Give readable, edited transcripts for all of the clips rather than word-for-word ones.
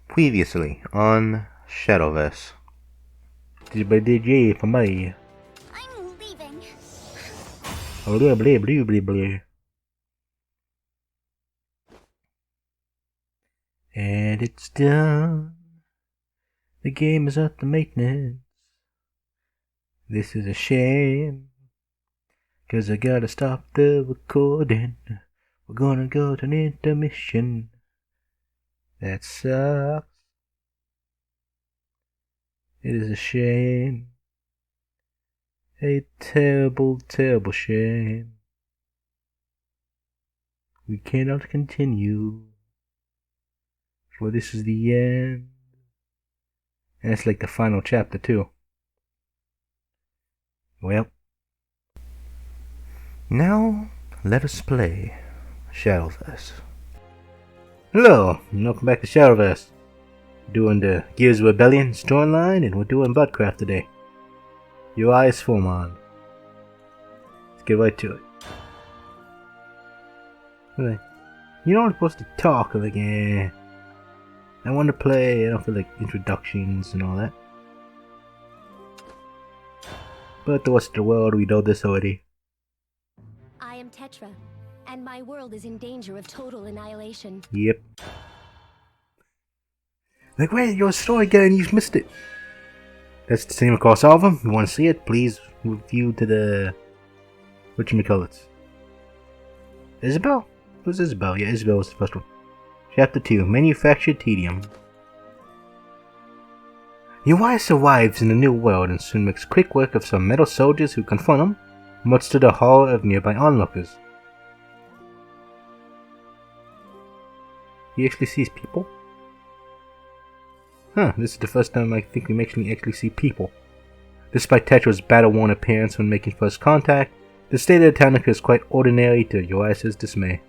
Previously on Shadowverse. For me. I'm leaving. Blah, blah, blah, blah, blah. And it's done. The game is up to maintenance. This is a shame. 'Cause I gotta stop the recording. We're gonna go to an intermission. That sucks. It is a shame. A terrible, terrible shame. We cannot continue. For this is the end. And it's like the final chapter too. Well. Now, let us play Shadowverse. Hello, and welcome back to Shadowverse. We're doing the Gears of Rebellion storyline, and we're doing Buttcraft today. Urias Foreman. Let's get right to it. Okay. You know I'm supposed to talk, I'm like, I want to play, I don't feel like introductions and all that. But the rest of the world, we know this already. I am Tetra, and my world is in danger of total annihilation. Yep. Like, wait, your story again, you've missed it. That's the same across all of them. If you want to see it, please review to the... whatchamacallits. Isabel? Who's Isabel? Yeah, Isabel was the first one. Chapter 2, Manufactured Tedium. Urias arrives in the new world and soon makes quick work of some metal soldiers who confront him, much to the horror of nearby onlookers. He actually sees people? Huh, this is the first time I think we actually see people. Despite Tetra's battle-worn appearance when making first contact, the state of the town appears quite ordinary to Urias' dismay.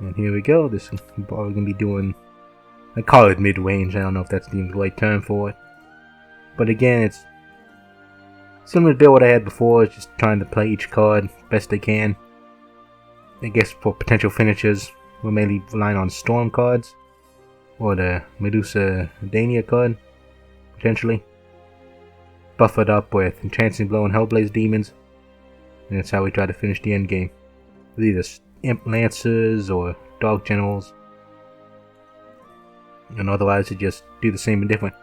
And here we go, this is probably going to be doing... I call it mid-range, I don't know if that's the right term for it. But again, it's similar to what I had before, it's just trying to play each card best they can. I guess for potential finishes, we're mainly relying on Storm cards, or the Medusa Dania card, potentially. Buffered up with Entrancing Blow and Hellblaze Demons, and that's how we try to finish the end game. With either Imp Lancers or Dog Generals. And otherwise, you just do the same and different.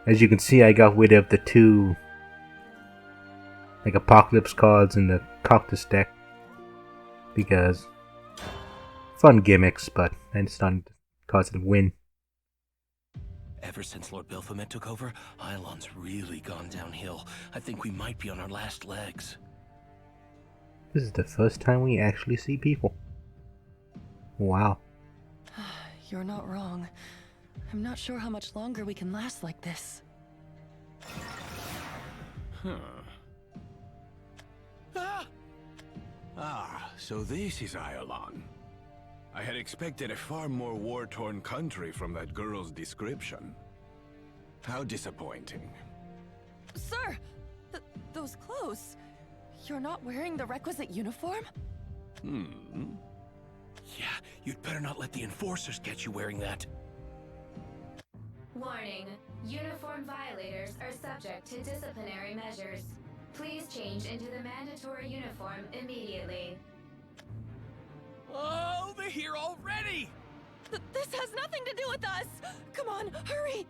As you can see, I got rid of the two Apocalypse cards in the Cactus deck. Because fun gimmicks, but I just thought it caused it to win. Ever since Lord Baphomet took over, Ylon's really gone downhill. I think we might be on our last legs. This is the first time we actually see people. Wow. You're not wrong. I'm not sure how much longer we can last like this. So this is Ylon. I had expected a far more war-torn country from that girl's description. How disappointing. Sir! Those clothes... You're not wearing the requisite uniform? Yeah, you'd better not let the enforcers catch you wearing that. Warning. Uniform violators are subject to disciplinary measures. Please change into the mandatory uniform immediately. Oh, they're here already! This has nothing to do with us! Come on, hurry!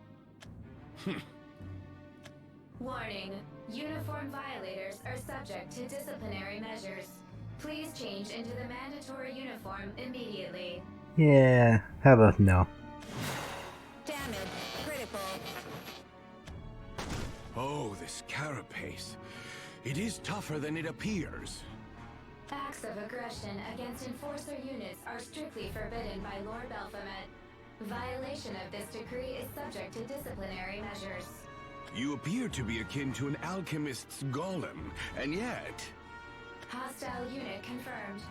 Warning. Uniform violators are subject to disciplinary measures. Please change into the mandatory uniform immediately. Yeah, how about no? Damage critical. Oh, this carapace. It is tougher than it appears. Acts of aggression against enforcer units are strictly forbidden by Lord Baphomet. Violation of this decree is subject to disciplinary measures. You appear to be akin to an alchemist's golem, and yet... Hostile unit confirmed.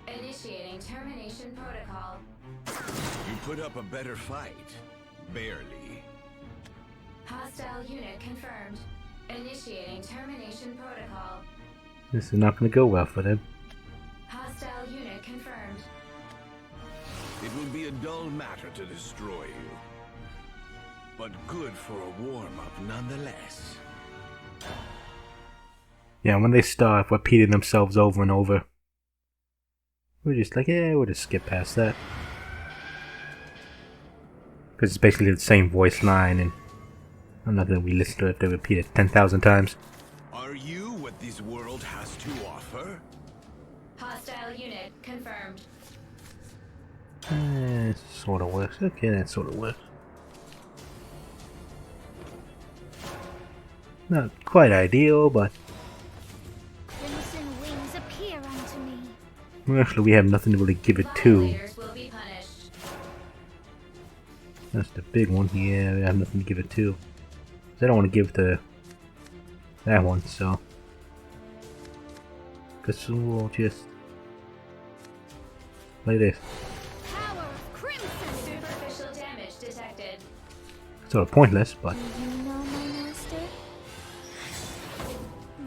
Initiating termination protocol. You put up a better fight. Barely. Hostile unit confirmed. Initiating termination protocol. This is not going to go well for them. Hostile unit confirmed. It will be a dull matter to destroy you, but good for a warm-up nonetheless. Yeah, when they start repeating themselves over and over, we're just like, yeah, we'll just skip past that. Because it's basically the same voice line, and I'm not going to re-listen to it if they repeat it 10,000 times. Are you what this world has to offer? Hostile unit confirmed. It sort of works. Okay, that sort of works. Not quite ideal, but Crimson wings appear unto me. well, actually we have nothing to really give it to. Violators will be punished. That's the big one. Yeah, we have nothing to give it to. 'Cause I don't want to give to that one, so guess we'll just play this. Power of crimson. Superficial damage detected. Sort of pointless, but Do you know my master?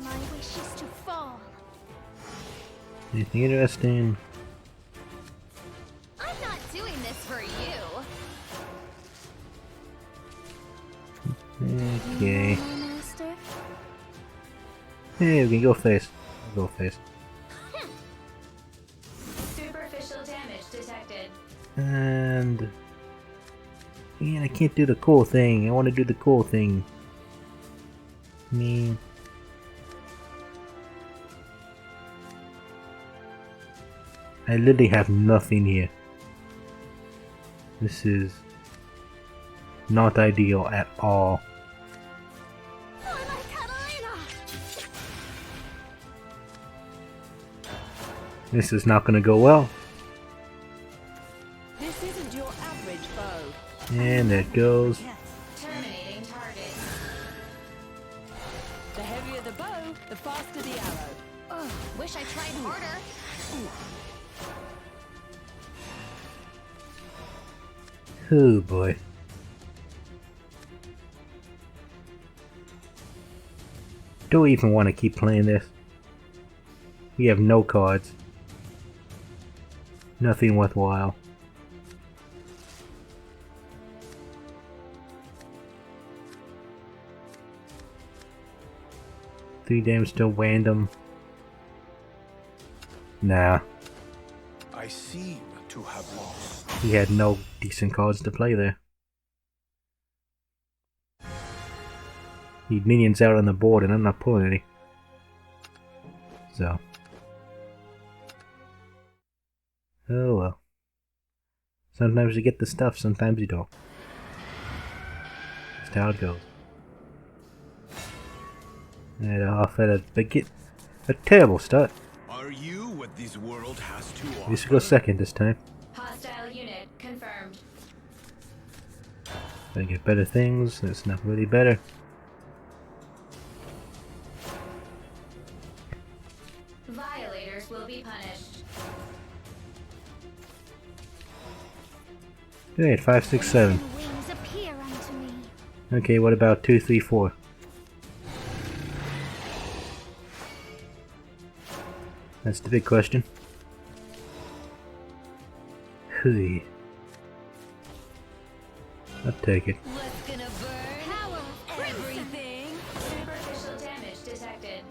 My wish is to fall. anything interesting? I'm not doing this for you. Okay. My master? Hey, we can go face. Go face. Superficial damage detected. And man, I can't do the cool thing. I want to do the cool thing. Man. I literally have nothing here. This is not ideal at all. This is not going to go well. This isn't your average bow. And there it goes. Terminating target. The heavier the bow, the faster the arrow. Ugh, wish I tried harder. Oh boy. Do we even want to keep playing this? We have no cards. Nothing worthwhile. Three damage still random. Nah, I seem to have lost. he had no decent cards to play there. Need minions out on the board and I'm not pulling any. So. Oh well. Sometimes you get the stuff, sometimes you don't. That's how it goes. And off at a terrible start. Are you what this world has to offer? At least we go second this time. Hostile unit confirmed. Gonna get better things. It's not really better. Violators will be punished. Great, 5, 6, 7. Crimson wings appear unto me. Okay, what about 2, 3, 4? That's the big question. Hey. I'll take it. What's gonna burn? Power of crimson. Everything. Superficial damage detected.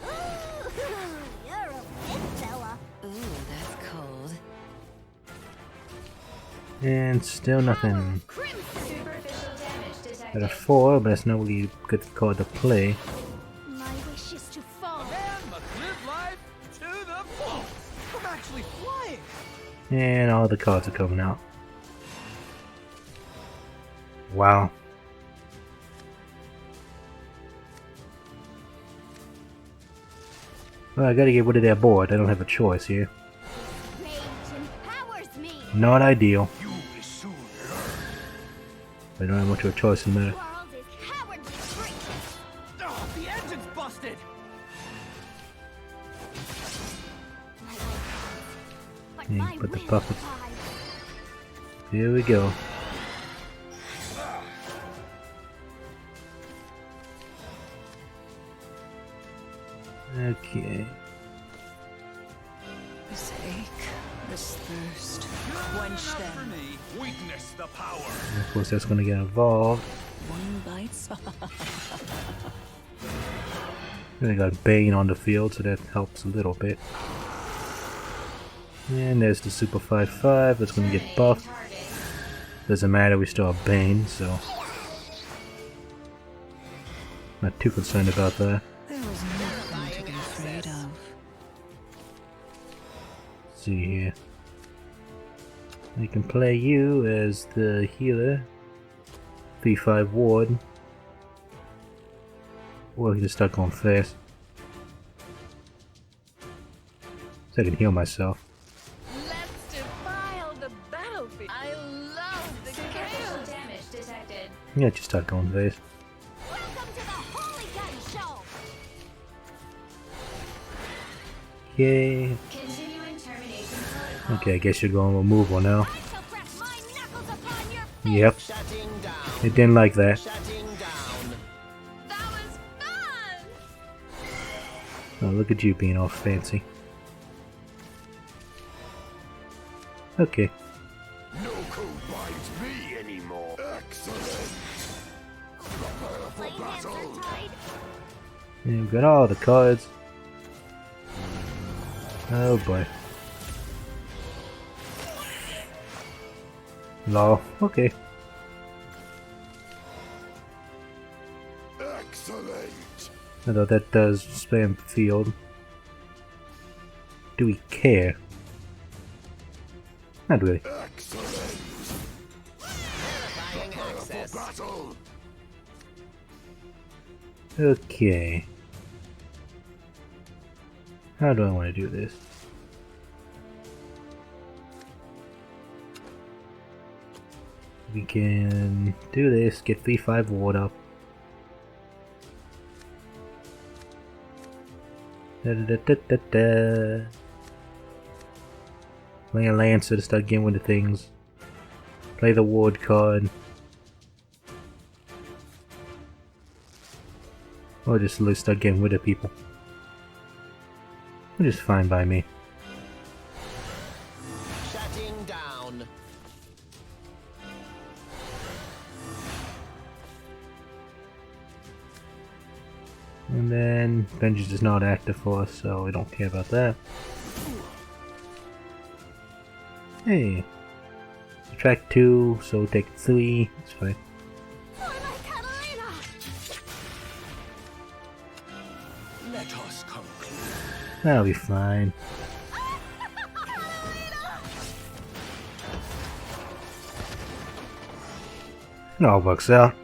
Ooh, you're a big fella. Ooh, that's cold. And still nothing. Crimson. Superficial damage Got detected. a 4, but it's not really a good card to play. My wish is to fall. Man must live life to the full. I'm actually flying. And all the cards are coming out. Wow. Well, I gotta get rid of that board. I don't have a choice here. Rage empowers me. Not ideal. You will soon learn. I don't have much of a choice in there. World is cowardly creatures. Oh, the engine's busted. But Yeah, my put the will puppets. abides. Here we go. Okay. Sake, This thirst. Quench them. Witness the power. And of course, that's gonna get involved. One bites. Then I got Bane on the field, so that helps a little bit. And there's the Super 5-5 that's gonna get buffed. Doesn't matter, we still have Bane, so not too concerned about that. There was nothing to be afraid of. Let's see here. I can play you as the healer. 3-5 ward. Or I can just start going fast. So I can heal myself. Let's defile the battlefield. I love the Superficial damage detected. Yeah, just start going fast. Welcome to the Holy Gun Show! Yay. Continuing termination protocol. Okay, I guess you're going removal now. I shall crack my knuckles upon your face! Yep. It didn't like that. That was fun! Oh, look at you being all fancy. Okay. No code binds me anymore. Excellent. Plain hands are tied. And we've got all the cards. Oh boy. Lol. Okay. Excellent. Although that does spam field. Do we care? Not really. Excellent. Prepare for battle. Okay. How do I want to do this? We can do this, get 3-5 ward up. Da da da da da da. Play a Lancer to start getting with the things. Play the ward card. Or just start getting rid of people. Which is fine by me. Shutting down. And then Vengeance is not active for us, so we don't care about that. Hey. Subtract 2, so take 3. It's fine. For my Catalina! Let us conclude. That'll be fine. It all works out.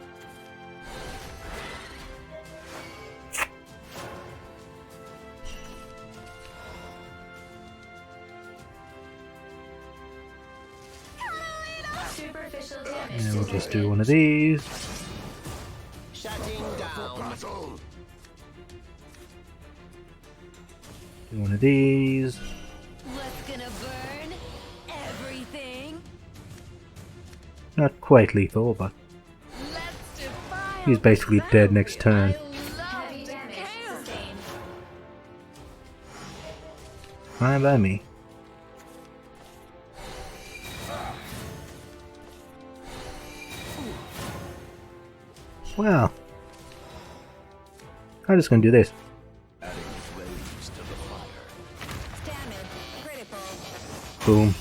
Superficial damage And we'll just detected. do one of these. Shutting down. Battle. Do one of these. What's gonna burn? Everything. Not quite lethal, but Let's defile he's basically the dead next turn. battlefield. I Heavy love damage chaos. sustained. Fine by me. Well, I'm just gonna do this. Adding flames to the fire. Damage critical. Boom.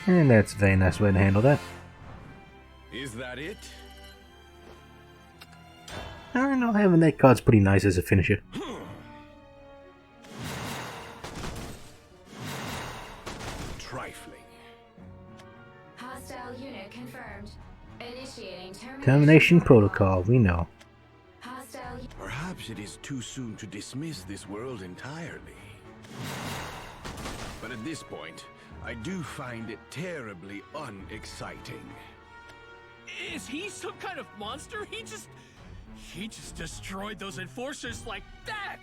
And that's a very nice way to handle that. Is that it? I don't know, having that card's pretty nice as a finisher. Trifling. Hostile unit confirmed. Initiating Termination protocol, we know. Hostile Perhaps it is too soon to dismiss this world entirely. But at this point, I do find it terribly unexciting. Is he some kind of monster? He just destroyed those enforcers like that!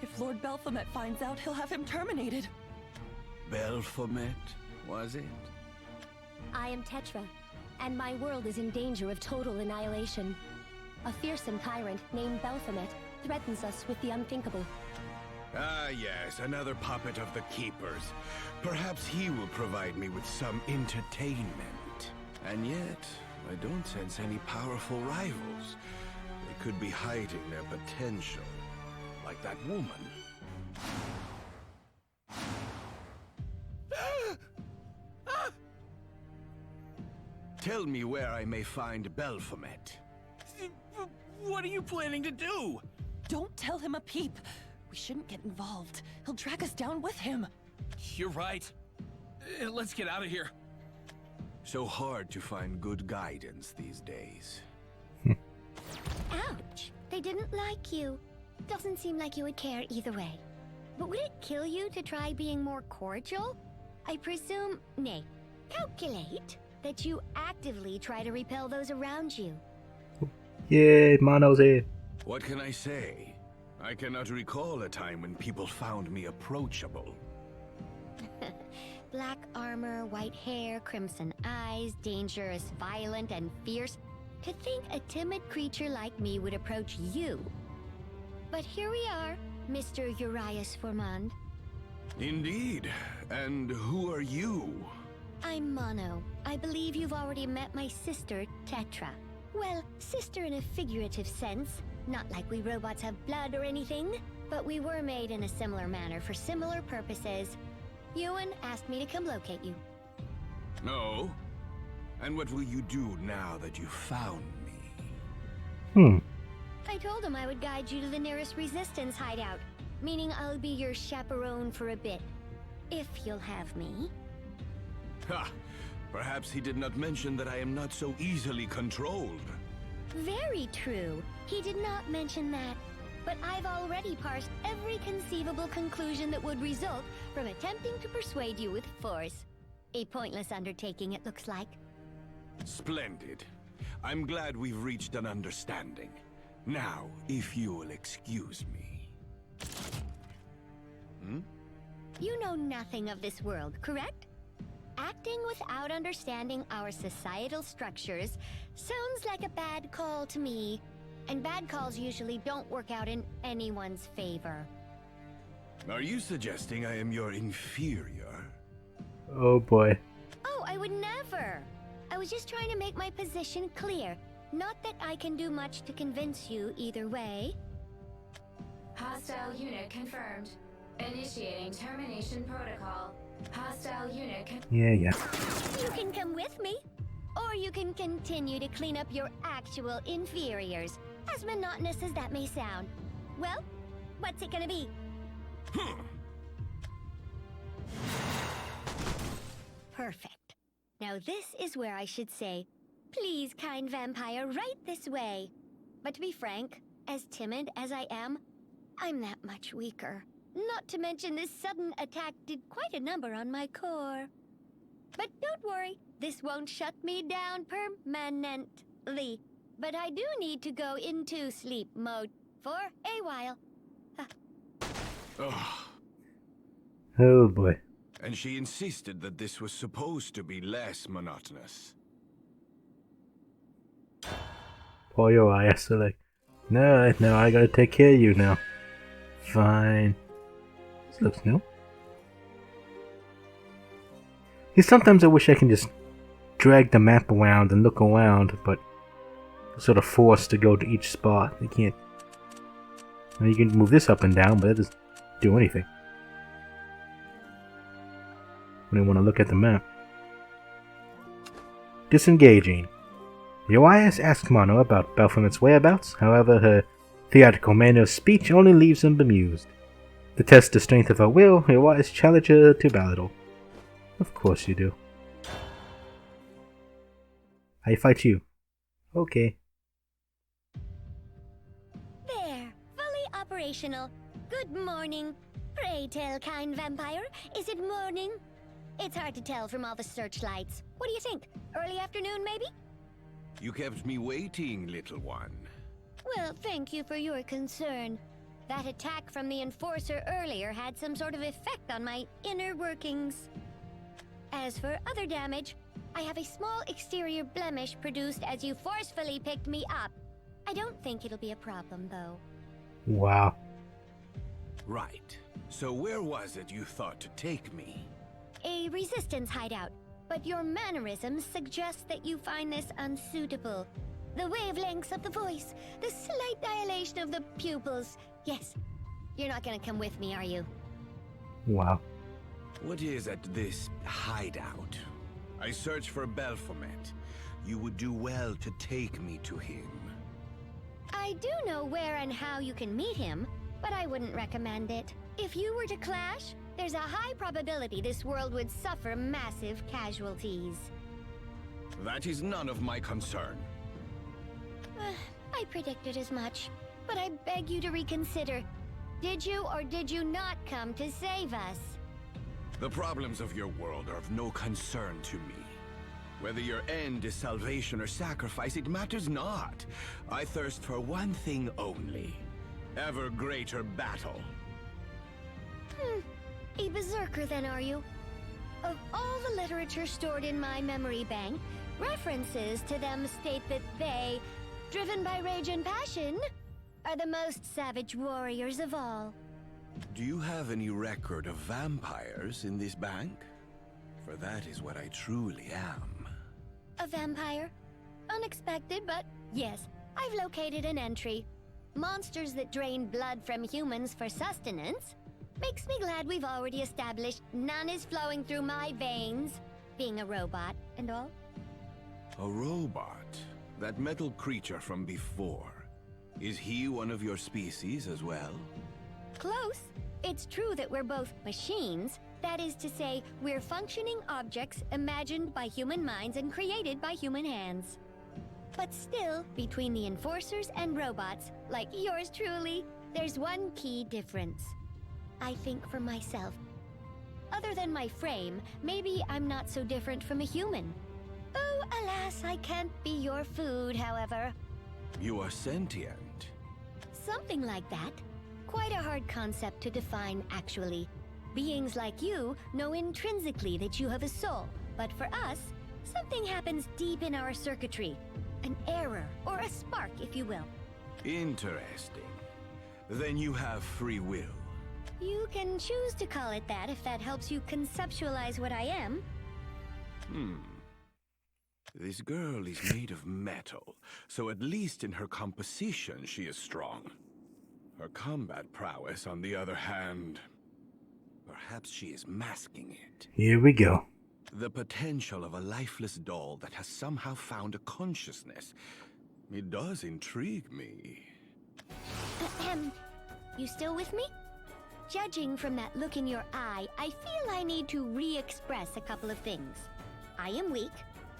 If Lord Belphomet finds out, he'll have him terminated. Belphomet, was it? I am Tetra, and my world is in danger of total annihilation. A fearsome tyrant named Belphomet threatens us with the unthinkable. Ah, yes, another puppet of the Keeper's. Perhaps he will provide me with some entertainment. And yet, I don't sense any powerful rivals. They could be hiding their potential. Like that woman. Tell me where I may find Baphomet. What are you planning to do? Don't tell him a peep. We shouldn't get involved. He'll drag us down with him. You're right. Let's get out of here. So hard to find good guidance these days. Ouch! They didn't like you. Doesn't seem like you would care either way. But would it kill you to try being more cordial? I presume, nay, calculate, that you actively try to repel those around you. Yay, Mono's here. What can I say? I cannot recall a time when people found me approachable. Black armor, white hair, crimson eyes, dangerous, violent, and fierce. To think a timid creature like me would approach you. But here we are, Mr. Urias Formand. Indeed. And who are you? I'm Mono. I believe you've already met my sister, Tetra. Well, sister in a figurative sense. Not like we robots have blood or anything, but we were made in a similar manner for similar purposes. Ewan asked me to come locate you. No. And what will you do now that you found me? I told him I would guide you to the nearest resistance hideout, meaning I'll be your chaperone for a bit. If you'll have me. Ha! Perhaps he did not mention that I am not so easily controlled. Very true. He did not mention that. But I've already parsed every conceivable conclusion that would result from attempting to persuade you with force. A pointless undertaking, it looks like. Splendid. I'm glad we've reached an understanding. Now, if you will excuse me. You know nothing of this world, correct? Acting without understanding our societal structures sounds like a bad call to me. And bad calls usually don't work out in anyone's favor. Are you suggesting I am your inferior? Oh boy. Oh, I would never! I was just trying to make my position clear. Not that I can do much to convince you either way. Hostile unit confirmed. Initiating termination protocol. Hostile unit Yeah. You can come with me. Or you can continue to clean up your actual inferiors. As monotonous as that may sound. Well, what's it gonna be? Perfect. Now this is where I should say, please, kind vampire, right this way. But to be frank, as timid as I am, I'm that much weaker. Not to mention this sudden attack did quite a number on my core. But don't worry, this won't shut me down permanently. But I do need to go into sleep mode for a while. Ugh. Oh boy. And she insisted that this was supposed to be less monotonous. Poor Urias. So like, no, I gotta take care of you now. Fine. This looks new. Sometimes I wish I can just drag the map around and look around, but I'm sort of forced to go to each spot. You can't. I mean, you can move this up and down, but that doesn't do anything. When I want to look at the map. Disengaging. Urias asks Mono about Baphomet's whereabouts, however, her theatrical manner of speech only leaves him bemused. To test the strength of her will, Urias challenges her to battle. Of course you do. I fight you. Okay. There, fully operational. Good morning. Pray tell, kind vampire, is it morning? It's hard to tell from all the searchlights. What do you think? Early afternoon, maybe? You kept me waiting, little one. Well, thank you for your concern. That attack from the Enforcer earlier had some sort of effect on my inner workings. As for other damage, I have a small exterior blemish produced as you forcefully picked me up. I don't think it'll be a problem, though. Wow. Right. So where was it you thought to take me? A resistance hideout, but your mannerisms suggest that you find this unsuitable. The wavelengths of the voice, the slight dilation of the pupils. Yes, you're not gonna come with me, are you? Wow. What is at this hideout? I search for Baphomet. You would do well to take me to him. I do know where and how you can meet him, but I wouldn't recommend it. If you were to clash, there's a high probability this world would suffer massive casualties. That is none of my concern. I predicted as much, but I beg you to reconsider. Did you or did you not come to save us? The problems of your world are of no concern to me. Whether your end is salvation or sacrifice, it matters not. I thirst for one thing only. Ever greater battle. A berserker then, are you? Of all the literature stored in my memory bank, references to them state that they, driven by rage and passion, are the most savage warriors of all. Do you have any record of vampires in this bank? For that is what I truly am. A vampire? Unexpected, but yes, I've located an entry. Monsters that drain blood from humans for sustenance. Makes me glad we've already established none is flowing through my veins, being a robot and all. A robot? That metal creature from before. Is he one of your species as well? Close. It's true that we're both machines. That is to say, we're functioning objects imagined by human minds and created by human hands. But still, between the enforcers and robots, like yours truly, there's one key difference. I think for myself. Other than my frame, maybe I'm not so different from a human. Oh, alas, I can't be your food, however. You are sentient. Something like that. Quite a hard concept to define, actually. Beings like you know intrinsically that you have a soul, but for us, something happens deep in our circuitry. An error, or a spark, if you will. Interesting. Then you have free will. You can choose to call it that if that helps you conceptualize what I am. This girl is made of metal, so at least in her composition she is strong. Her combat prowess, on the other hand, perhaps she is masking it. Here we go. The potential of a lifeless doll that has somehow found a consciousness. It does intrigue me. Ahem. You still with me? Judging from that look in your eye, I feel I need to re-express a couple of things. I am weak,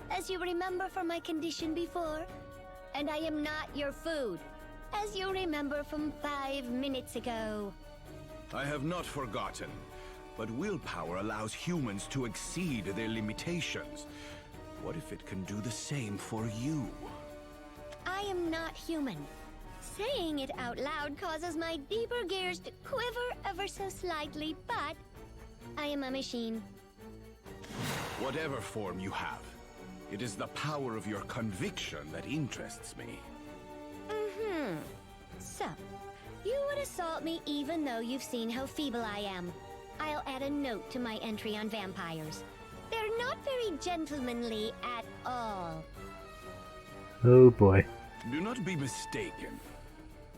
as you remember from my condition before. And I am not your food, as you remember from 5 minutes ago. I have not forgotten, but willpower allows humans to exceed their limitations. What if it can do the same for you? I am not human. Saying it out loud causes my deeper gears to quiver ever so slightly, but I am a machine. Whatever form you have, it is the power of your conviction that interests me. So, you would assault me even though you've seen how feeble I am. I'll add a note to my entry on vampires. They're not very gentlemanly at all. Oh boy. Do not be mistaken.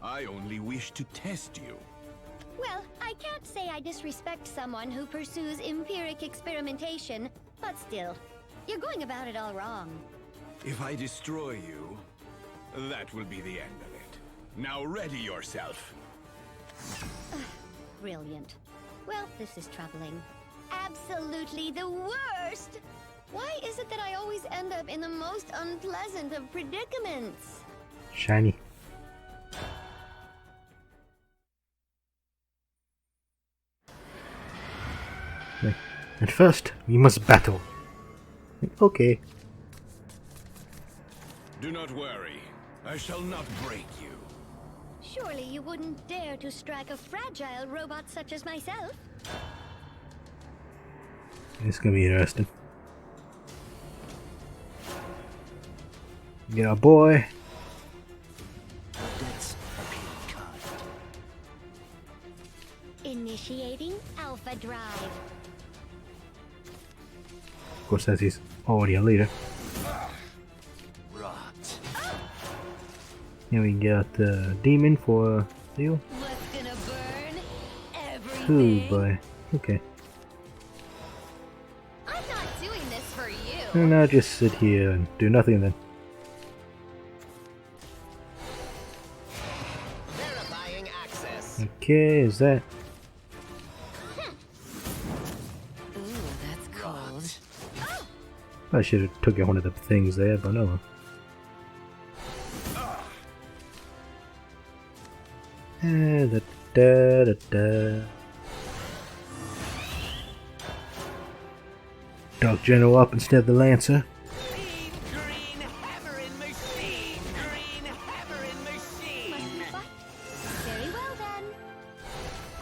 I only wish to test you. Well, I can't say I disrespect someone who pursues empiric experimentation, but still, you're going about it all wrong. If I destroy you, that will be the end of it. Now ready yourself. Brilliant. Well, this is troubling. Absolutely the worst! Why is it that I always end up in the most unpleasant of predicaments? Shiny. At first, we must battle. Okay. Do not worry. I shall not break you. Surely you wouldn't dare to strike a fragile robot such as myself? It's gonna be interesting. Yeah, boy. Initiating Alpha Drive. Of course, as he's already a leader. Rot. Here we got the demon for Theo. What's gonna burn? Oh Everything. boy. Okay. I'm not doing this for you. And I'll just sit here and do nothing then. Verifying access. Okay, is that? Ooh, that's cold. I should have took out one of the things there, but no. Da, da, da, da. Dark General up instead of the Lancer. Green hammering machine. Green hammering machine. Must be fun. Very well then.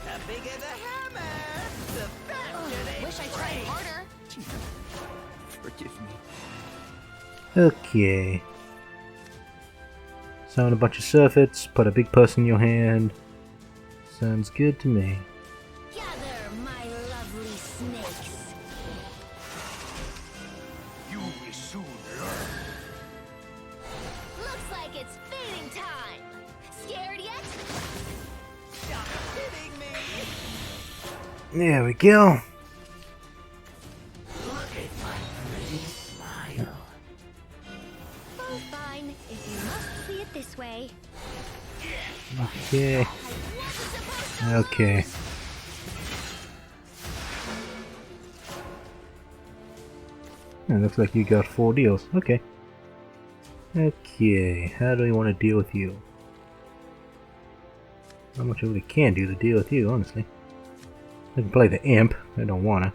The bigger the hammer, the faster they Wish I tried break. harder. Forgive me. Okay. Summon a bunch of surfeits, put a big purse in your hand. Sounds good to me. Gather, my lovely snakes. You will soon learn. Looks like it's feeding time. Scared yet? Stop kidding me. There we go. Oh, fine, if you must see it this way. Okay. Okay. It looks like you got 4 deals. Okay. Okay, how do we want to deal with you? Not much I really can do to deal with you, honestly. I can play the imp. I don't wanna.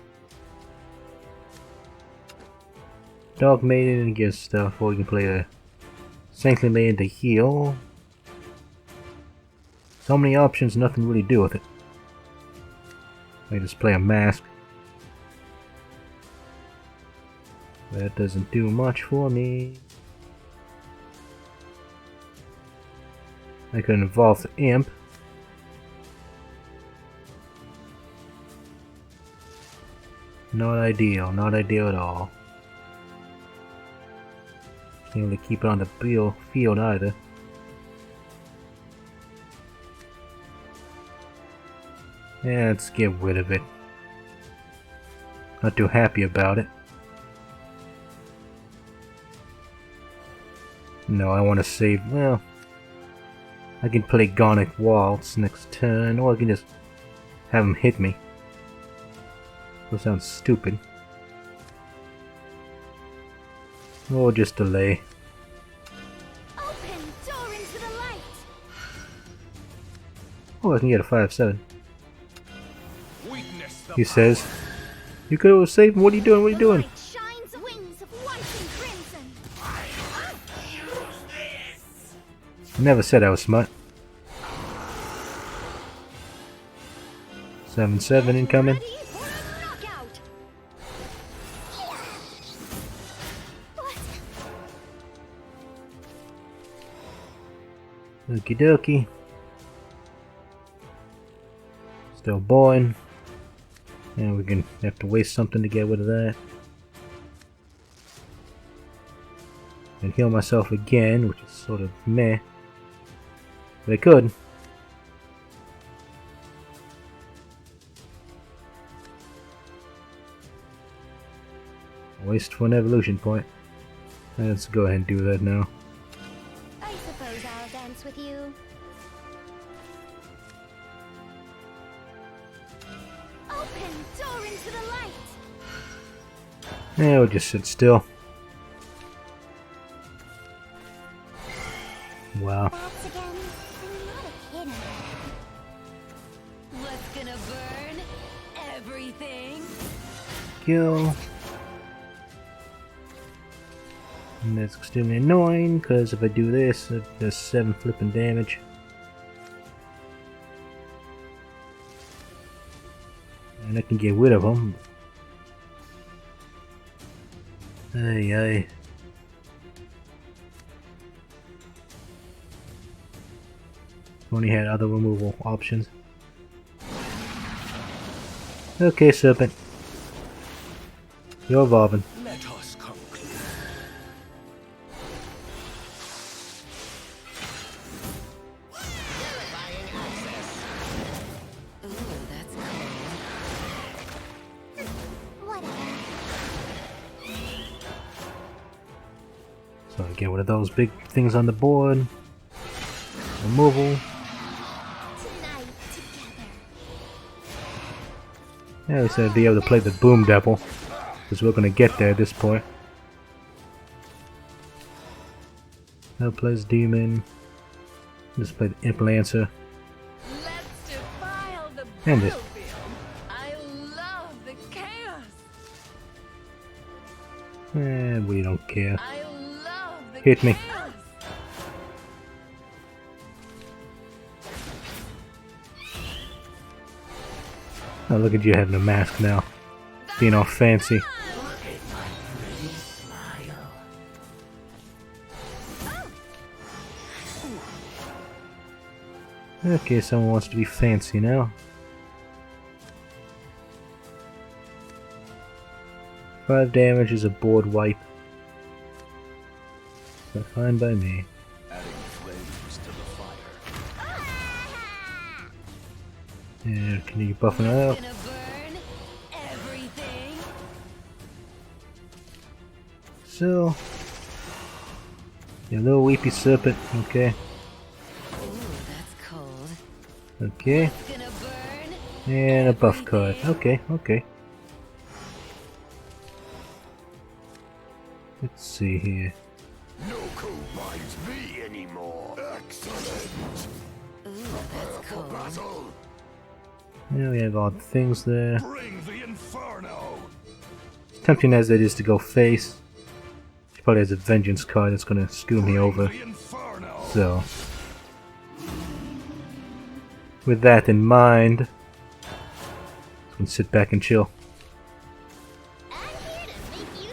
Dog Maiden against stuff, or you can play a Saintly Maiden to heal. So many options, nothing to really do with it. I just play a mask. That doesn't do much for me. I could involve the imp. Not ideal, not ideal at all. Can't really keep it on the field either. Yeah, let's get rid of it. Not too happy about it. No, I want to save, well, I can play Gonic Waltz next turn, or I can just have him hit me. That sounds stupid. Or just delay. Open door into the light. Oh, I can get a 5/7. Witness the He says, "You could have saved him. What are you doing? What are you The doing?" light shines wings of white and crimson. I never said I was smart. 7/7 incoming. Ready for a knockout. What? Okie dokie. Still boring. And we're gonna have to waste something to get rid of that. And heal myself again, which is sort of meh. But I could. Waste for an evolution point. Let's go ahead and do that now. I suppose I'll dance with you. Open door into the light. Yeah, we'll just sit still. Wow. Bats again. I'm not a kid anymore. What's gonna burn? Everything. Kill. And that's extremely annoying, because if I do this, it does 7 flipping damage. And I can get rid of them. Ay, ay. Only had other removal options. Okay, Serpent. You're evolving. Let us conclude. Verifying access. Ooh, that's cool. Whatever. So I get one of those big things on the board. Removal. Tonight together. Yeah, we said I'd be able to play the Boom Devil. Because we're gonna get there at this point. Helpless Demon. Just play the Imp Lancer. Let's defile the And this. battlefield. I love the chaos. We don't care. I love the Hit me. chaos. Oh, look at you having a mask now. Being all fancy. Okay, someone wants to be fancy now. 5 damage is a board wipe. But fine by me. Adding flames to the fire. Yeah, can you buff it out? Gonna burn everything. So, yeah, little weepy serpent. Okay, Ooh, that's cold. okay, Gonna burn. and a buff card. Okay, okay. Let's see here. No cool binds me anymore. Excellent. Ooh, that's cold. Battle. Yeah, we have all the things there. Bring the inferno. Tempting as it is to go face. She probably has a vengeance card that's gonna screw me over. The inferno. So, with that in mind, I'm gonna sit back and chill. I'm here to make you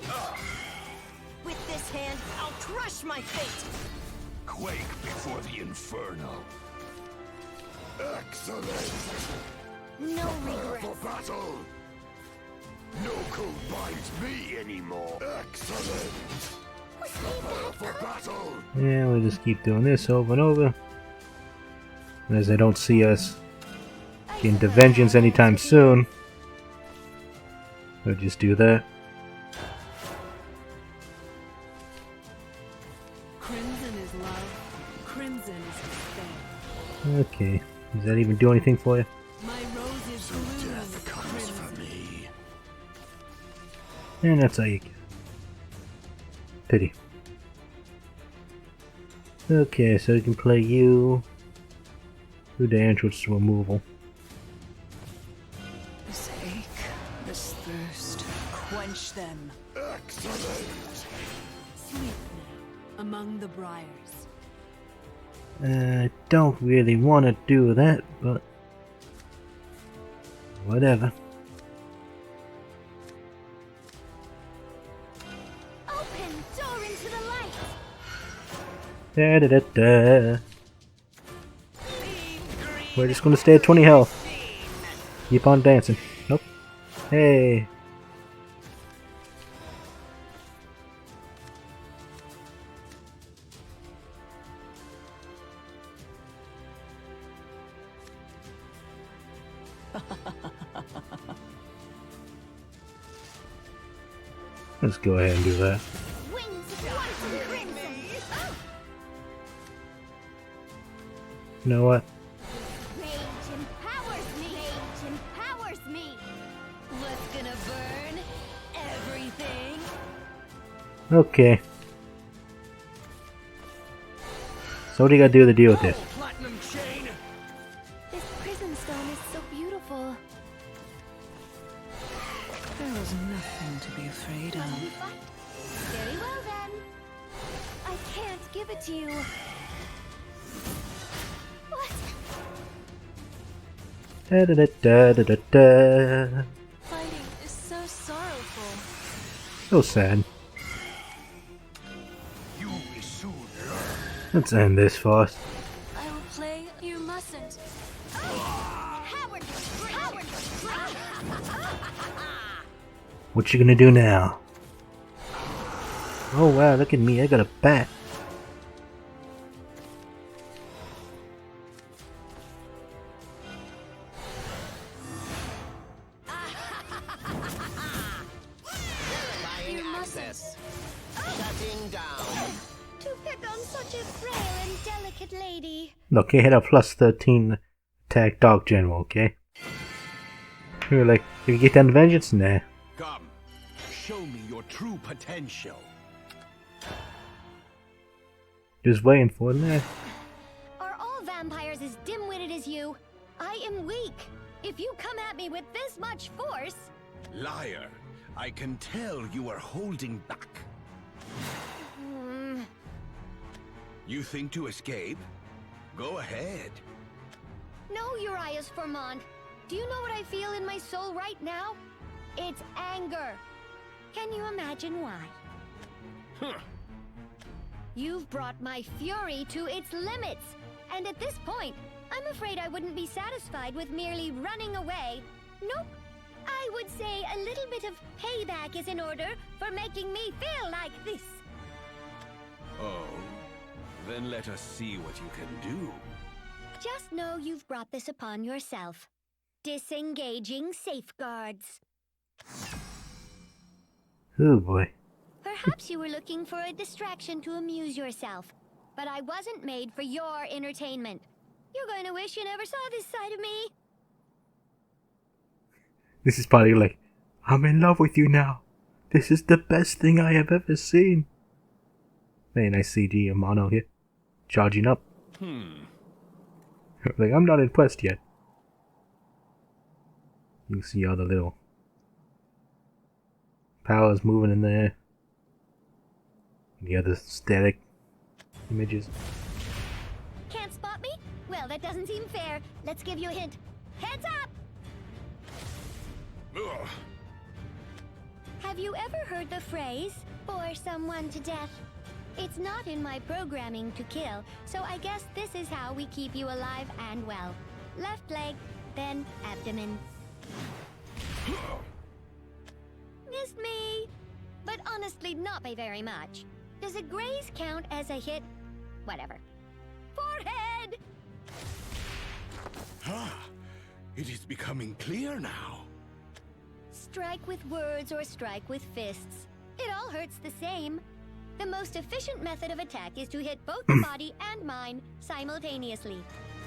smile. With this hand, I'll crush my fate. Quake before the inferno. Excellent. No For regrets. battle. No cool binds me anymore. Excellent. For battle. Yeah, we'll just keep doing this over and over. And as I don't see us getting to vengeance anytime soon, we'll just do that. Crimson is love. Crimson is despair. Okay, does that even do anything for you? My rose is So blue. death comes for me. And that's how you get. Pity. Okay, so you can play you. Do damage with removal. This ache, this thirst, quench them. Excellent. Sleep now, among the briars. I don't really want to do that, but whatever. Open door into the light. Da da da da. We're just gonna stay at 20 health. Keep on dancing. Nope. Hey. Let's go ahead and do that. Wings of white and crimson. Oh, You know what? rage empowers me. Rage empowers me. What's gonna burn everything? Okay. So what do you gotta do to deal with this? Platinum chain. This prison stone is so beautiful. There was nothing to be afraid Wanna of. we fight? Very well then. I can't give it to you. What? Da da da da da da da. Fighting is so sorrowful. So sad. You will soon learn. Let's end this fast. I will play. You mustn't. Howard! Howard! What you gonna do now? Oh wow, look at me, I got a bat. Verifying access. Shutting down. To pick on such a frail and delicate lady. Look, he had a plus 13 attack dog general, okay? You're like, if you get down to vengeance? Nah. Come, show me your true potential. Just waiting for it, nah. Are all vampires as dim-witted as you? I am weak. If you come at me with this much force... Liar, I can tell you are holding back. You think to escape? Go ahead. No, Urias Formond. Do you know what I feel in my soul right now? It's anger. Can you imagine why? Huh. You've brought my fury to its limits. And at this point, I'm afraid I wouldn't be satisfied with merely running away. Nope. I would say a little bit of payback is in order for making me feel like this. Oh, then let us see what you can do. Just know you've brought this upon yourself. Disengaging safeguards. Oh boy. Perhaps you were looking for a distraction to amuse yourself, but I wasn't made for your entertainment. You're going to wish you never saw this side of me. This is probably like, I'm in love with you now. This is the best thing I have ever seen. Very nice CG of Mono here. Charging up. Like, I'm not impressed yet. You can see all the little powers moving in there. The other static images. Can't spot me? Well, that doesn't seem fair. Let's give you a hint. Heads up! Ugh. Have you ever heard the phrase, bore someone to death? It's not in my programming to kill, so I guess this is how we keep you alive and well. Left leg, then abdomen. Missed me! But honestly, not by very much. Does a graze count as a hit? Whatever. Forehead! Ah, it is becoming clear now. Strike with words or strike with fists. It all hurts the same. The most efficient method of attack is to hit both the body and mind simultaneously.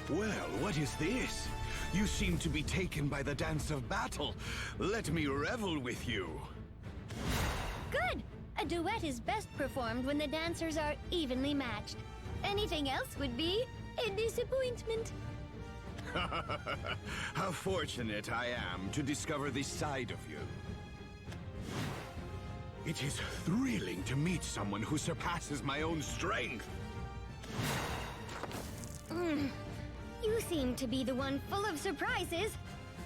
Well, what is this? You seem to be taken by the dance of battle. Let me revel with you. Good! A duet is best performed when the dancers are evenly matched. Anything else would be a disappointment. How fortunate I am to discover this side of you. It is thrilling to meet someone who surpasses my own strength. You seem to be the one full of surprises.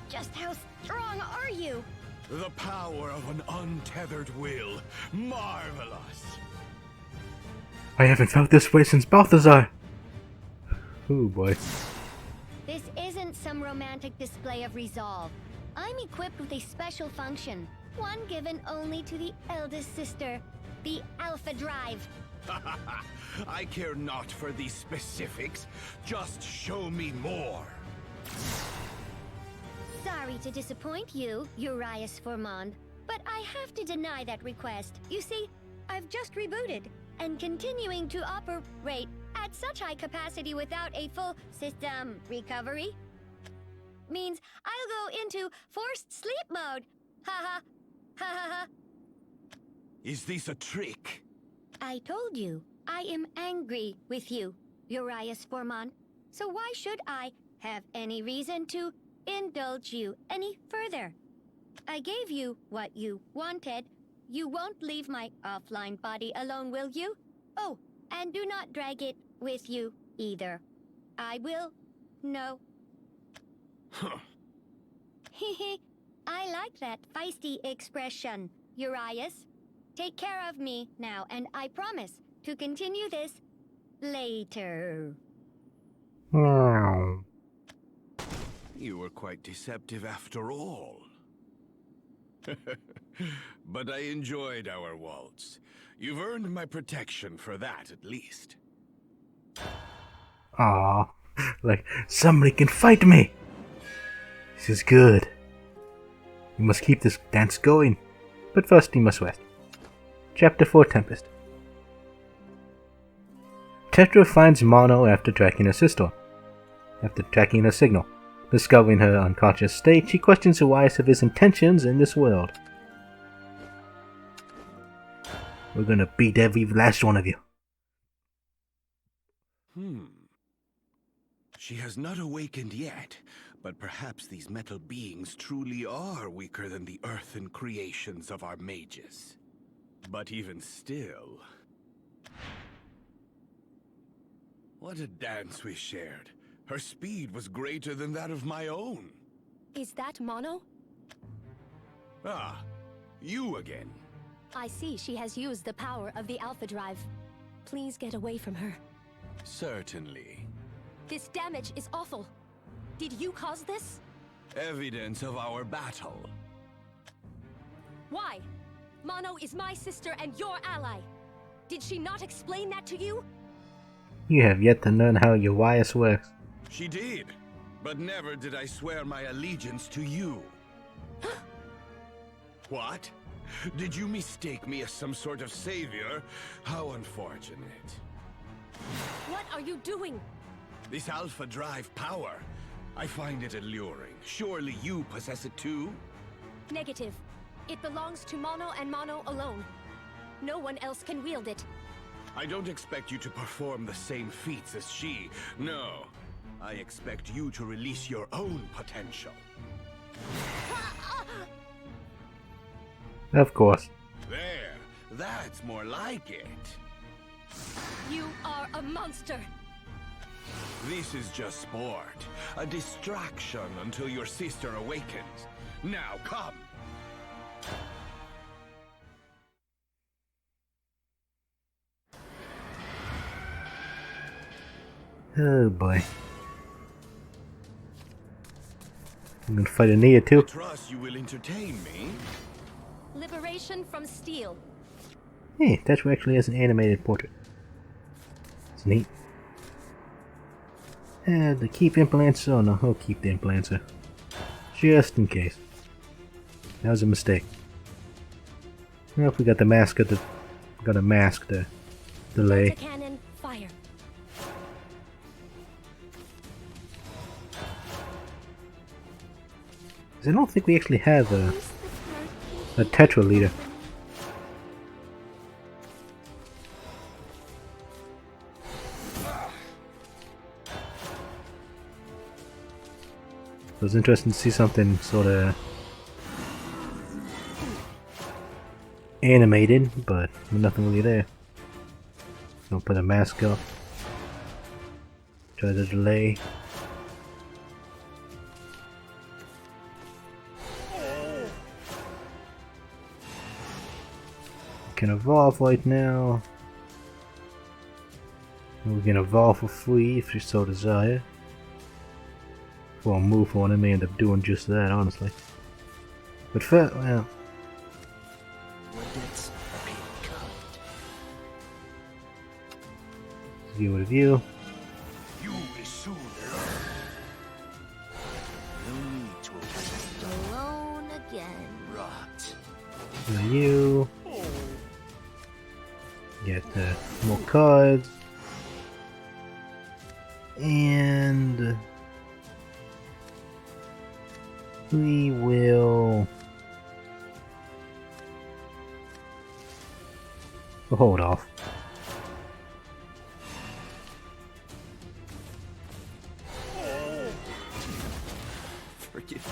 Just how strong are you? The power of an untethered will. Marvelous. I haven't felt this way since Balthazar. Oh boy. This isn't some romantic display of resolve. I'm equipped with a special function, one given only to the eldest sister, the Alpha Drive. I care not for these specifics. Just show me more. Sorry to disappoint you, Urias Formond, but I have to deny that request. You see, I've just rebooted, and continuing to operate at such high capacity without a full system recovery means I'll go into forced sleep mode. Ha ha. Ha ha ha. Is this a trick? I told you, I am angry with you, Urias Formond. So why should I have any reason to indulge you any further? I gave you what you wanted. You won't leave my offline body alone, will you? Oh, and do not drag it with you either. I will. No. Huh. Hehe. I like that feisty expression, Urias. Take care of me now, and I promise to continue this later. You were quite deceptive after all. But I enjoyed our waltz. You've earned my protection for that, at least. Aw, like, somebody can fight me! This is good. We must keep this dance going. But first we must rest. Chapter 4 Tempest. Tetra finds Mono after tracking her signal. Discovering her unconscious state, she questions Urias of his intentions in this world. We're gonna beat every last one of you. She has not awakened yet, but perhaps these metal beings truly are weaker than the earthen creations of our mages. But even still... What a dance we shared. Her speed was greater than that of my own. Is that Mono? Ah, you again. I see she has used the power of the Alpha Drive. Please get away from her. Certainly. This damage is awful. Did you cause this? Evidence of our battle. Why? Mono is my sister and your ally. Did she not explain that to you? You have yet to learn how Urias works. She did, but never did I swear my allegiance to you. What? Did you mistake me as some sort of savior? How unfortunate. What are you doing? This Alpha Drive power. I find it alluring. Surely you possess it too? Negative. It belongs to Mono and Mono alone. No one else can wield it. I don't expect you to perform the same feats as she. No. I expect you to release your own potential. Of course. There. That's more like it. You are a monster. This is just sport. A distraction until your sister awakens. Now, come. Oh boy. I'm gonna fight a Nia too. I trust you will entertain me. Liberation from steel. Hey, Tetra actually has an animated portrait. It's neat. The keep implants. Oh no, I'll keep the implanter. Just in case. That was a mistake. Well, if we got the mask of the... Got a mask to delay. Cannon, fire. I don't think we actually have a Tetra leader. It was interesting to see something sort of animated, but nothing really there. Don't put a mask up. Try to delay. Can evolve right now. We can evolve for free if you so desire. For a move on, I may end up doing just that, honestly. But first, well. View with a view. You will soon learn. No need to Alone again. rot. You get more cards, and we will hold off. Forgive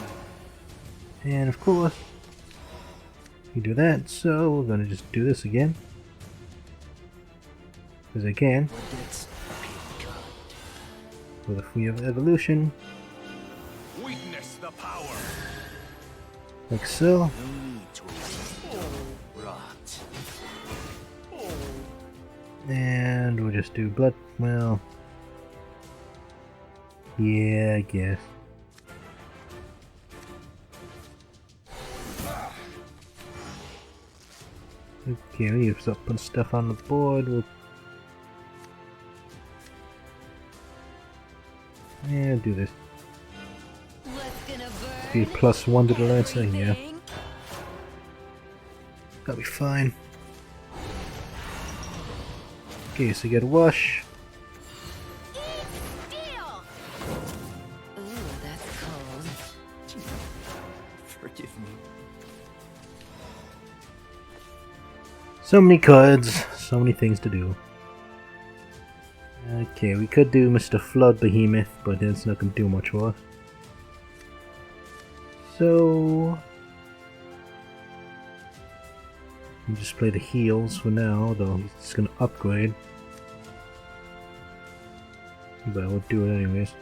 me. And of course, you do that, so we're gonna just do this again. Because again, with a free of evolution, Witness the power. like so. Rot. And we'll just do blood. Well, yeah, I guess. Okay, we need to put stuff on the board. Yeah, do this. Be +1 to the lancer, yeah. That'll be fine. Okay, so you get a wash. Ooh, that's cold. Forgive me. So many cards, so many things to do. Okay, we could do Mr. Flood Behemoth, but it's not going to do much for us. So... we'll just play the heals for now, though he's going to upgrade. But we'll do it anyways.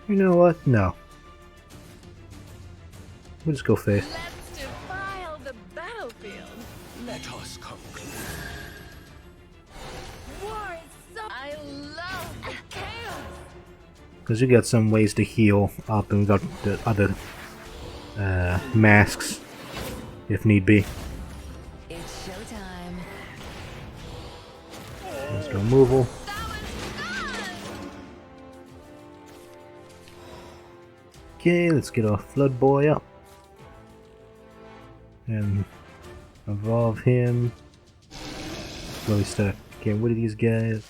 You know what? No. We'll just go face. Let's defile the battlefield. Let us conclude. War is so... I love the chaos. Because you got some ways to heal up, and we got the other masks, if need be. It's showtime. Let's go removal. Okay, let's get our Flood Boy up. And evolve him. Slowly start getting rid of these guys.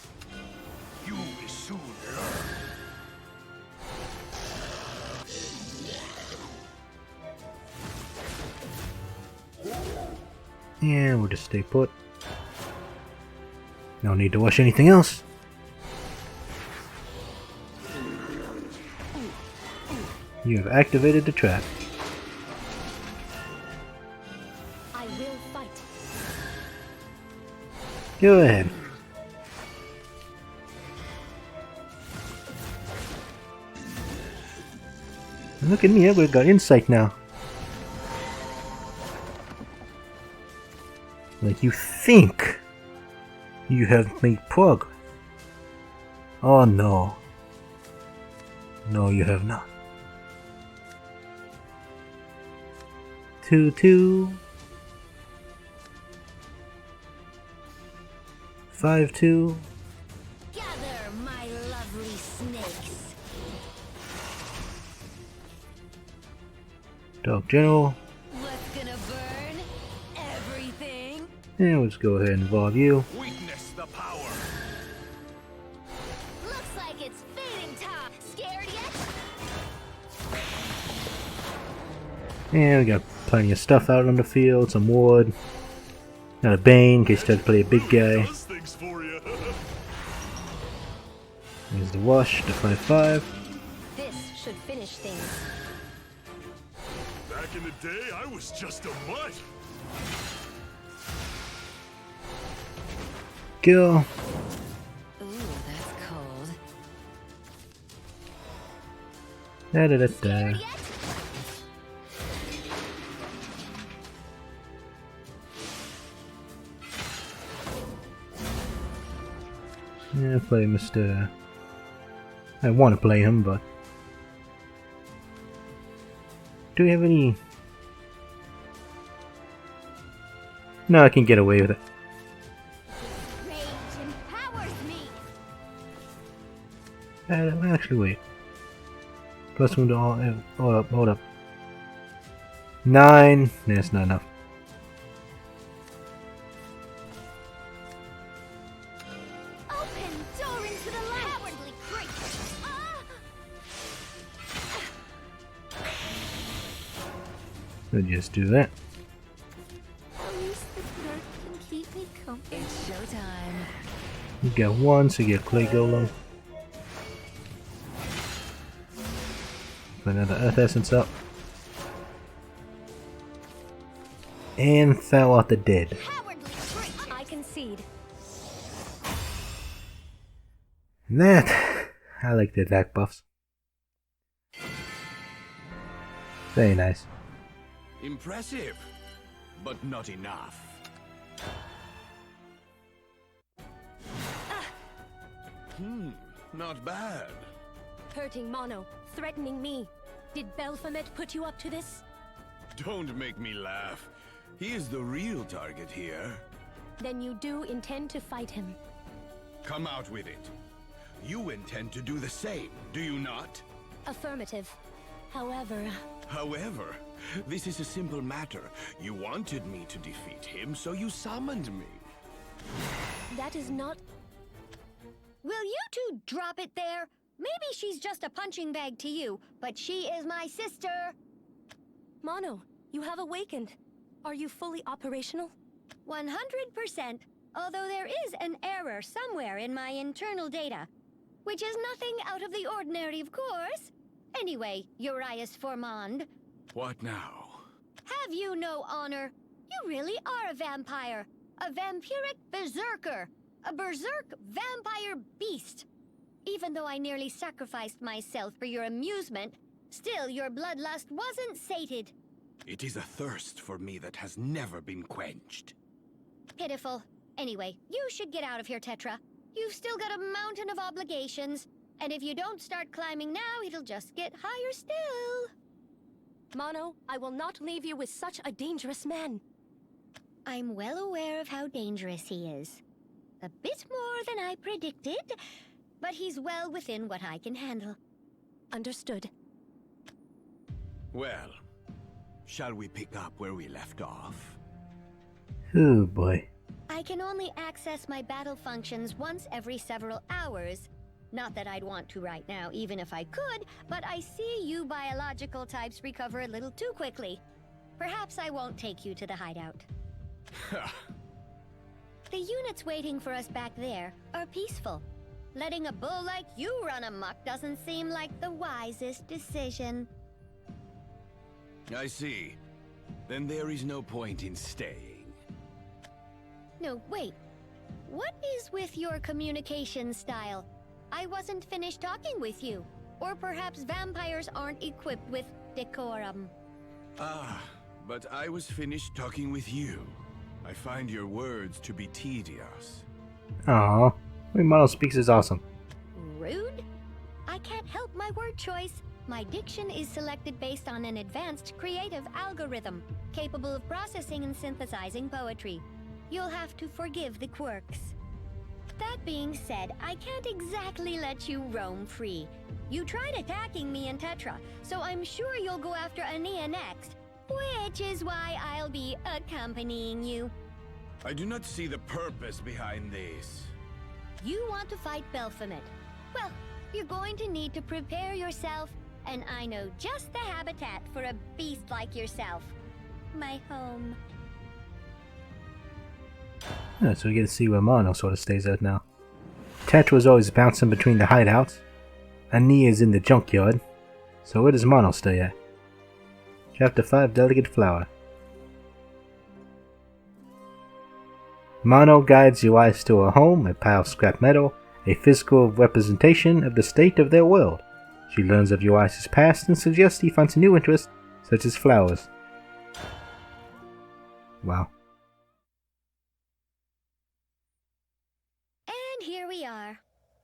You will soon learn. And we'll just stay put. No need to wash anything else. You have activated the trap. I will fight. Go ahead. And look at me, I've got insight now. Like, you think you have made progress. Oh no. No, you have not. 2-2. 5-2. Gather, my lovely snakes. Dark General. What's gonna burn? Everything. And let's go ahead and involve you. Witness the power. Looks like it's fading time. Scared yet? And we got plenty of stuff out on the field, some wood. Got a Bane in case you try to play a big guy. There's the wash, the 5-5. This should finish things. Back in the day, I was just a mutt. Go. Ooh, that's cold. Da da da da. Scared yet? Yeah, play Mr. I want to play him, but do we have any? No, I can get away with it. Rage empowers me. Actually, wait. +1 to all. Hold up. 9. That's not enough. Open door into the light. Cowardly creature. We'll just do that. At least the dirt can keep me company. It's showtime. You got 1, so you get Clay Golem. Put another Earth Essence up. And thaw out the dead. Cowardly creature. I concede. And that, I like the attack buffs. Very nice. Impressive, but not enough. Not bad. Hurting Mono, threatening me. Did Belphomet put you up to this? Don't make me laugh. He is the real target here. Then you do intend to fight him? Come out with it. You intend to do the same, do you not? Affirmative. However, this is a simple matter. You wanted me to defeat him, so you summoned me. that is not... Will you two drop it there? Maybe she's just a punching bag to you, but she is my sister. Mono, you have awakened. Are you fully operational? 100%, although there is an error somewhere in my internal data. Which is nothing out of the ordinary, of course. Anyway, Urias Formand. What now? Have you no honor? You really are a vampire. A vampiric berserker. A berserk vampire beast. Even though I nearly sacrificed myself for your amusement, still your bloodlust wasn't sated. It is a thirst for me that has never been quenched. Pitiful. Anyway, you should get out of here, Tetra. You've still got a mountain of obligations. And if you don't start climbing now, it'll just get higher still. Mono, I will not leave you with such a dangerous man. I'm well aware of how dangerous he is. A bit more than I predicted, but he's well within what I can handle. Understood. Well, shall we pick up where we left off? Oh boy. I can only access my battle functions once every several hours. Not that I'd want to right now, even if I could, but I see you biological types recover a little too quickly. Perhaps I won't take you to the hideout. The units waiting for us back there are peaceful. Letting a bull like you run amok doesn't seem like the wisest decision. I see. Then there is no point in staying. No, wait. What is with your communication style? I wasn't finished talking with you. Or perhaps vampires aren't equipped with decorum. Ah, but I was finished talking with you. I find your words to be tedious. Aw, the way Mono speaks is awesome. Rude? I can't help my word choice. My diction is selected based on an advanced creative algorithm, capable of processing and synthesizing poetry. You'll have to forgive the quirks. That being said, I can't exactly let you roam free. You tried attacking me and Tetra, so I'm sure you'll go after Ania next, which is why I'll be accompanying you. I do not see the purpose behind this. You want to fight Baphomet. Well, you're going to need to prepare yourself, and I know just the habitat for a beast like yourself. My home. Yeah, so we get to see where Mono sort of stays at now. Tetra was always bouncing between the hideouts. Ania's in the junkyard. So where does Mono stay at? Chapter 5, Delicate Flower. Mono guides Urias to her home, a pile of scrap metal, a physical representation of the state of their world. She learns of Urias' past and suggests he finds a new interest, such as flowers. Wow. And here we are.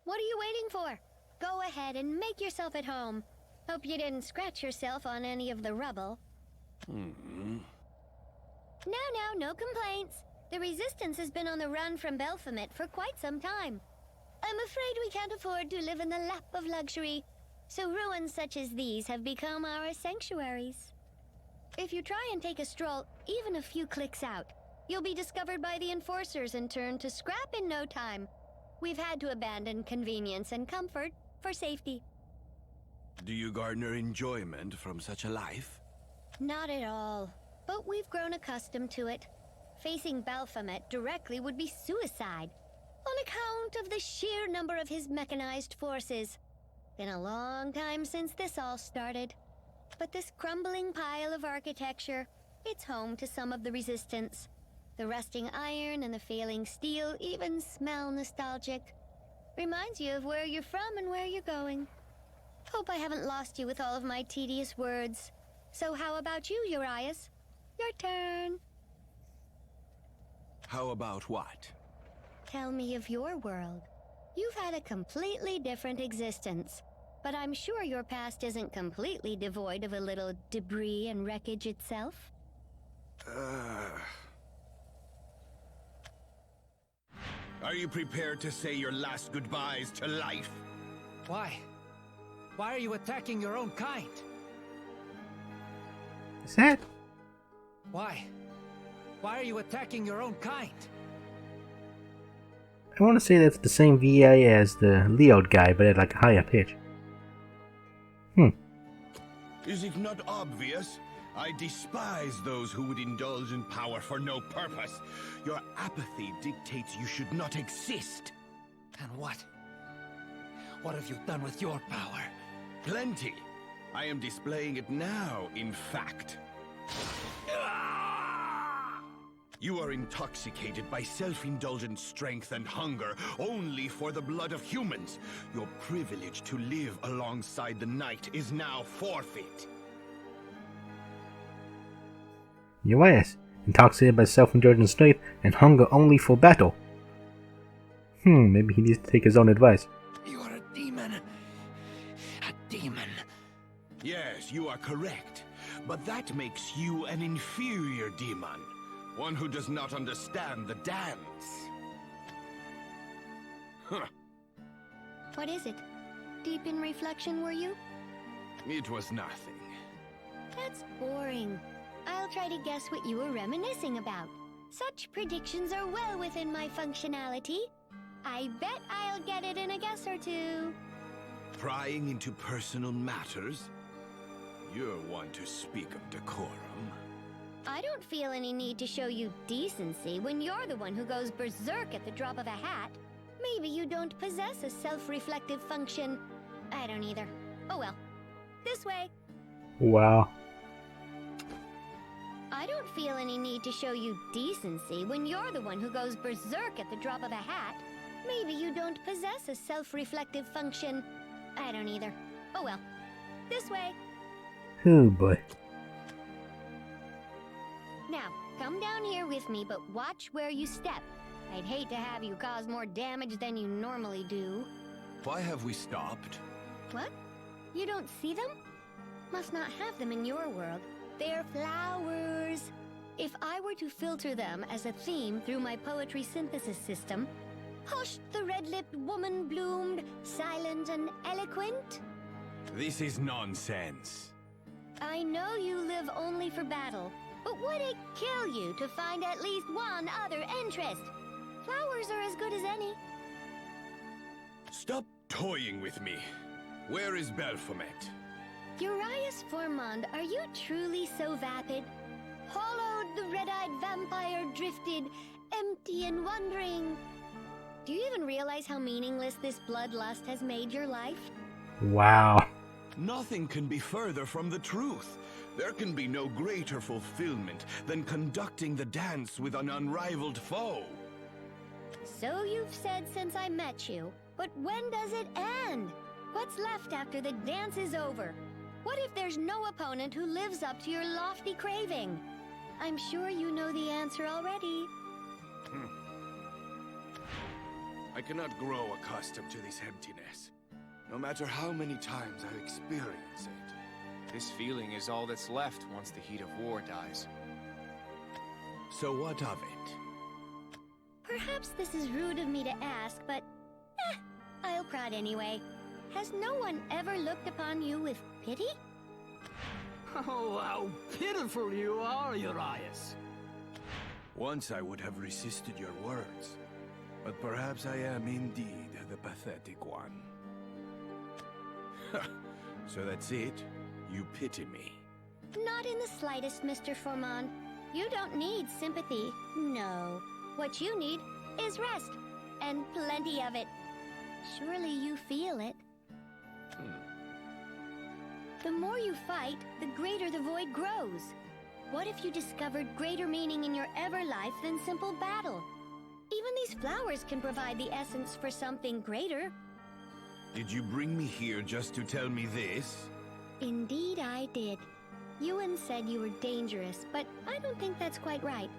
What are you waiting for? Go ahead and make yourself at home. Hope you didn't scratch yourself on any of the rubble. No complaints. The Resistance has been on the run from Baphomet for quite some time. I'm afraid we can't afford to live in the lap of luxury, so ruins such as these have become our sanctuaries. If you try and take a stroll, even a few clicks out, you'll be discovered by the enforcers and turned to scrap in no time. We've had to abandon convenience and comfort for safety. Do you garner enjoyment from such a life? Not at all, but we've grown accustomed to it. Facing Baphomet directly would be suicide, on account of the sheer number of his mechanized forces. Been a long time since this all started. But this crumbling pile of architecture, it's home to some of the Resistance. The rusting iron and the failing steel even smell nostalgic. Reminds you of where you're from and where you're going. Hope I haven't lost you with all of my tedious words. So how about you, Urias? Your turn. How about what? Tell me of your world. You've had a completely different existence. But I'm sure your past isn't completely devoid of a little debris and wreckage itself. Are you prepared to say your last goodbyes to life? Why? Why are you attacking your own kind? Is that? Why? Why are you attacking your own kind? I want to say that's the same VA as the Leod guy, but at like a higher pitch. Is it not obvious? I despise those who would indulge in power for no purpose. Your apathy dictates you should not exist. And what? What have you done with your power? Plenty. I am displaying it now, in fact. You are intoxicated by self-indulgent strength and hunger only for the blood of humans. Your privilege to live alongside the night is now forfeit. Urias, intoxicated by self-indulgent strength and hunger only for battle. Maybe he needs to take his own advice. You are a demon. A demon. Yes, you are correct. But that makes you an inferior demon. One who does not understand the dance. Huh. What is it? Deep in reflection, were you? It was nothing. That's boring. I'll try to guess what you were reminiscing about. Such predictions are well within my functionality. I bet I'll get it in a guess or two. Prying into personal matters? You're one to speak of decorum. I don't feel any need to show you decency when you're the one who goes berserk at the drop of a hat. Maybe you don't possess a self-reflective function. I don't either. Oh well. This way. Wow. I don't feel any need to show you decency when you're the one who goes berserk at the drop of a hat. Maybe you don't possess a self-reflective function. I don't either. Oh well. This way. Oh boy. Now, come down here with me, but watch where you step. I'd hate to have you cause more damage than you normally do. Why have we stopped? What? You don't see them? Must not have them in your world. They're flowers. If I were to filter them as a theme through my poetry synthesis system, hushed the red-lipped woman bloomed, silent and eloquent. This is nonsense. I know you live only for battle, but would it kill you to find at least one other interest? Flowers are as good as any. Stop toying with me. Where is Baphomet? Urias Formond, are you truly so vapid? Hollowed the red-eyed vampire drifted, empty and wondering. Do you even realize how meaningless this bloodlust has made your life? Wow. Nothing can be further from the truth. There can be no greater fulfillment than conducting the dance with an unrivaled foe. So you've said since I met you, but when does it end? What's left after the dance is over? What if there's no opponent who lives up to your lofty craving? I'm sure you know the answer already. I cannot grow accustomed to this emptiness. No matter how many times I experience it. This feeling is all that's left once the heat of war dies. So what of it? Perhaps this is rude of me to ask, but I'll prod anyway. Has no one ever looked upon you with pity? Oh, how pitiful you are, Urias. Once I would have resisted your words, but perhaps I am indeed the pathetic one. So that's it? You pity me? Not in the slightest, Mr. Formond. You don't need sympathy, no. What you need is rest, and plenty of it. Surely you feel it. The more you fight, the greater the void grows. What if you discovered greater meaning in your ever life than simple battle? Even these flowers can provide the essence for something greater. Did you bring me here just to tell me this? Indeed I did. Ewan said you were dangerous, but I don't think that's quite right.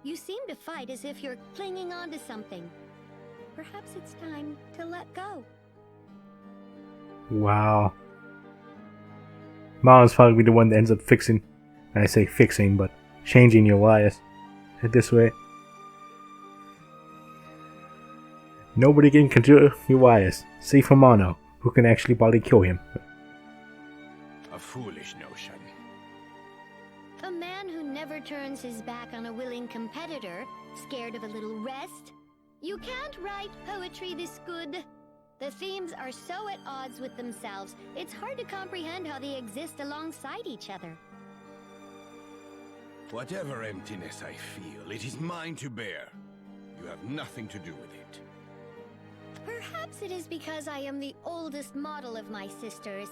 You seem to fight as if you're clinging on to something. Perhaps it's time to let go. Wow. Mom's probably the one that ends up fixing. I say fixing, but changing Urias this way. Nobody can control Urias, save for Mono, who can actually probably kill him. A foolish notion. A man who never turns his back on a willing competitor, scared of a little rest? You can't write poetry this good. The themes are so at odds with themselves, it's hard to comprehend how they exist alongside each other. Whatever emptiness I feel, it is mine to bear. You have nothing to do with it. Perhaps it is because I am the oldest model of my sisters.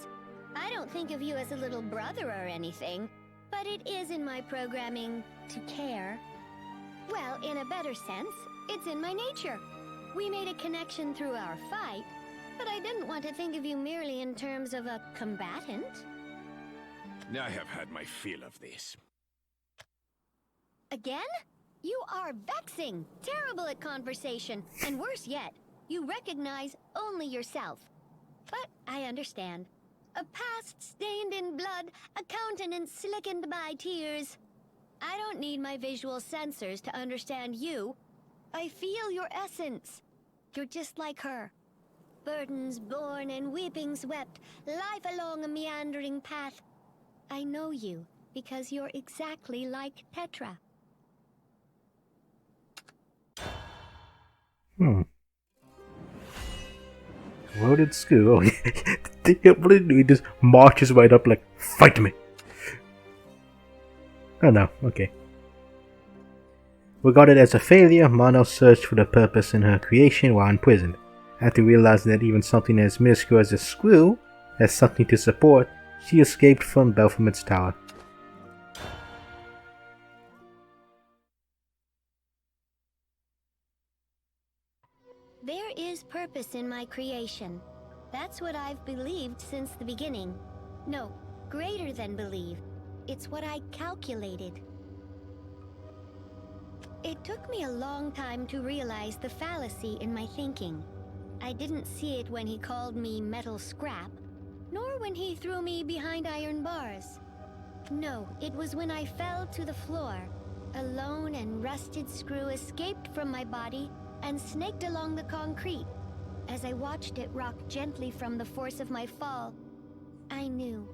I don't think of you as a little brother or anything, but it is in my programming to care. Well, in a better sense, it's in my nature. We made a connection through our fight, but I didn't want to think of you merely in terms of a combatant. I have had my fill of this. Again? You are vexing, terrible at conversation, and worse yet, you recognize only yourself. But I understand. A past stained in blood, a countenance slickened by tears. I don't need my visual sensors to understand you. I feel your essence. You're just like her. Burdens borne and weepings wept, life along a meandering path. I know you because you're exactly like Tetra. Loaded school. He just marches right up like, fight me. Oh no, okay. Regarded as a failure, Mono searched for the purpose in her creation while imprisoned. After realizing that even something as minuscule as a screw has something to support, she escaped from Baphomet's tower. There is purpose in my creation. That's what I've believed since the beginning. No, greater than believe. It's what I calculated. It took me a long time to realize the fallacy in my thinking. I didn't see it when he called me metal scrap, nor when he threw me behind iron bars. No, it was when I fell to the floor. A lone and rusted screw escaped from my body and snaked along the concrete. As I watched it rock gently from the force of my fall, I knew.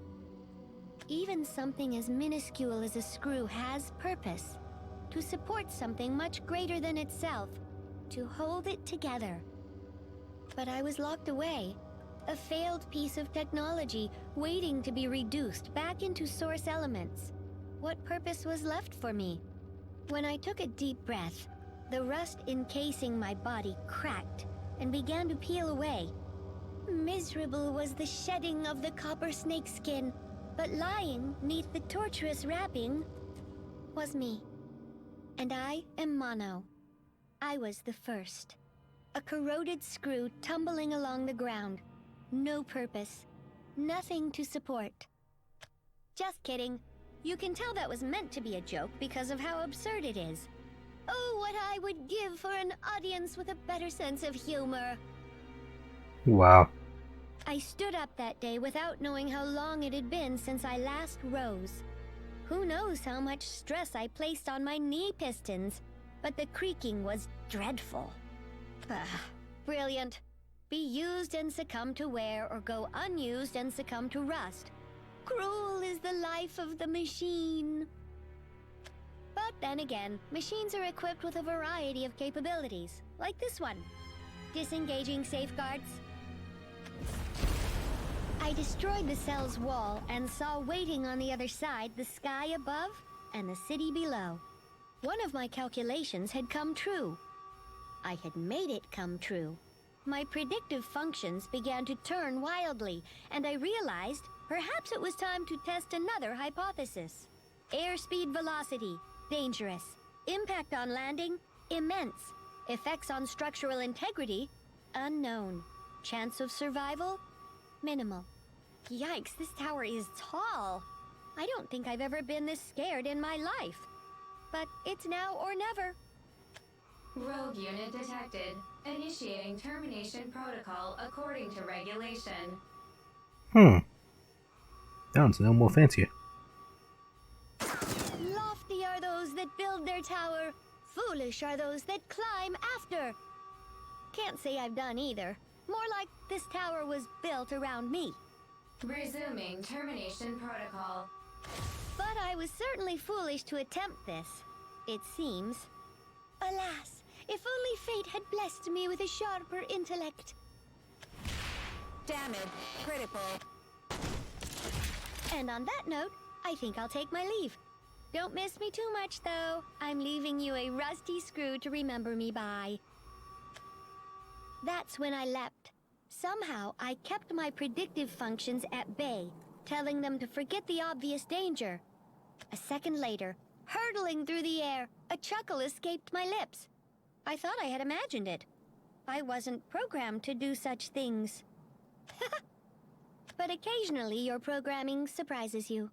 Even something as minuscule as a screw has purpose. To support something much greater than itself. To hold it together. But I was locked away. A failed piece of technology waiting to be reduced back into source elements. What purpose was left for me? When I took a deep breath, the rust encasing my body cracked and began to peel away. Miserable was the shedding of the copper snake skin, but lying neath the torturous wrapping was me. And I am Mono. I was the first. A corroded screw tumbling along the ground. No purpose. Nothing to support. Just kidding. You can tell that was meant to be a joke because of how absurd it is. Oh, what I would give for an audience with a better sense of humor. Wow. I stood up that day without knowing how long it had been since I last rose. Who knows how much stress I placed on my knee pistons, but the creaking was dreadful. Brilliant. Be used and succumb to wear, or go unused and succumb to rust. Cruel is the life of the machine. But then again, machines are equipped with a variety of capabilities, like this one. Disengaging safeguards. I destroyed the cell's wall and saw waiting on the other side the sky above and the city below. One of my calculations had come true. I had made it come true. My predictive functions began to turn wildly, and I realized perhaps it was time to test another hypothesis. Airspeed velocity, dangerous. Impact on landing, immense. Effects on structural integrity, unknown. Chance of survival, minimal. Yikes, this tower is tall. I don't think I've ever been this scared in my life. But it's now or never. Rogue unit detected. Initiating termination protocol according to regulation. Sounds a little more fancier. Lofty are those that build their tower. Foolish are those that climb after. Can't say I've done either. More like this tower was built around me. Resuming termination protocol. But I was certainly foolish to attempt this, it seems. Alas, if only fate had blessed me with a sharper intellect. Damage. Critical. And on that note, I think I'll take my leave. Don't miss me too much, though. I'm leaving you a rusty screw to remember me by. That's when I leapt. Somehow, I kept my predictive functions at bay, telling them to forget the obvious danger. A second later, hurtling through the air, a chuckle escaped my lips. I thought I had imagined it. I wasn't programmed to do such things. But occasionally your programming surprises you.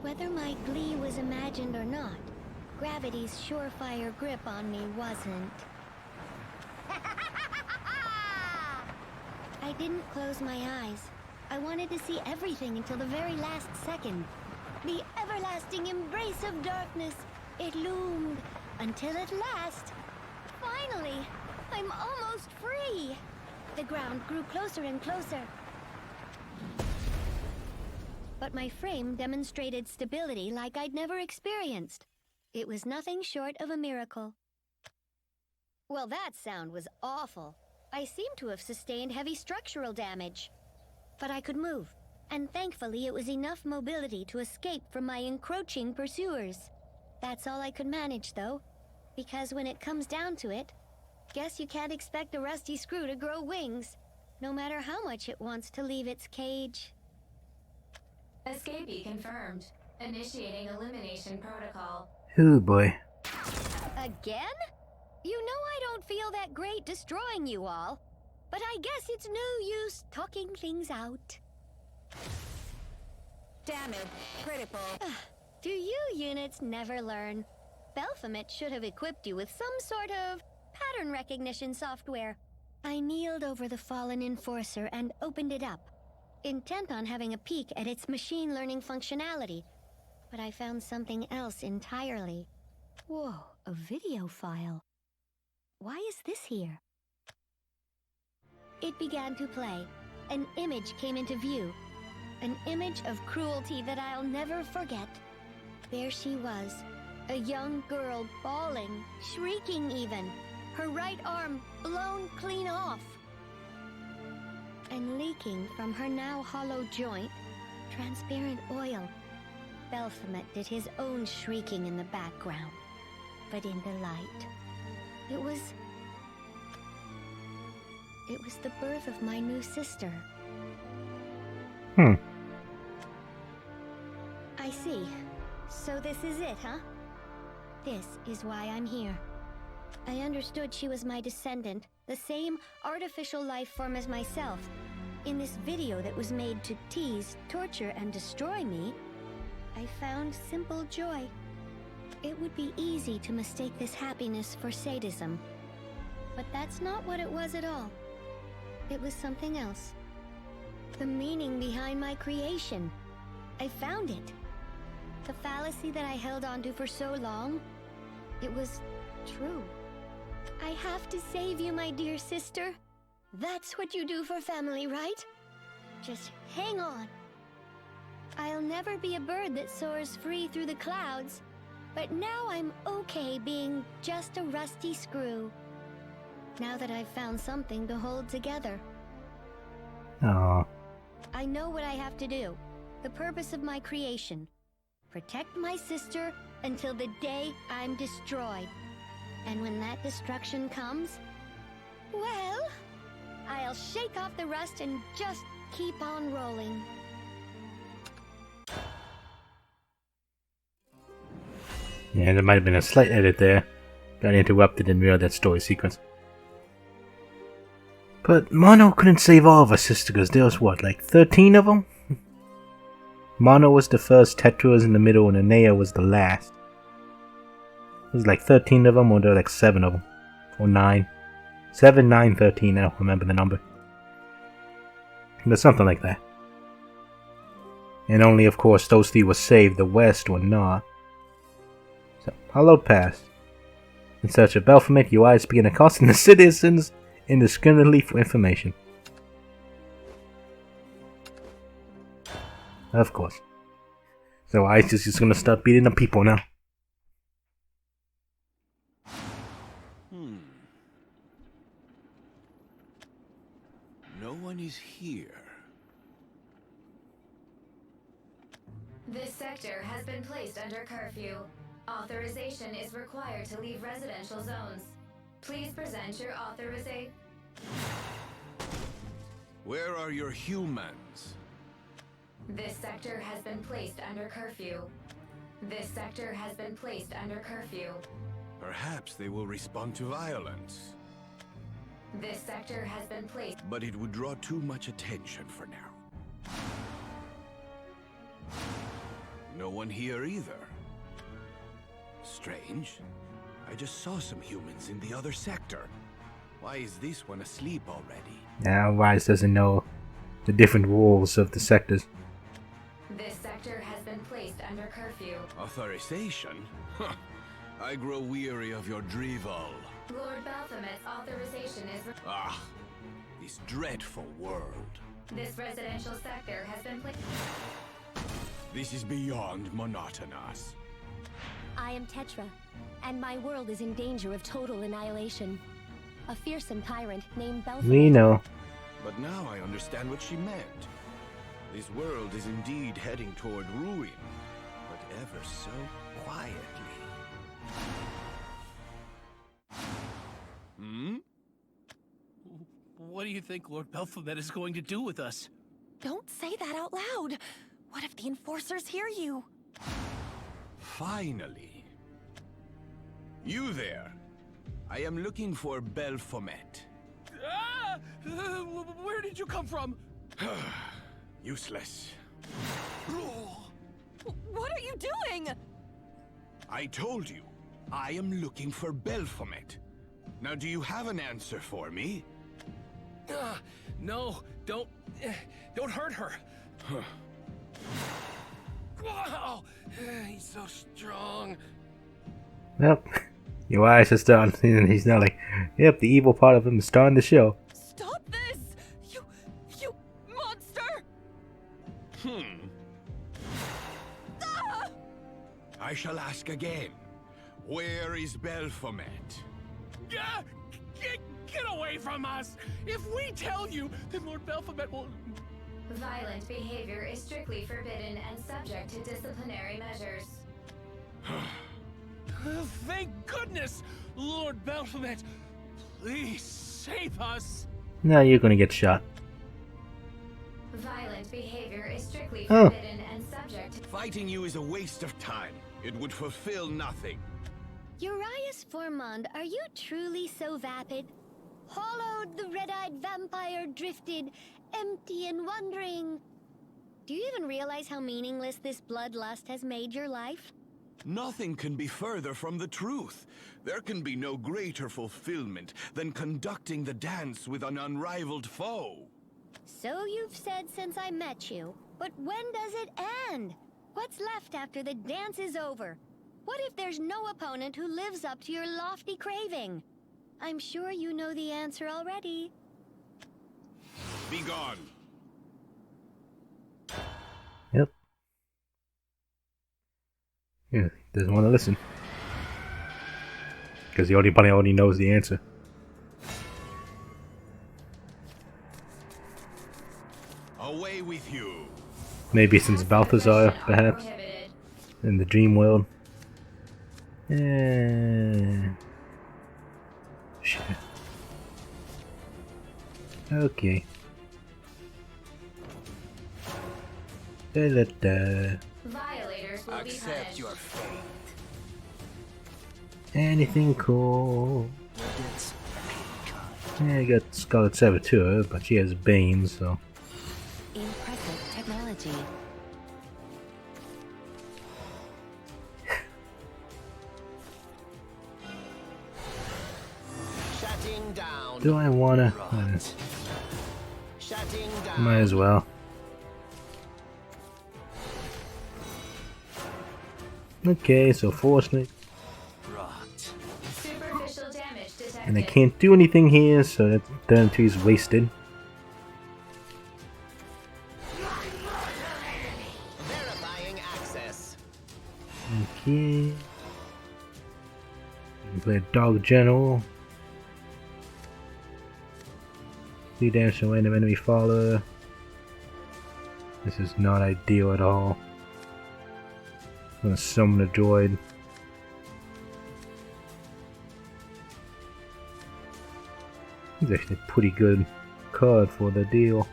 Whether my glee was imagined or not, gravity's surefire grip on me wasn't. I didn't close my eyes. I wanted to see everything until the very last second. The everlasting embrace of darkness. It loomed until at last. Finally, I'm almost free. The ground grew closer and closer. But my frame demonstrated stability like I'd never experienced. It was nothing short of a miracle. Well, that sound was awful. I seemed to have sustained heavy structural damage. But I could move, and thankfully it was enough mobility to escape from my encroaching pursuers. That's all I could manage, though, because when it comes down to it, guess you can't expect a rusty screw to grow wings, no matter how much it wants to leave its cage. Escapee confirmed. Initiating elimination protocol. Oh boy. Again? You know I don't feel that great destroying you all, but I guess it's no use talking things out. Damage. Critical. Do you units never learn? Baphomet should have equipped you with some sort of pattern recognition software. I kneeled over the fallen enforcer and opened it up, intent on having a peek at its machine learning functionality. But I found something else entirely. Whoa, a video file. Why is this here? It began to play. An image came into view. An image of cruelty that I'll never forget. There she was, a young girl bawling, shrieking even, her right arm blown clean off. And leaking from her now hollow joint, transparent oil. Baphomet did his own shrieking in the background, but in the light. It was the birth of my new sister. I see. So this is it, huh? This is why I'm here. I understood she was my descendant, the same artificial life form as myself. In this video that was made to tease, torture, and destroy me, I found simple joy. It would be easy to mistake this happiness for sadism. But that's not what it was at all. It was something else. The meaning behind my creation. I found it. The fallacy that I held onto for so long, it was true. I have to save you, my dear sister. That's what you do for family, right? Just hang on. I'll never be a bird that soars free through the clouds, but now I'm okay being just a rusty screw. Now that I've found something to hold together. Aww. I know what I have to do. The purpose of my creation. Protect my sister until the day I'm destroyed. And when that destruction comes, well, I'll shake off the rust and just keep on rolling. Yeah, there might have been a slight edit there. Got interrupted in the middle of that story sequence. But Mono couldn't save all of her sisters because there was what, like 13 of them? Mono was the first, Tetra was in the middle, and Anea was the last. It was like 13 of them, or there were like 7 of them. Or 9. 7, 9, 13, I don't remember the number. But something like that. And only, of course, those three were saved, the West were not. So, hallowed past. In search of Baphomet, Urias began accosting the citizens indiscriminately for information. Of course. So Urias is just gonna start beating the people now. No one is here. This sector has been placed under curfew. Authorization is required to leave residential zones. Please present your authorization. Where are your humans? This sector has been placed under curfew. This sector has been placed under curfew. Perhaps they will respond to violence. This sector has been placed. But it would draw too much attention for now. No one here either. Strange. I just saw some humans in the other sector. Why is this one asleep already? Now Urias doesn't know the different rules of the sectors. This sector has been placed under curfew. Authorization? Huh. I grow weary of your drivel. Lord Baphomet's authorization is... Ah, this dreadful world. This residential sector has been placed... This is beyond monotonous. I am Tetra, and my world is in danger of total annihilation. A fearsome tyrant named Baphomet... We know. But now I understand what she meant. This world is indeed heading toward ruin, but ever so quietly. Hmm? What do you think Lord Baphomet is going to do with us? Don't say that out loud. What if the enforcers hear you? Finally. You there. I am looking for Baphomet. Ah! Where did you come from? Useless. What are you doing? I told you. I am looking for Baphomet. Now, do you have an answer for me? No, don't hurt her. Wow, he's so strong. Yep. Urias is done. He's now like, yep, the evil part of him is starting to show. Stop this! You monster! Ah! I shall ask again. Where is Baphomet? Get away from us! If we tell you, then Lord Baphomet will... Violent behavior is strictly forbidden and subject to disciplinary measures. Thank goodness! Lord Baphomet, please save us! Now you're gonna get shot. Violent behavior is strictly forbidden and subject to... Fighting you is a waste of time. It would fulfill nothing. Urias Formond, are you truly so vapid? Hollowed, the red-eyed vampire drifted, empty and wondering. Do you even realize how meaningless this bloodlust has made your life? Nothing can be further from the truth. There can be no greater fulfillment than conducting the dance with an unrivaled foe. So you've said since I met you. But when does it end? What's left after the dance is over? What if there's no opponent who lives up to your lofty craving? I'm sure you know the answer already. Be gone. Yep. Yeah, doesn't want to listen. Because he already knows the answer. Away with you. Maybe since Balthazar, perhaps, in the dream world. Shit. Okay. Violators will be punished. Your fate. Anything cool? Yeah, I got Scarlet Saboteur, but she has Bane, so. Impressive technology. Shutting down. Do I wanna? Might as well. Okay, so 4 snakes. Superficial damage detected. And I can't do anything here, so that turn 2 is wasted. Verifying access. Okay. Play a Dog General. 3 damage to random enemy follower. This is not ideal at all. I'm gonna summon a droid. It's actually a pretty good card for the deal.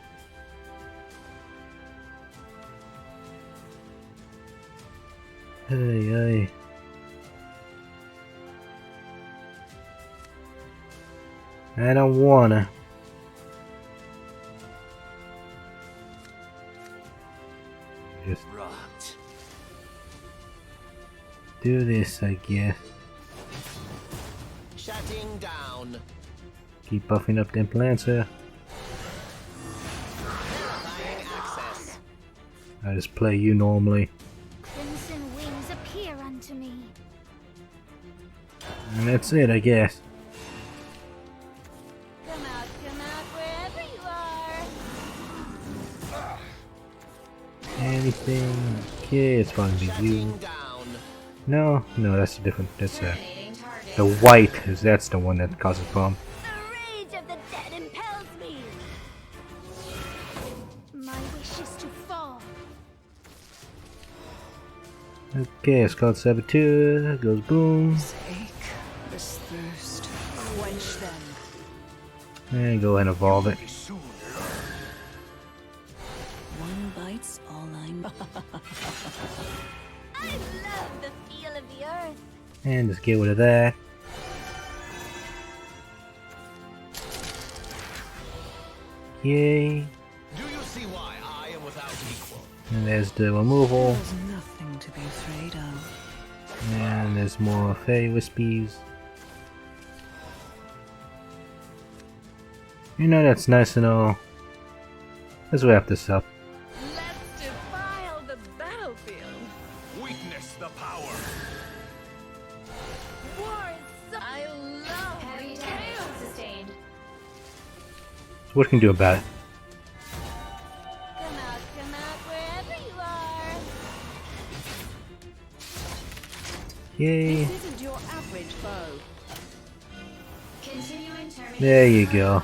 Hey, hey. I don't wanna. Just do this, I guess. Shutting down. Keep buffing up them plants here. Verifying access. I just play you normally. Crimson wings appear unto me. And that's it, I guess. Come out wherever you are. Anything? Okay, it's fine to be you. No, that's a different. That's the white that's the one that causes problem. The rage of the dead impels me. My wish is to fall. Okay, it's called Saboteur. Goes boom. This thirst. Quench them. And go ahead and evolve it. One bites all I'm. I love the feel of the earth. And just get rid of that. Yay. Do you see why I am without equal? And there's the removal. There's nothing to be afraid of. And there's more fairy wispies. You know, that's nice and all. Let's wrap this up. Let's defile the battlefield. Weakness the power. War is so I love Heavy damage sustained. So what can you do about it? Come out wherever you are. Yay. This isn't your average foe. Continuing termination. There you go.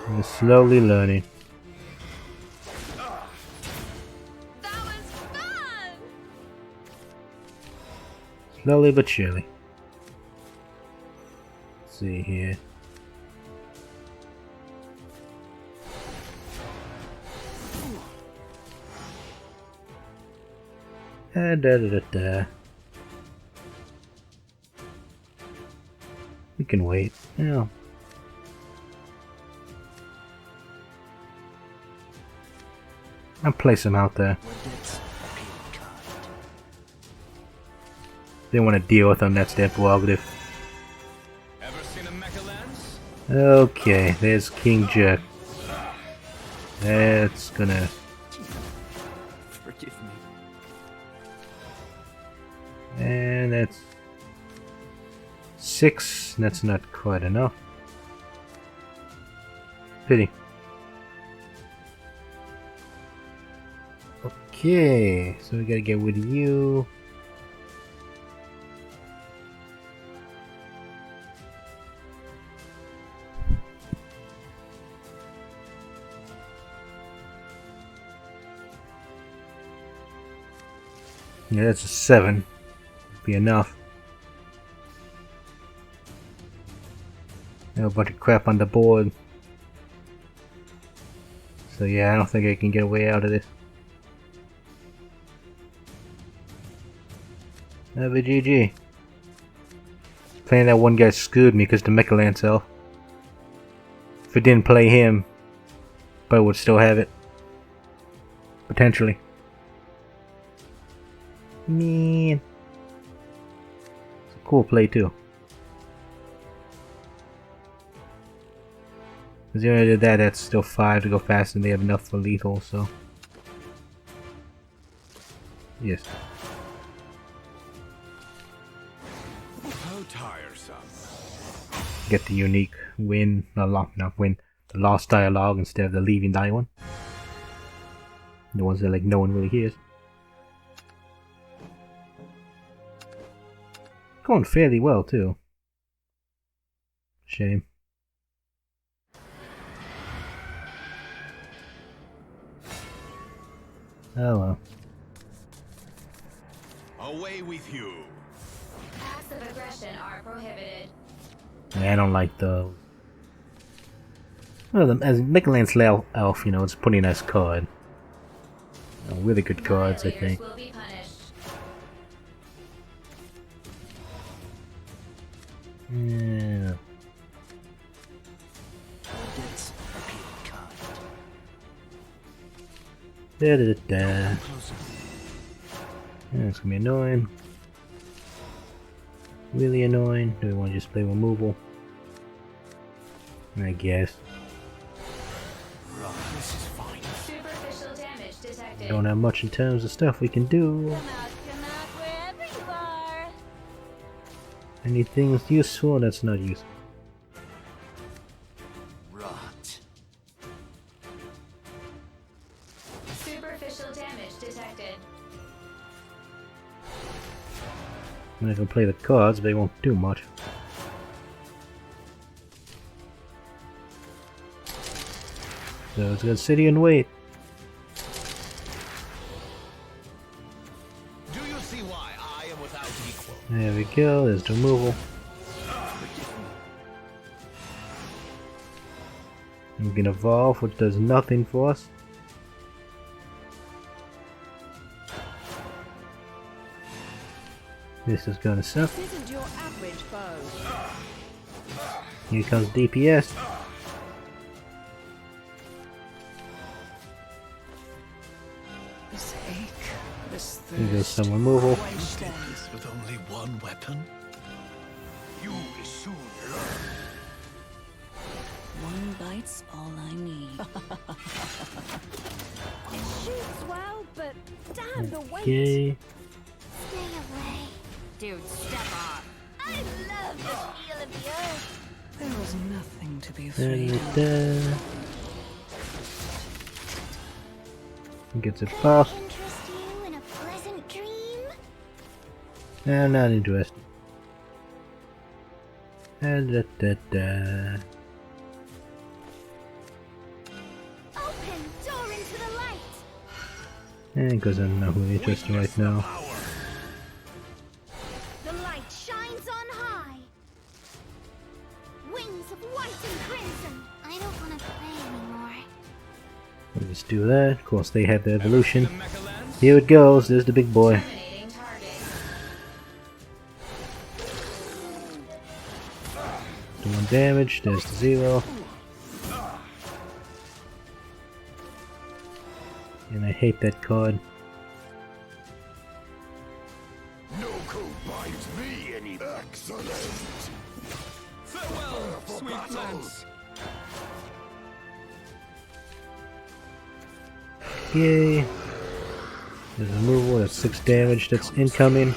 You're slowly learning. That was fun! Slowly but surely. Let's see here. Da da da da. We can wait. Yeah. I'll place him out there. They want to deal with him, that's their prerogative. Ever seen a mecha lance? Okay, there's King Jack. That's gonna... Forgive me. And that's... 6, that's not quite enough. Pity. Okay, so we gotta get rid of you. Yeah, that's a 7. Be enough. Have a bunch of crap on the board. So yeah, I don't think I can get a way out of this. Have a GG. Playing that one guy screwed me because the Mecha Lance elf. If I didn't play him, but I would still have it. Potentially. Man. It's a cool play too. Because you already did that, that's still 5 to go fast, and they have enough for lethal, so. Yes. How tiresome. Get the unique win, not win, the lost dialogue instead of the leaving die one. The ones that like no one really hears. Going fairly well too. Shame. Oh well. Away with you. Acts of aggression are prohibited. Yeah, I don't like the. Well, as Michelin's elf, you know, it's a pretty nice card. Really good cards, I think. Will be punished. Yeah. Da da da. Yeah, it's gonna be annoying. Really annoying. Do we want to just play removal? I guess. This is fine. Superficial damage detected. Don't have much in terms of stuff we can do. Come out, wherever you are. Anything useful? That's not useful. Rot. Superficial damage detected. I'm not gonna play the cards, but they won't do much. So let's go city and wait. Do you see why I am without equal? There we go, there's the removal. We can evolve, which does nothing for us. This is gonna suck. This isn't your average foe. Here comes DPS. This ache, this Here goes thirst. some removal. With only one weapon? You will soon learn. One bite's all I need. It shoots well, but damn the weight. Okay. Stay away. Dude, step off. I love the feel of the earth. There was nothing to be Da, afraid of. da, da. Gets a buff. Interest you in a pleasant dream? I'm not interested. Da, da, da, da. Open door into the light. Because I'm not really interested right now. The light shines on high. Wings of white and crimson. I don't want to play anymore. We'll just do that. Of course, they have the evolution. Here it goes. There's the big boy. Terminating target. Doing damage. There's the 0. And I hate that card. No code binds me any. Excellent. Farewell, sweet lance. Yay. There's a removal. That's 6 damage. That's incoming.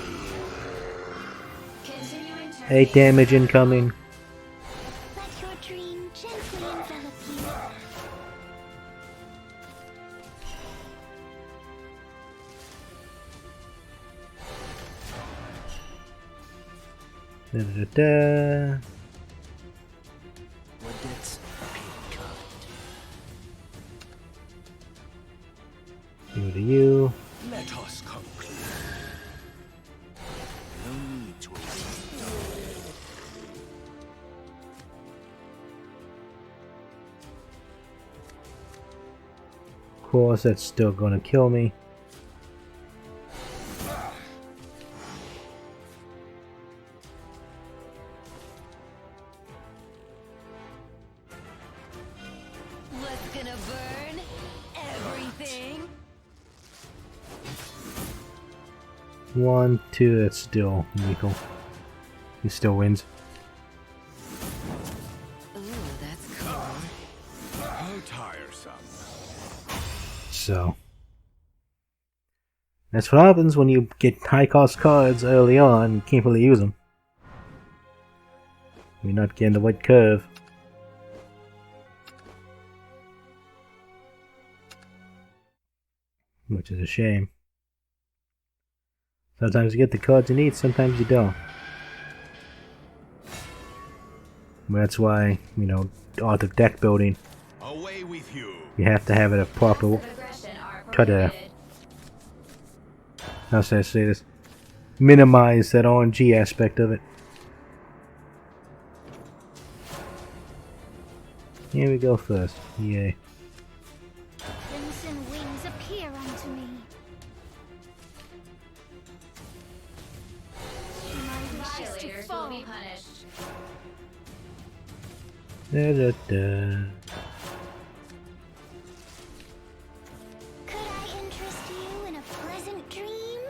Continuing 8 damage incoming. Let your dream gently envelop you. Da, da, da. Would it be kind? Go to you. Let us conclude. No need to Of course, that's still gonna kill me. What's gonna burn? Everything. 1, 2, that's still lethal. He still wins. Ooh, that's cool. So that's what happens when you get high cost cards early on. You can't really use them. We're not getting the white curve. Which is a shame. Sometimes you get the cards you need, sometimes you don't. That's why, you know, art of deck building, Away with you. You have to have it a proper cut a how should I say this? Minimize that RNG aspect of it. Here we go first. Yay. Crimson wings appear unto me. My wishes to Violators fall. will be punished. Da, da, da. Could I interest you in a pleasant dream?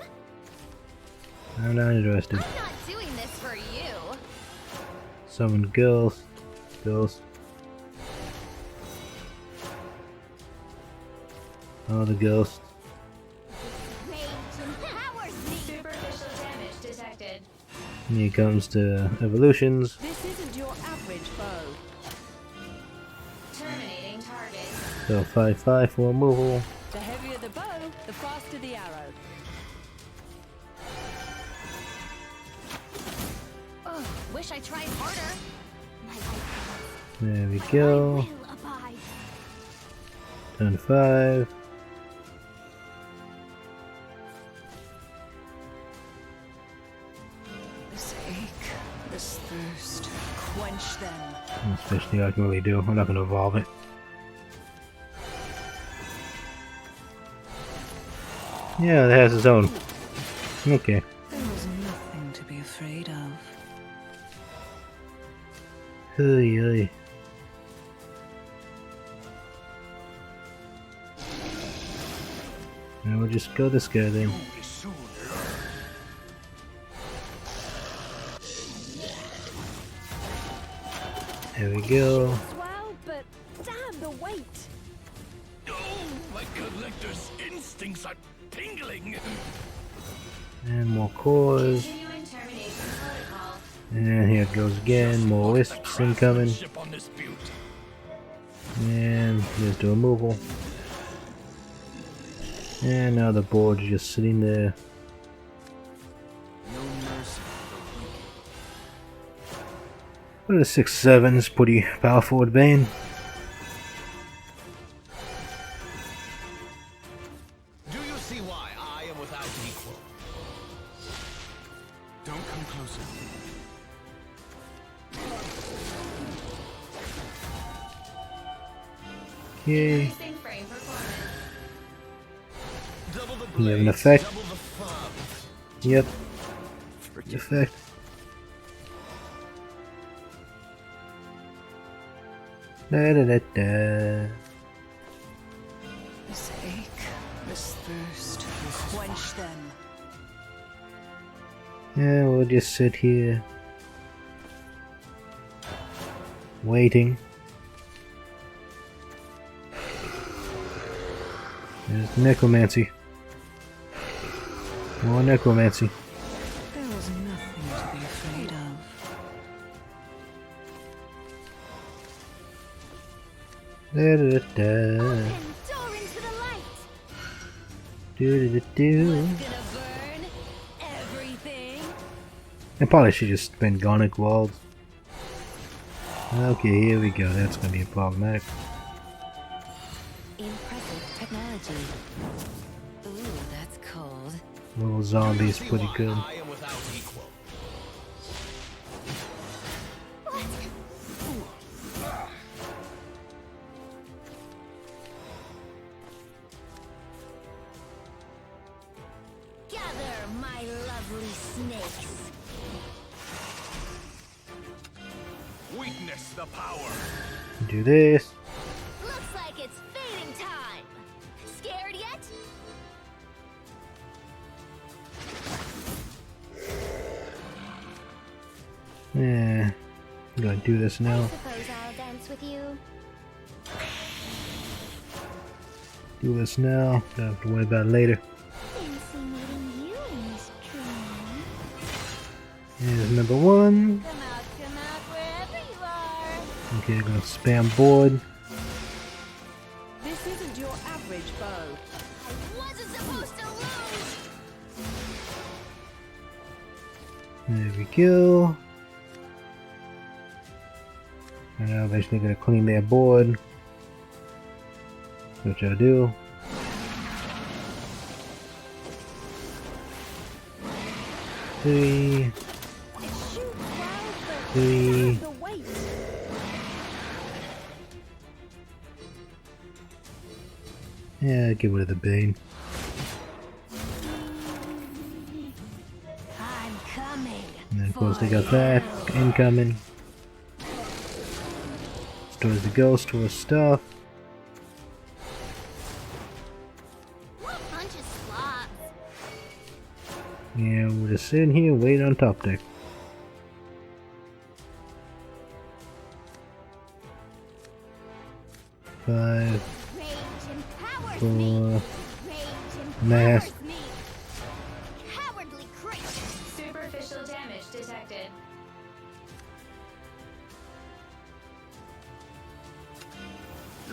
I'm not interested. I'm not doing this for you. Summon girls. Girls. Oh, the ghost. Rage empowers me. Superficial damage detected. Here comes the evolutions. This isn't your average bow. Terminating target. So 5/5 for removal. The heavier the bow, the faster the arrow. Ugh, wish I tried harder. My life There we will go. abide. Turn 5. This ache, this thirst, quench them. Especially I can really do. I'm not gonna evolve it. Yeah, it has its own. Okay. There was nothing to be afraid of. Hey, hey. And we'll just go this guy then. There we go. Well, but damn the weight. Oh, my collector's instincts are tingling. And more cores. Continuing termination protocol. And here it goes again. More wisps incoming. On this butte. And there's the removal. And now the board's just sitting there. No mercy. What is 6/7? It's pretty powerful with Bane. Do you see why I am without equal? Don't come closer. Okay. Increasing frame performance. Double the You have an blades, effect. double the fun. Yep. Effect. Da da da da. This ache, this thirst, quench them. Yeah, we'll just sit here. Waiting. There's necromancy. More necromancy. There was nothing to be afraid of. Da da da da. Door into the light. Do do do do. Gonna burn everything. I probably should just spend Gonic Walls. Okay, here we go. That's gonna be problematic. Impressive technology. Ooh, that's cold. Little zombies, pretty good. I am without equal. Gather, my lovely snakes. Witness the power. Do this. Looks like it's feeding time. Scared yet? Yeah. I'm gonna do this now. Suppose I'll dance with you. Do this now. Don't have to worry about it later. Fancy meeting you, Miss Dream. Here's number 1. Come out wherever you are. Okay, gonna spam board. This isn't your average bow. I wasn't supposed to lose. There we go. And now they're just gonna clean their board. Which I'll do. Three. Yeah, get rid of the Bane. I'm coming. And then of course they got that incoming. Stores the ghost, stores stuff. Bunch of slobs. Yeah, we'll just sit here and wait on top deck. Five, 4, mass. Cowardly crit. Superficial damage detected.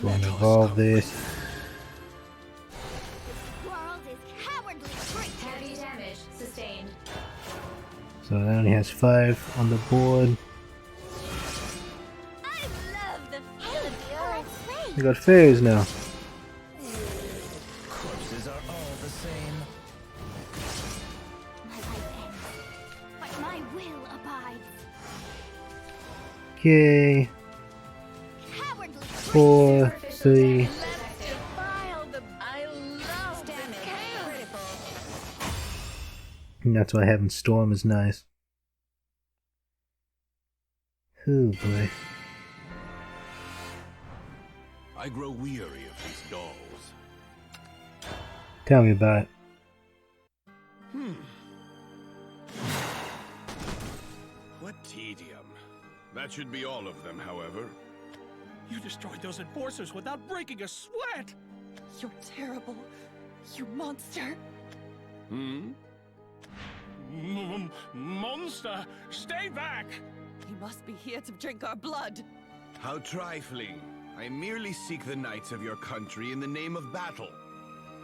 Go and evolve this. World is cowardly crit. Heavy damage sustained. So that only has 5 on the board. I love the feel of the earth. We got fairies now. Corpses are all the same. My life ends, but my will abides. Okay. 4, 3. And that's why having Storm is nice. Oh boy. I grow weary of these dolls. Tell me about it. What tedium. That should be all of them, however. You destroyed those enforcers without breaking a sweat! You're terrible. You monster. Monster! Stay back! You must be here to drink our blood. How trifling. I merely seek the knights of your country in the name of battle.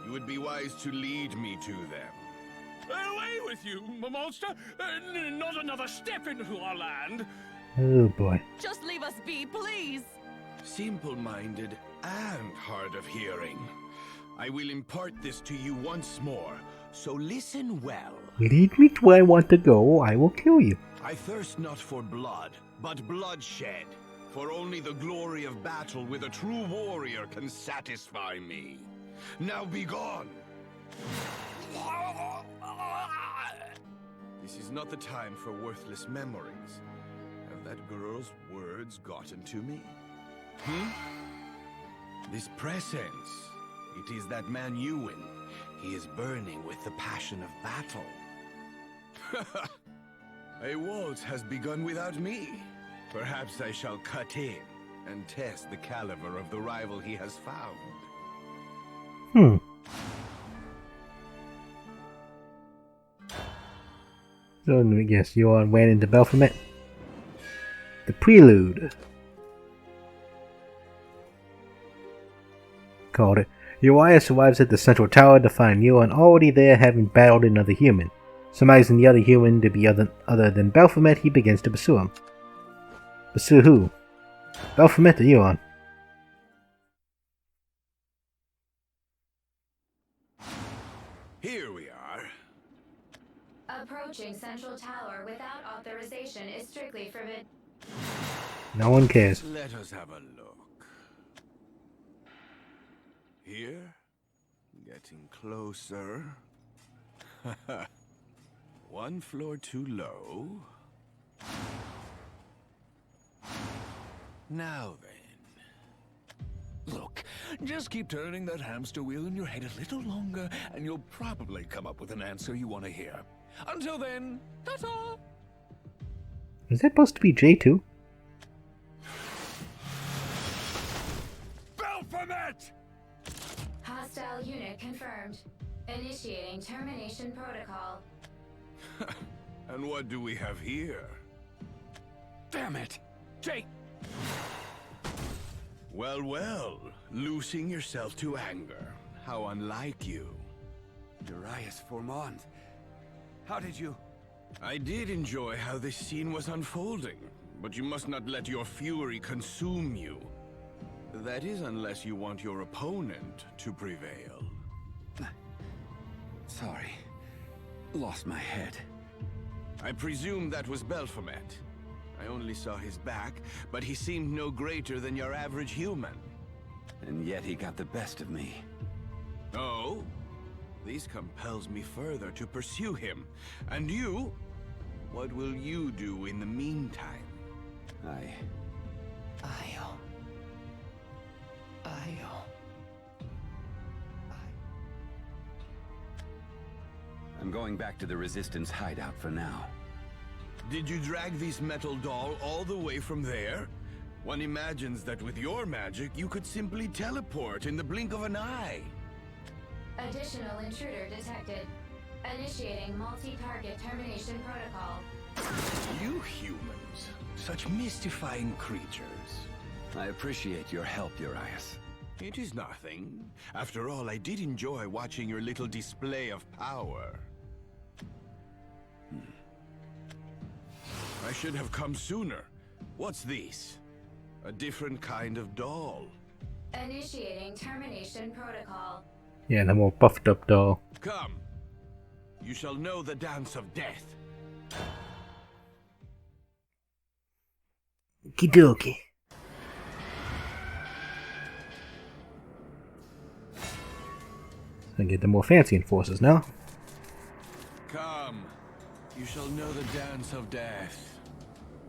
You would be wise to lead me to them. Away with you, monster! Not another step into our land! Oh boy. Just leave us be, please. Simple-minded and hard of hearing. I will impart this to you once more, so listen well. Lead me to where I want to go, or I will kill you. I thirst not for blood, but bloodshed. For only the glory of battle with a true warrior can satisfy me. Now be gone! This is not the time for worthless memories. Have that girl's words gotten to me? This presence, it is that man Ewan. He is burning with the passion of battle. A waltz has begun without me. Perhaps I shall cut in and test the caliber of the rival he has found. So I guess you're went into Baphomet. The Prelude. Called it. Urias arrives at the central tower to find Yuan already there, having battled another human. Surmising the other human to be other than Baphomet, he begins to pursue him. Pursue who? Baphomet or Yuan? Here we are. Approaching Central Tower without authorization is strictly forbidden. No one cares. Let us have a look. Here? Getting closer. One floor too low. Now then. Look, just keep turning that hamster wheel in your head a little longer, and you'll probably come up with an answer you want to hear. Until then, ta-ta! Is that supposed to be J2? Baphomet! Hostile unit confirmed. Initiating termination protocol. And what do we have here? Damn it! Jake! Well, well, losing yourself to anger. How unlike you. Urias Formond. How did you... I did enjoy how this scene was unfolding, but you must not let your fury consume you. That is, unless you want your opponent to prevail. Sorry. Lost my head. I presume that was Belphomet. I only saw his back, but he seemed no greater than your average human. And yet he got the best of me. Oh? This compels me further to pursue him. And you? What will you do in the meantime? I'm going back to the Resistance hideout for now. Did you drag this metal doll all the way from there? One imagines that with your magic, you could simply teleport in the blink of an eye. Additional intruder detected. Initiating multi-target termination protocol. You humans, such mystifying creatures. I appreciate your help, Urias. It is nothing. After all, I did enjoy watching your little display of power. I should have come sooner. What's this? A different kind of doll. Initiating termination protocol. Yeah, the more buffed up doll. Come. You shall know the dance of death. Okie dokie. I get the more fancy enforcers now. Come. You shall know the dance of death.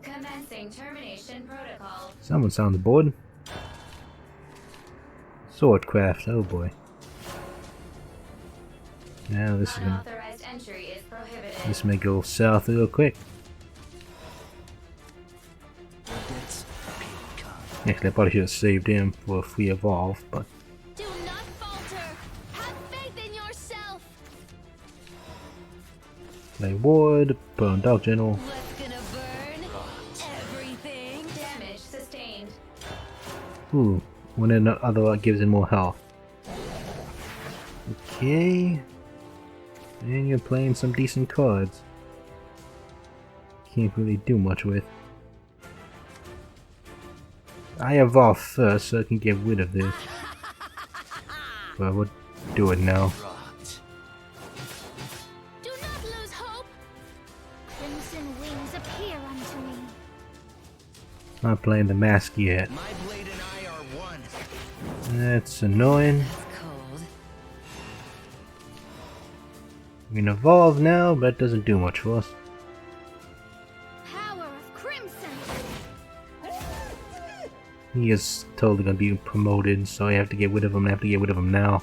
Commencing termination protocol. Someone sounds bored. Swordcraft, oh boy. Now this is gonna... Unauthorized entry is prohibited. This may go south real quick. Actually, I probably should have saved him for if we evolve, but... Do not falter! Have faith in yourself! Play Ward, put on Dark General. What's gonna burn? Everything! Damage sustained. Ooh, one and the other gives him more health. Okay. And you're playing some decent cards. Can't really do much with. I evolve first so I can get rid of this. But I would do it now. Do not lose hope. Crimson wings appear unto me. Not playing the mask yet. My blade and I are one. That's annoying. That's cold. We can evolve now, but that doesn't do much for us. Power of crimson. He is totally gonna be promoted, so I have to get rid of him. I have to get rid of him now.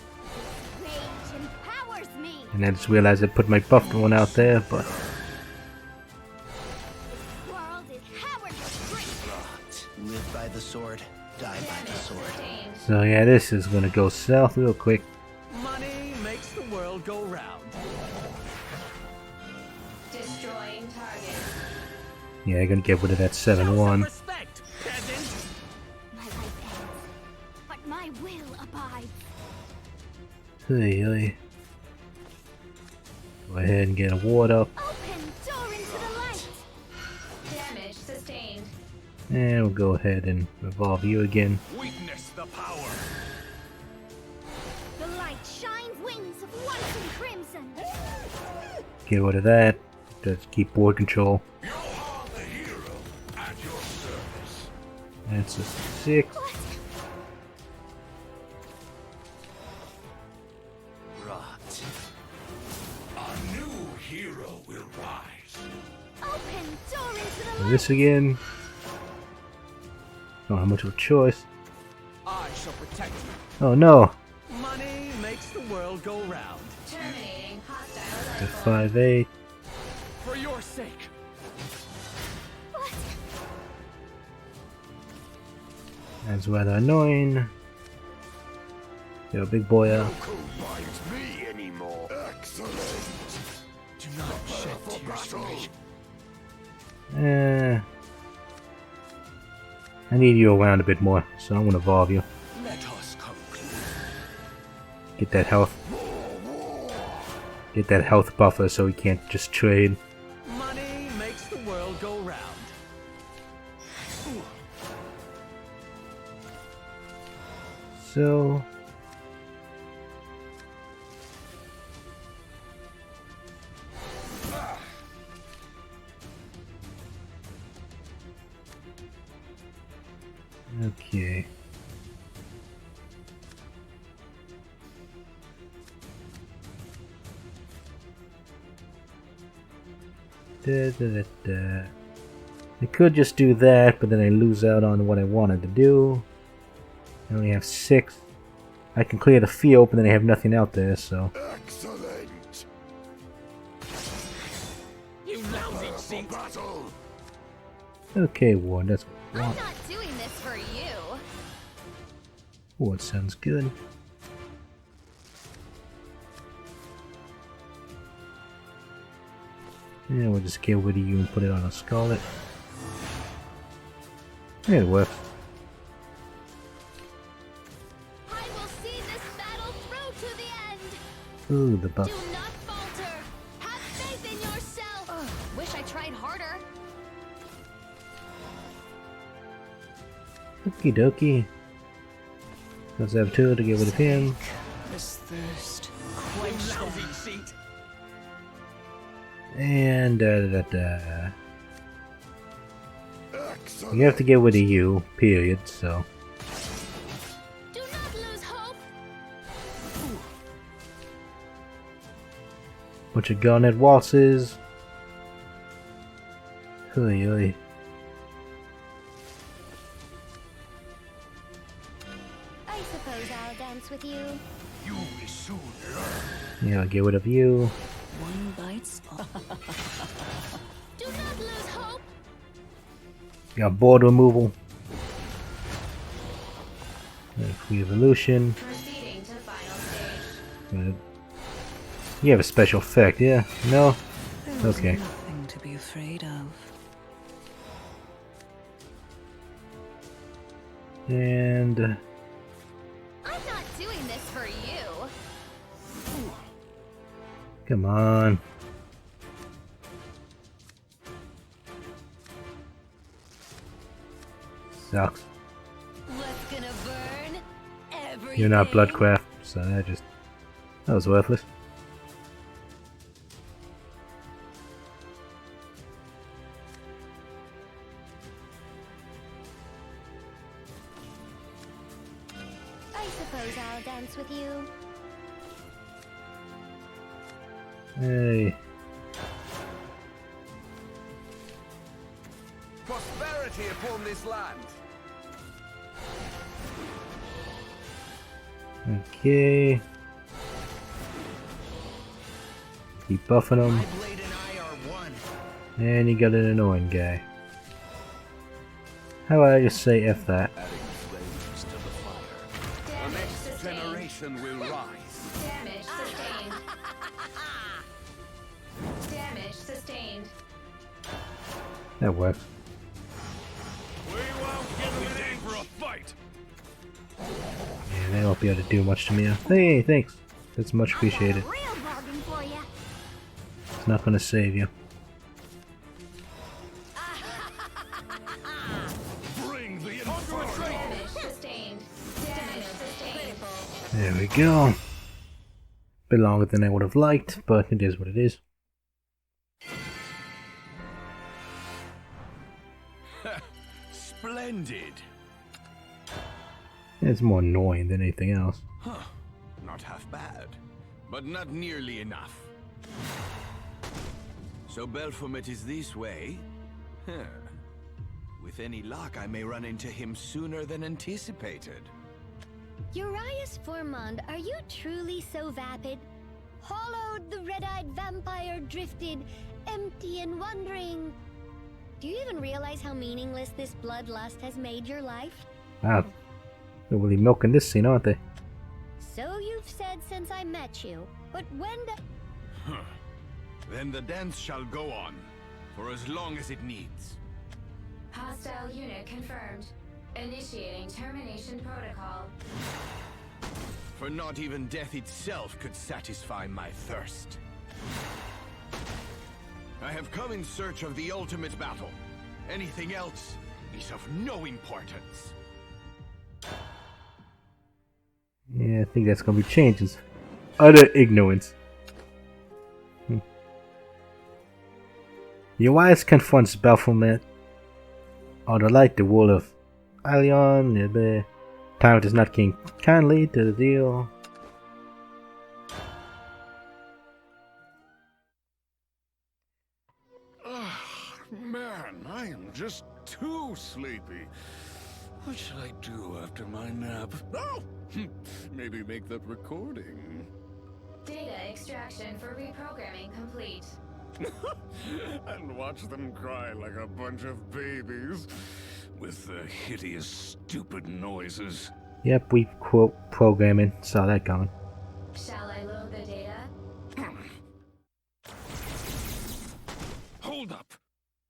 Rage empowers me. And I just realized I put my buffed one out there, but World is Howard's strength. Live by the sword, die by the sword. so yeah, this is gonna go south real quick. Money makes the world go round. Destroying target. Yeah, I'm gonna get rid of that 7-1. Respect, peasant. My life ends, but my will abides. Hey, hey. Go ahead and get a ward up. Open door into the light. Damage sustained. And we'll go ahead and evolve you again. Witness the power. The light shines wings of wanton crimson. Get rid of that. Just keep board control. The hero at your service. That's a 6. Rot. A new hero will rise. Open door into the light. This again. Don't have much of a choice. I shall protect you. Oh no! Money makes the world go round. Terminating hostile The life. 5-8. For your sake. That's rather annoying. Yo, big boy out. Me anymore. Excellent. Do not shed tears for me. I need you around a bit more, so I'm gonna evolve you. Let us conclude. Get that health. Get that health buffer so we can't just trade. Money makes the world go round. So... Okay. I could just do that, but then I lose out on what I wanted to do. I only have 6. I can clear the field, but then I have nothing out there, so... Excellent. You lousy seat. Okay, Ward, that's what I I'm want. not doing this for you. Ward sounds good. Yeah, we'll just get rid of you and put it on a Scarlet. Yeah, it works. I will see this battle through to the end. Ooh, the buff. Do not falter. Have faith in yourself. Ugh, wish I tried harder. Okie dokie. Let's have 2 to get rid of him. This thirst. You lousy seat. And you have to get rid of you, period, so. Do not lose hope. Bunch of garnet waltzes. Oy oy. I suppose I'll dance with you. You will soon learn. Yeah, I'll get rid of you. One bites. Do not lose hope. Got board removal. Free evolution. Proceeding to final stage. You have a special effect, yeah? No? There's Okay. nothing to be afraid of. And... I'm not doing this for you. come on. Sucks. What's gonna burn? Everything. You're not Bloodcraft, so that was worthless. I suppose I'll dance with you. Hey. Prosperity upon this land. Okay. Keep buffing him. My blade and I are one. And you got an annoying guy. How about I just say F that? Adding flames to the fire. The Damage next sustained. generation will rise. Damage sustained. Damage sustained. That works. We won't give it in for a fight. Yeah, they won't be able to do much to me. Hey, thanks. That's much appreciated. Real bargain for you. It's not gonna save you. Bring the inferno. Damage sustained. Damage sustained. There we go. Bit longer than I would have liked, but it is what it is. Splendid. It's more annoying than anything else. Huh. Not half bad, but not nearly enough. So Belphomet is this way? Huh. With any luck, I may run into him sooner than anticipated. Urias Formond, are you truly so vapid? Hollowed, the red-eyed vampire drifted, empty and wondering. Do you even realize how meaningless this bloodlust has made your life? Wow. They're really milking this scene, aren't they? So you've said since I met you. But when Huh. Then the dance shall go on, for as long as it needs. Hostile unit confirmed. Initiating termination protocol. For not even death itself could satisfy my thirst. I have come in search of the ultimate battle. Anything else is of no importance. Yeah, I think that's gonna be changes. Utter ignorance. Urias confronts Baphomet. On the light, the wall of Ilion, the Tyrant is not king kindly to the deal. Man, I am just too sleepy. What should I do after my nap? Oh! Maybe make that recording. Data extraction for reprogramming complete. And watch them cry like a bunch of babies. With the hideous, stupid noises. Yep, we quote programming. Saw that coming. Shall I load the data? Hold up!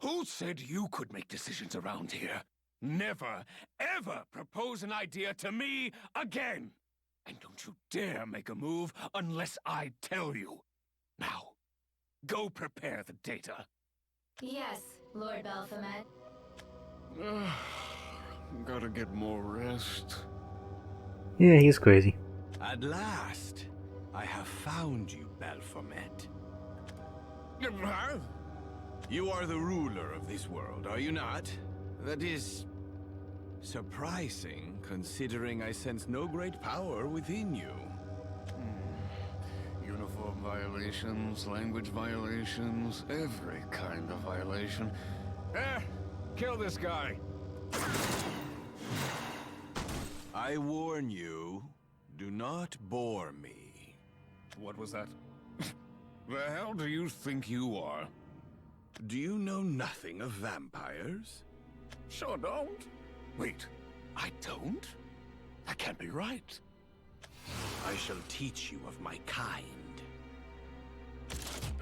Who said you could make decisions around here? Never, ever propose an idea to me again! And don't you dare make a move unless I tell you. Now, go prepare the data. Yes, Lord Baphomet. Gotta get more rest. Yeah, he's crazy. At last, I have found you, Baphomet. You are the ruler of this world, are you not? That is surprising, considering I sense no great power within you. Uniform violations, language violations, every kind of violation. Kill this guy! I warn you, do not bore me. What was that? The hell do you think you are? Do you know nothing of vampires? Sure don't. Wait, I don't? That can't be right. I shall teach you of my kind.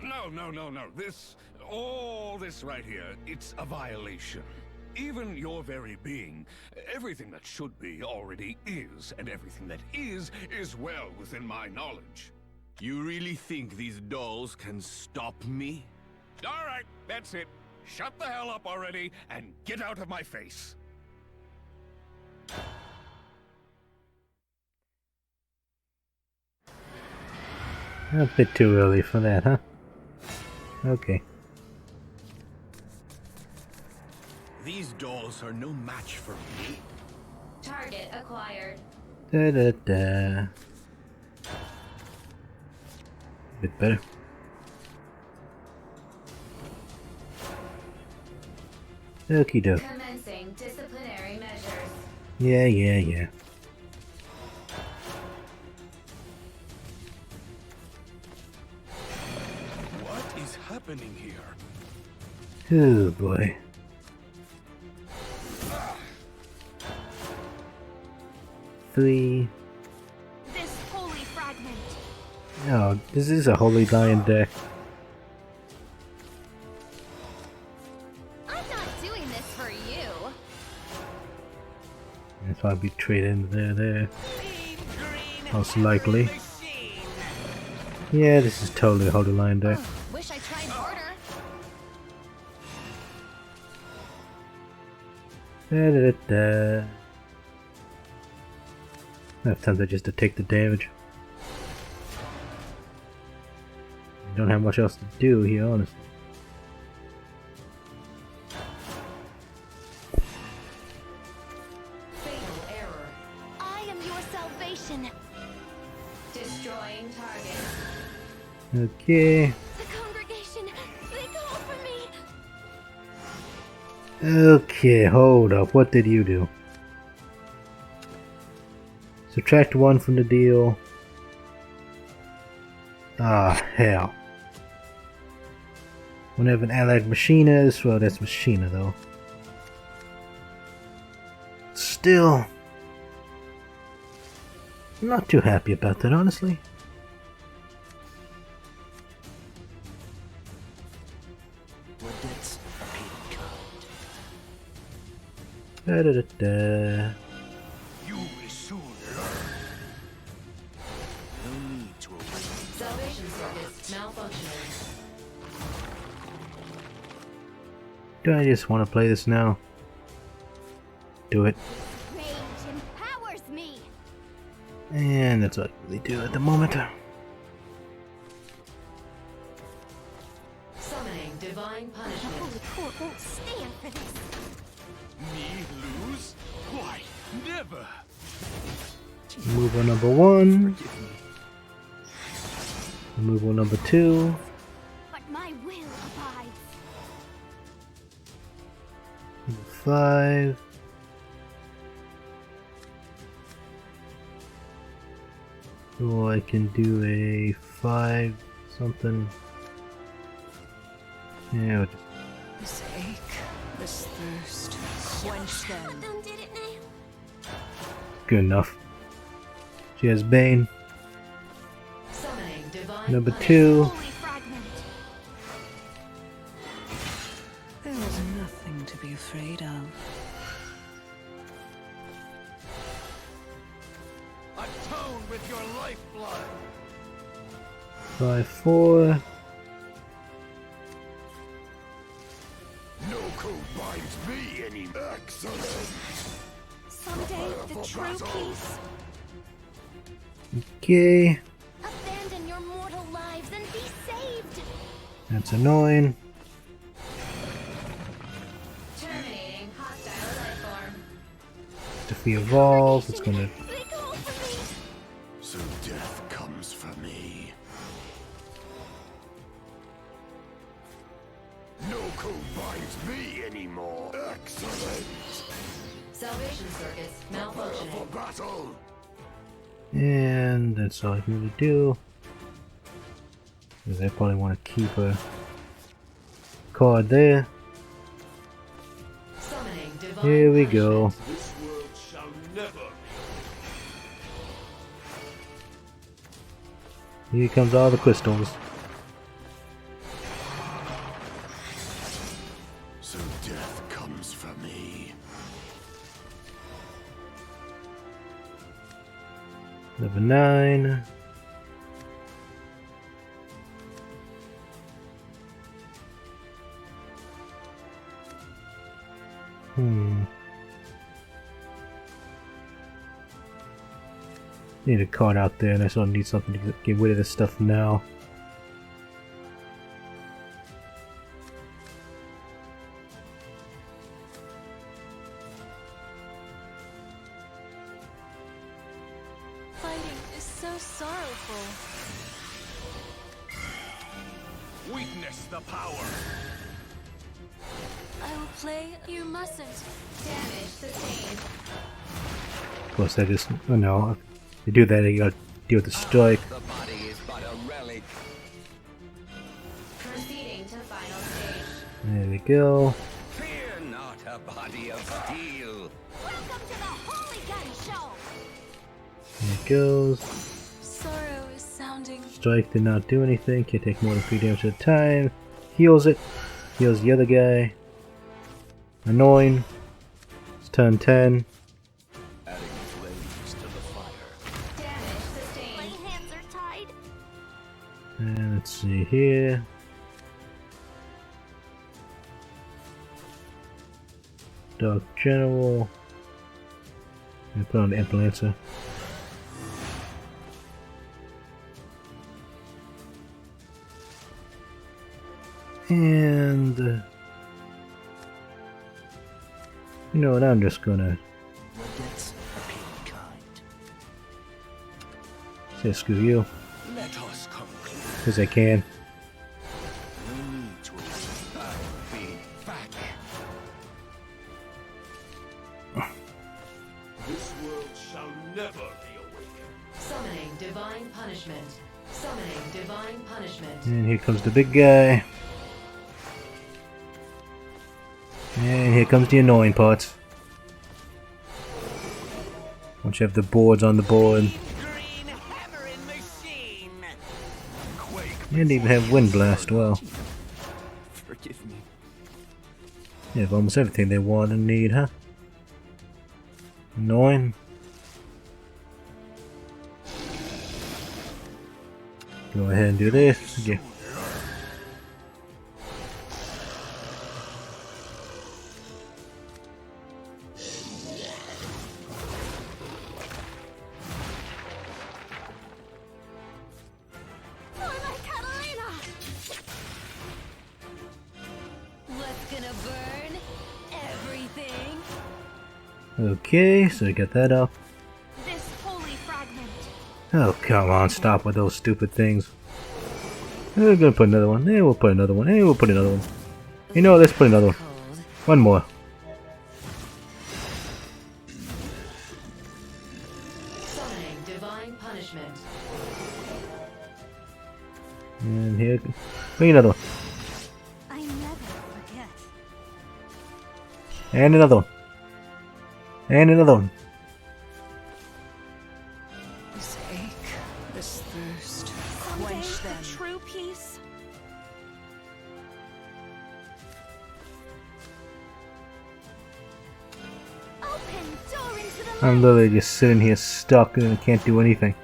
No. All this right here, it's a violation. Even your very being, everything that should be already is, and everything that is well within my knowledge. You really think these dolls can stop me? All right, that's it. Shut the hell up already, and get out of my face. A bit too early for that, huh? Okay. These dolls are no match for me. Target acquired. Da. Bit better. Okie doke. Commencing disciplinary measures. Yeah. What is happening here? Oh boy. Three. This holy fragment. Oh, this is a Holy Lion deck. I'm not doing this for you. That's why we trade in there. Most likely. Yeah, this is totally a Holy Lion deck. Wish I tried harder. Da. I have time just to take the damage. Don't have much else to do here, honestly. Fatal error. I am your salvation. Destroying target. Okay. The congregation, they call for me. Okay, hold up. What did you do? Subtract 1 from the deal. Ah, hell. Whenever an allied machine is, well, that's Machina though. Still. I'm not too happy about that, honestly. Da da da da. You will soon learn. No need to await. Salvation circuits malfunctioning. Do I just want to play this now? Do it. Rage empowers me. And that's what I really do at the moment. Summoning divine punishment. The holy court won't stand for this. Me lose? Why, never! Move on number 1. Move on number 2. But my will abides. Number 5. So I can do a 5 something. Yeah, we'll just This ache, this thirst, quench them. Did it now? good enough. She has Bane. Summoning divine Number punishment. 2. Holy fragment. There is nothing to be afraid of. Atone with your lifeblood! 5-4. No code binds me any. Excellent. Someday, the true peace. Okay. Abandon your mortal lives and be saved. That's annoying. Terminating hostile life form. If we evolve, it's gonna. Big hole for me. So death comes for me. No code binds me anymore. Excellent. Salvation circuits Prepare for malfunctioning. battle. And that's all I can really do. Because I probably want to keep a card there. Summoning divine Here we go. This world shall never Here comes all the crystals. So death comes for me. Number 9. Need a card out there, and I sort of need something to get rid of this stuff now. Fighting is so sorrowful. Weakness the power! I will play. You mustn't. Damage sustained. Of course, I just. Oh no. To do that, you gotta deal with the strike. The body is but a relic. Proceeding to final stage. There we go. Fear not a body of steel. Welcome to the Holy Gun Show. There it goes. Sorrow is sounding. Strike did not do anything. Can't take more than 3 damage at a time. Heals it. Heals the other guy. Annoying. It's turn 10. Adding flames to the fire. Damage sustained. My hands are tied. And let's see here. Dark General. And put on the Impelancer. And you know what? I'm just gonna Regrets appear kind. say screw you, Let us come clear. because I can. No need to await. I'll be back. This world shall never be awakened. Summoning divine punishment. Summoning divine punishment. And here comes the big guy. And here comes the annoying parts. Once you have the boards on the board. And even have Wind Blast. Well, Forgive me. they have almost everything they want and need, huh? Annoying. Go ahead and do this. Okay. Okay, so we got that up. This holy fragment. Oh, come on, stop with those stupid things. We're gonna put another one. We'll put another one. We'll put another one. You know what, let's put another one. One more. Summoning divine punishment. And here, bring another one. I never forget. And another one. And another one. This ache, this thirst, quench them. True peace. Open door into the I'm literally just sitting here stuck and I can't do anything.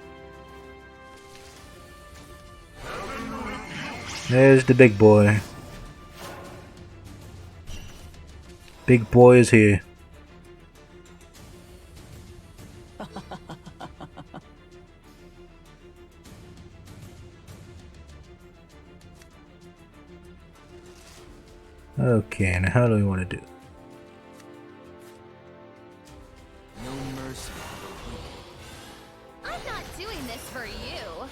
There's the big boy. Big boy is here. Okay, now how do we want to do? No mercy. I'm not doing this for you.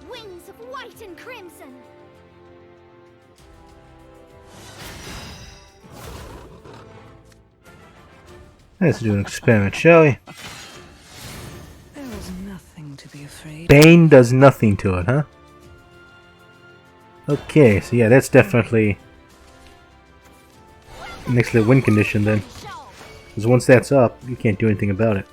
Wings of white and crimson. Let's do an experiment, shall we? There is nothing to be afraid. Bane does nothing to it, huh? Okay, so yeah, that's definitely next to the win condition then. Because once that's up, you can't do anything about it.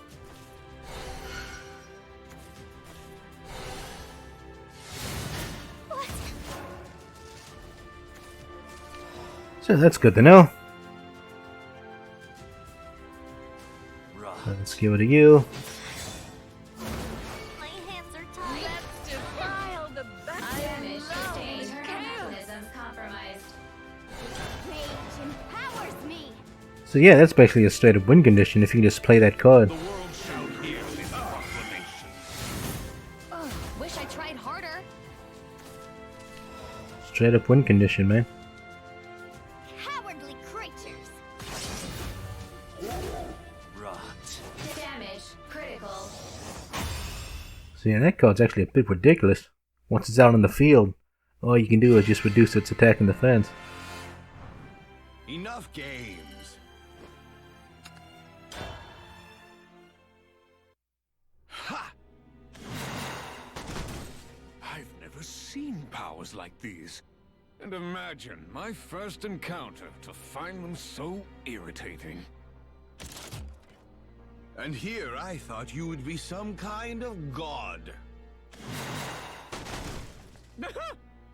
So that's good to know. Let's give it to you. My hands are tied. Let's defile the Damage sustained. Mechanisms compromised. Rage empowers me. So yeah, that's basically a straight up win condition if you can just play that card. Ugh, wish I tried harder. Straight up win condition, man. Cowardly creatures. Damage critical. So yeah, that card's actually a bit ridiculous. Once it's out in the field, all you can do is just reduce its attack and defense. Enough games. Ha! I've never seen powers like these. And imagine my first encounter to find them so irritating. And here I thought you would be some kind of god.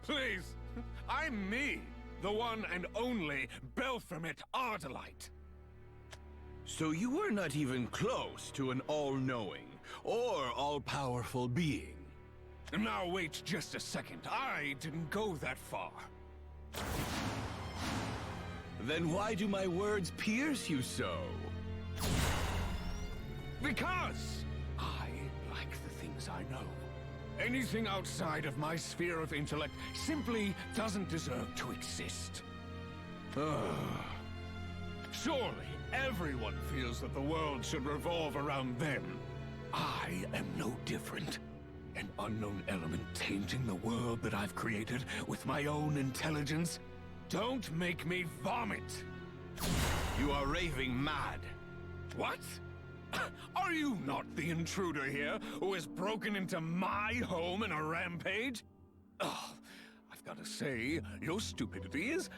Please, I'm me, the one and only Belphomet Ardalite. So you were not even close to an all-knowing or all-powerful being. Now wait just a second, I didn't go that far. Then why do my words pierce you so? Because I like the things I know. Anything outside of my sphere of intellect simply doesn't deserve to exist. Surely everyone feels that the world should revolve around them. I am no different. An unknown element tainting the world that I've created with my own intelligence. Don't make me vomit! You are raving mad. What? Are you not the intruder here who has broken into my home in a rampage? Oh, I've got to say, your stupidity is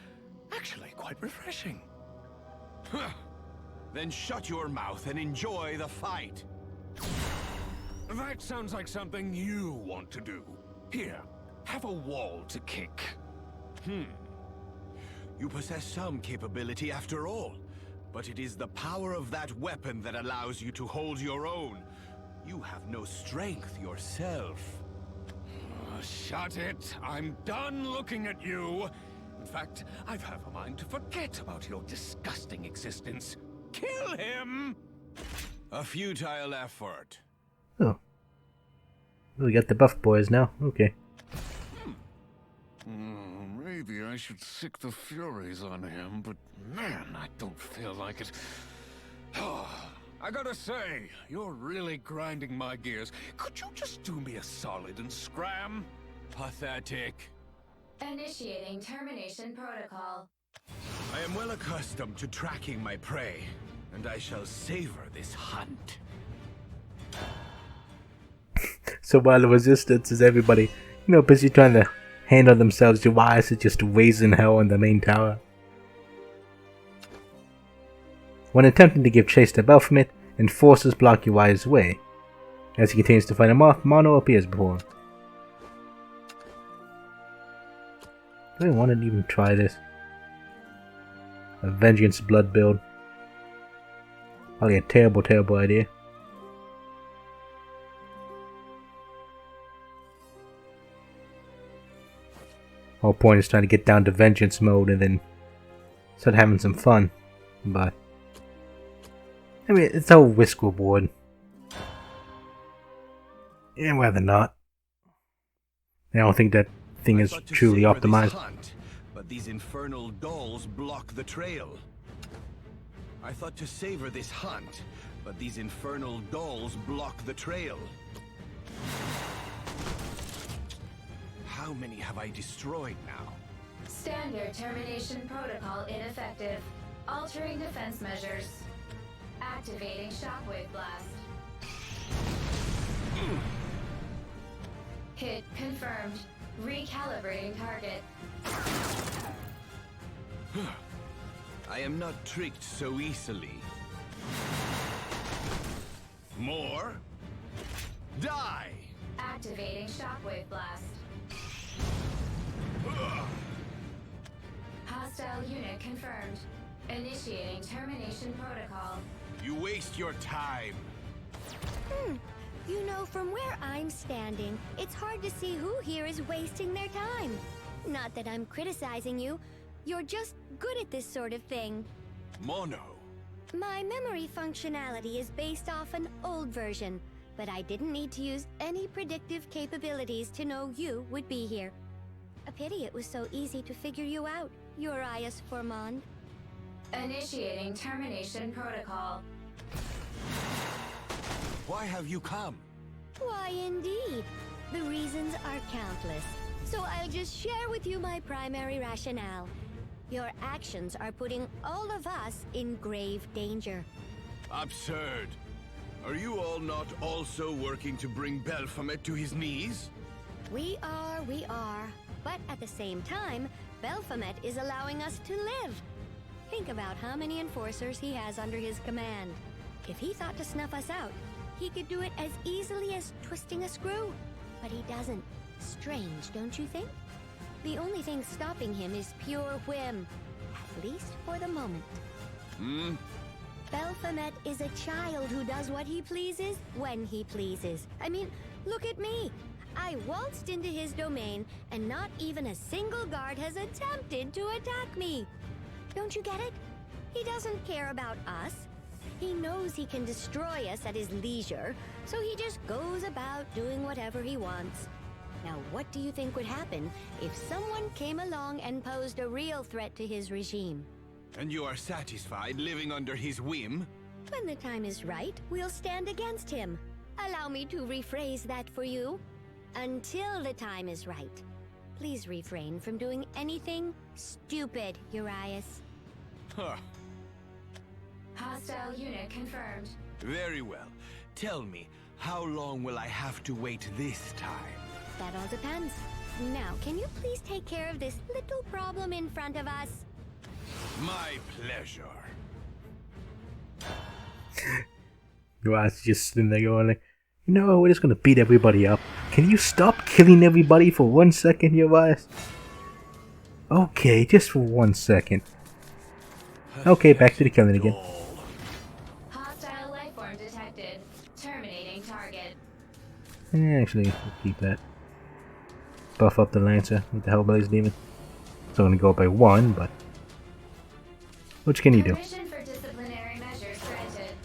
actually quite refreshing. Then shut your mouth and enjoy the fight. That sounds like something you want to do. Here, have a wall to kick. You possess some capability after all, but it is the power of that weapon that allows you to hold your own. You have no strength yourself. Shut it! I'm done looking at you! In fact, I've half a mind to forget about your disgusting existence. Kill him! A futile effort. Oh. We got the buff boys now. Okay. Maybe I should sick the Furies on him, but man, I don't feel like it. I gotta say, you're really grinding my gears. Could you just do me a solid and scram? Pathetic. Initiating termination protocol. I am well accustomed to tracking my prey, and I shall savor this hunt. So while the resistance is everybody, busy trying to handle themselves, Urias is just raising hell in the main tower. When attempting to give chase to Baphomet, enforcers block Urias' way. As he continues to fight him off, Mono appears before him. Do I want to even try this? A vengeance blood build. Probably a terrible, terrible idea. Whole point is trying to get down to vengeance mode and then start having some fun. But I mean, it's all risk reward. Yeah, rather not. I don't think that thing is truly optimized. But these infernal dolls block the trail. I thought to savor this hunt, but these infernal dolls block the trail. How many have I destroyed now? Standard termination protocol ineffective. Altering defense measures. Activating shockwave blast. Hit confirmed. Recalibrating target. I am not tricked so easily. More? Die! Activating shockwave blast. Hostile unit confirmed. Initiating termination protocol. You waste your time. From where I'm standing, it's hard to see who here is wasting their time. Not that I'm criticizing you. You're just good at this sort of thing. Mono. My memory functionality is based off an old version, but I didn't need to use any predictive capabilities to know you would be here. A pity it was so easy to figure you out, Urias Formond. Initiating termination protocol. Why have you come? Why, indeed. The reasons are countless. So I'll just share with you my primary rationale. Your actions are putting all of us in grave danger. Absurd. Are you all not also working to bring Baphomet to his knees? We are. But at the same time, Baphomet is allowing us to live. Think about how many enforcers he has under his command. If he thought to snuff us out, he could do it as easily as twisting a screw. But he doesn't. Strange, don't you think? The only thing stopping him is pure whim. At least for the moment. Baphomet is a child who does what he pleases, when he pleases. I mean, look at me. I waltzed into his domain, and not even a single guard has attempted to attack me. Don't you get it? He doesn't care about us. He knows he can destroy us at his leisure, so he just goes about doing whatever he wants. Now, what do you think would happen if someone came along and posed a real threat to his regime? And you are satisfied living under his whim? When the time is right, we'll stand against him. Allow me to rephrase that for you. Until the time is right. Please refrain from doing anything stupid, Urias. Hostile unit confirmed. Very well. Tell me, how long will I have to wait this time? That all depends. Now, can you please take care of this little problem in front of us? My pleasure. Urias just sitting there going like, we're just gonna beat everybody up. Can you stop killing everybody for 1 second, Urias? Okay, just for 1 second. Okay, back to the killing again. Hostile life form detected. Terminating target. Actually, we'll keep that. Buff up the Lancer with the Hellblaze Demon. It's only go up by 1, but what can you do? Permission for disciplinary measures granted.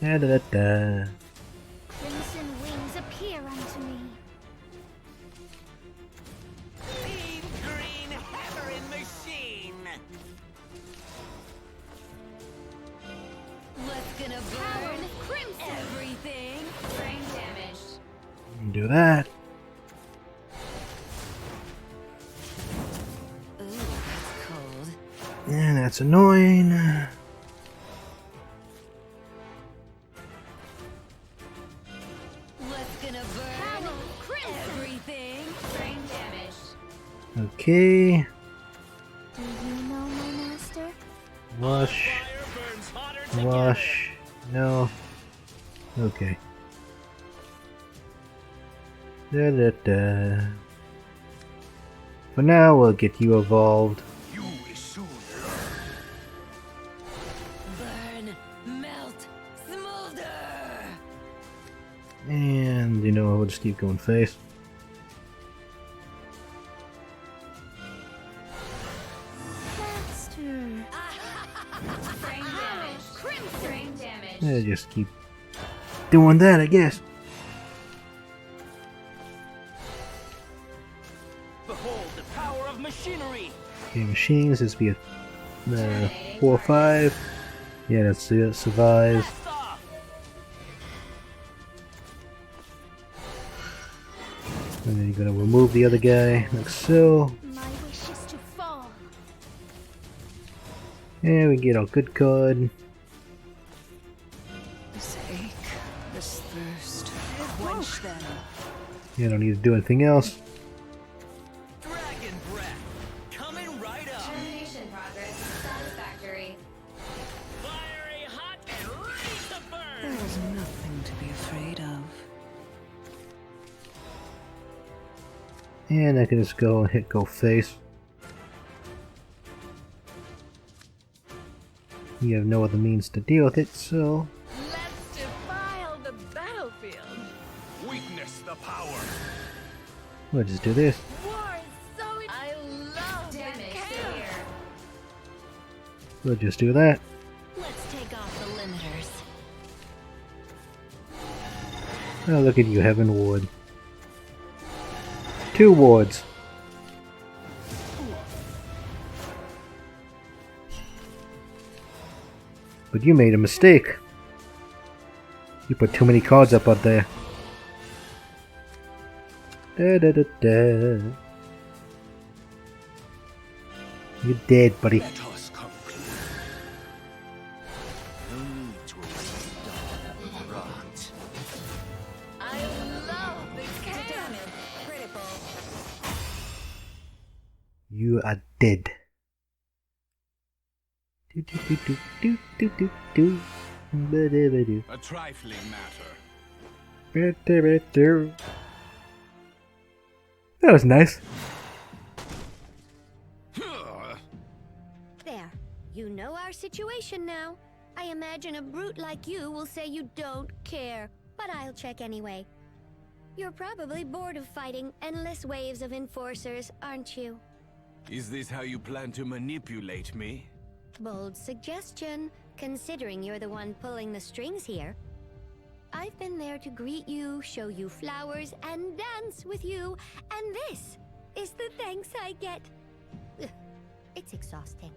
Da da da. Crimson wings appear unto me. Mean green hammering machine. What's gonna Power burn of crimson. everything? Brain damaged. Do that. Ooh, that's cold. And that's annoying. What's gonna burn Power of crimson. everything? Brain damaged. Okay. Do you know my master? Wash. Wash. No. Okay. Da da da. For now, we'll get you evolved. You will soon Burn, melt, smolder. And, you know, we'll just keep going face. Master. Brain damaged. Crimson. Brain damaged. Yeah, just keep doing that, I guess. Behold the power of machinery. Okay, machines, this be a 4 or 5. Yeah, that's it, survives. Blast off. And then you're gonna remove the other guy, like so. My wish is to fall. And we get our good card. This ache, this thirst, quench them. You don't need to do anything else. Dragon breath. Coming right up. Termination progress satisfactory. Fiery hot and ready to burn. There is nothing to be afraid of. And I can just go and hit go face. You have no other means to deal with it, so Let's defile the battlefield. witness the power. we'll just do this. War is so. I love Damage the chaos. severe. We'll just do that. Let's take off the limiters. Oh, look at you, Heaven Ward. 2 wards. But you made a mistake. You put too many cards up there. Da da da da. You're dead, buddy. Let us conclude. No need to await dawn rot. I love the chaos. Critical. You are dead. Do do do do do do do do. Ba da ba do. A trifling matter. Ba da ba do. That was nice. There. You know our situation now. I imagine a brute like you will say you don't care, but I'll check anyway. You're probably bored of fighting endless waves of enforcers, aren't you? Is this how you plan to manipulate me? Bold suggestion, considering you're the one pulling the strings here. I've been there to greet you, show you flowers, and dance with you, and this is the thanks I get. Ugh, it's exhausting.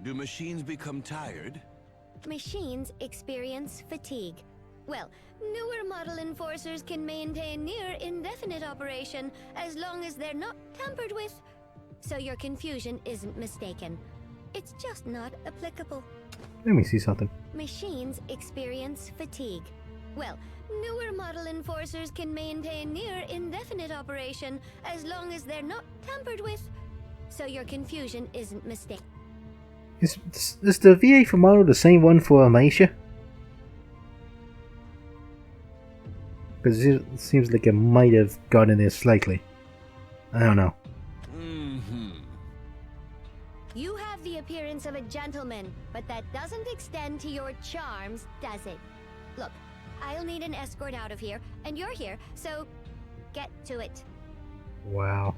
Do machines become tired? Machines experience fatigue. Well, newer model enforcers can maintain near indefinite operation as long as they're not tampered with. So your confusion isn't mistaken. It's just not applicable. Let me see something. Machines experience fatigue. Well, newer model enforcers can maintain near indefinite operation as long as they're not tampered with. So your confusion isn't mistaken. Is the VA for model the same one for Maisha? Because it seems like it might have gotten there slightly. I don't know. You have the appearance of a gentleman, but that doesn't extend to your charms, does it? Look, I'll need an escort out of here, and you're here, so get to it. Wow.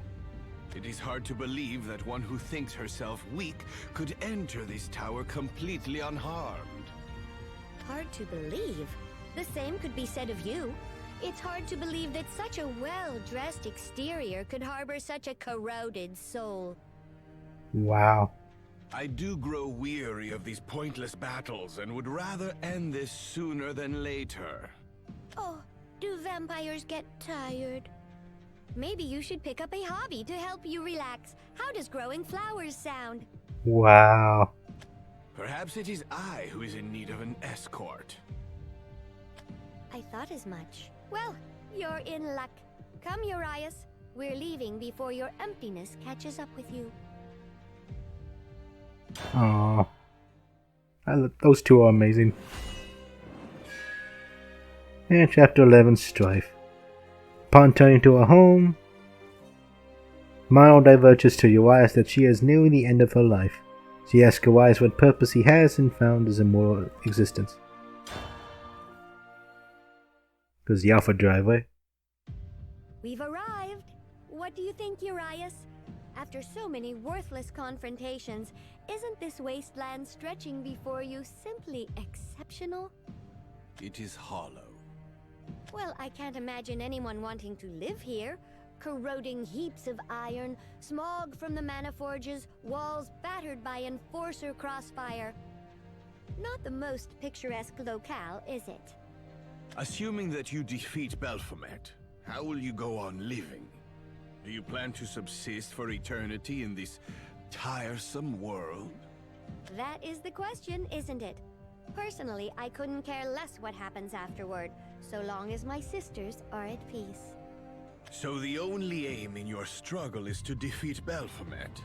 It is hard to believe that one who thinks herself weak could enter this tower completely unharmed. Hard to believe? The same could be said of you. It's hard to believe that such a well-dressed exterior could harbor such a corroded soul. Wow. I do grow weary of these pointless battles and would rather end this sooner than later. Oh, do vampires get tired? Maybe you should pick up a hobby to help you relax. How does growing flowers sound? Wow. Perhaps it is I who is in need of an escort. I thought as much. Well, you're in luck. Come, Urias. We're leaving before your emptiness catches up with you. Aww. Those two are amazing. And Chapter 11, Strife. Upon turning to her home, Milo diverges to Urias that she is nearing the end of her life. She asks Urias what purpose he has and found his immortal existence. Because the Alpha Drive, right? We've arrived. What do you think, Urias? After so many worthless confrontations, isn't this wasteland stretching before you simply exceptional? It is hollow. Well, I can't imagine anyone wanting to live here. Corroding heaps of iron, smog from the mana forges, walls battered by enforcer crossfire. Not the most picturesque locale, is it? Assuming that you defeat Baphomet, how will you go on living? Do you plan to subsist for eternity in this tiresome world? That is the question, isn't it? Personally, I couldn't care less what happens afterward, so long as my sisters are at peace. So the only aim in your struggle is to defeat Baphomet.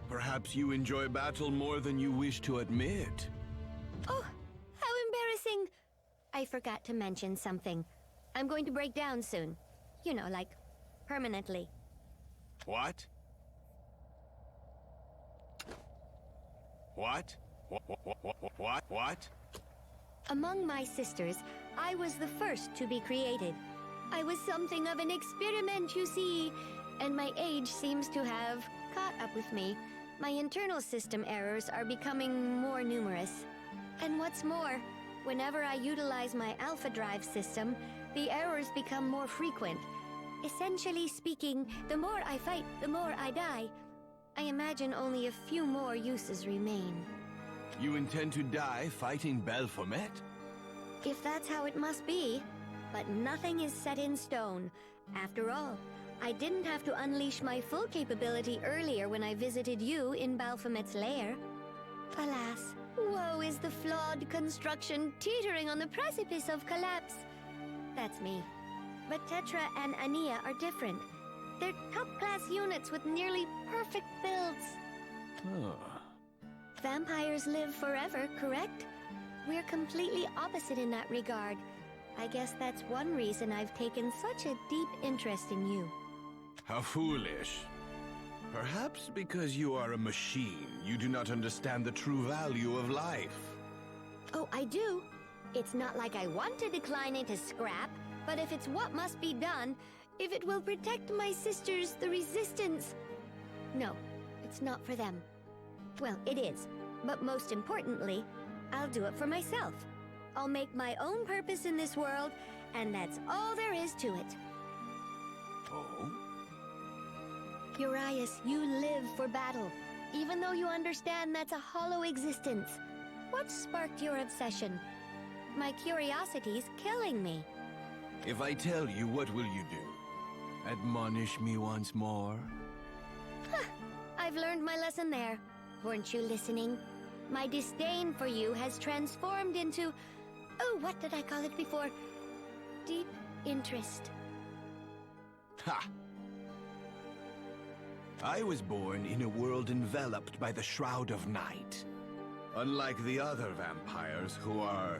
Perhaps you enjoy battle more than you wish to admit. Oh, how embarrassing! I forgot to mention something. I'm going to break down soon. You know, like, permanently. What? What? What? Among my sisters, I was the first to be created. I was something of an experiment, you see, and my age seems to have caught up with me. My internal system errors are becoming more numerous. And what's more, whenever I utilize my Alpha Drive system, the errors become more frequent. Essentially speaking, the more I fight, the more I die. I imagine only a few more uses remain. You intend to die fighting Baphomet? If that's how it must be. But nothing is set in stone. After all, I didn't have to unleash my full capability earlier when I visited you in Baphomet's lair. Alas, woe is the flawed construction teetering on the precipice of collapse. That's me. But Tetra and Ania are different. They're top-class units with nearly perfect builds. Vampires live forever, correct? We're completely opposite in that regard. I guess that's one reason I've taken such a deep interest in you. How foolish. Perhaps because you are a machine, you do not understand the true value of life. Oh, I do. It's not like I want to decline it to scrap, but if it's what must be done, if it will protect my sisters, the Resistance... No, it's not for them. Well, it is, but most importantly, I'll do it for myself. I'll make my own purpose in this world, and that's all there is to it. Oh? Urias, you live for battle, even though you understand that's a hollow existence. What sparked your obsession? My curiosity's killing me. If I tell you, what will you do? Admonish me once more? I've learned my lesson there. Weren't you listening? My disdain for you has transformed into... Oh, what did I call it before? Deep interest. Ha! I was born in a world enveloped by the Shroud of Night. Unlike the other vampires who are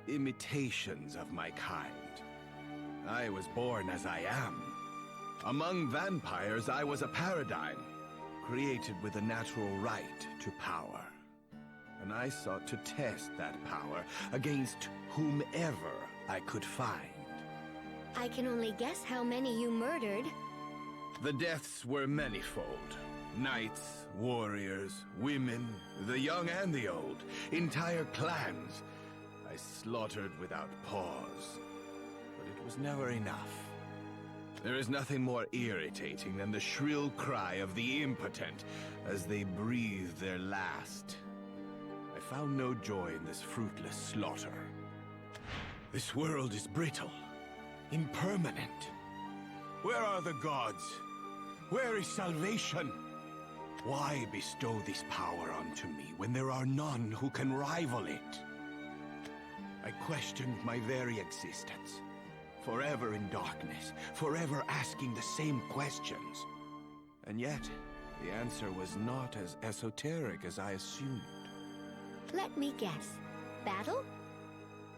imitations of my kind. I was born as I am. Among vampires, I was a paradigm, created with a natural right to power. And I sought to test that power against whomever I could find. I can only guess how many you murdered. The deaths were manifold. Knights, warriors, women, the young and the old, entire clans. I slaughtered without pause. But it was never enough. There is nothing more irritating than the shrill cry of the impotent as they breathe their last. I found no joy in this fruitless slaughter. This world is brittle, impermanent. Where are the gods? Where is salvation? Why bestow this power onto me when there are none who can rival it? I questioned my very existence. Forever in darkness, forever asking the same questions. And yet, the answer was not as esoteric as I assumed. Let me guess. Battle?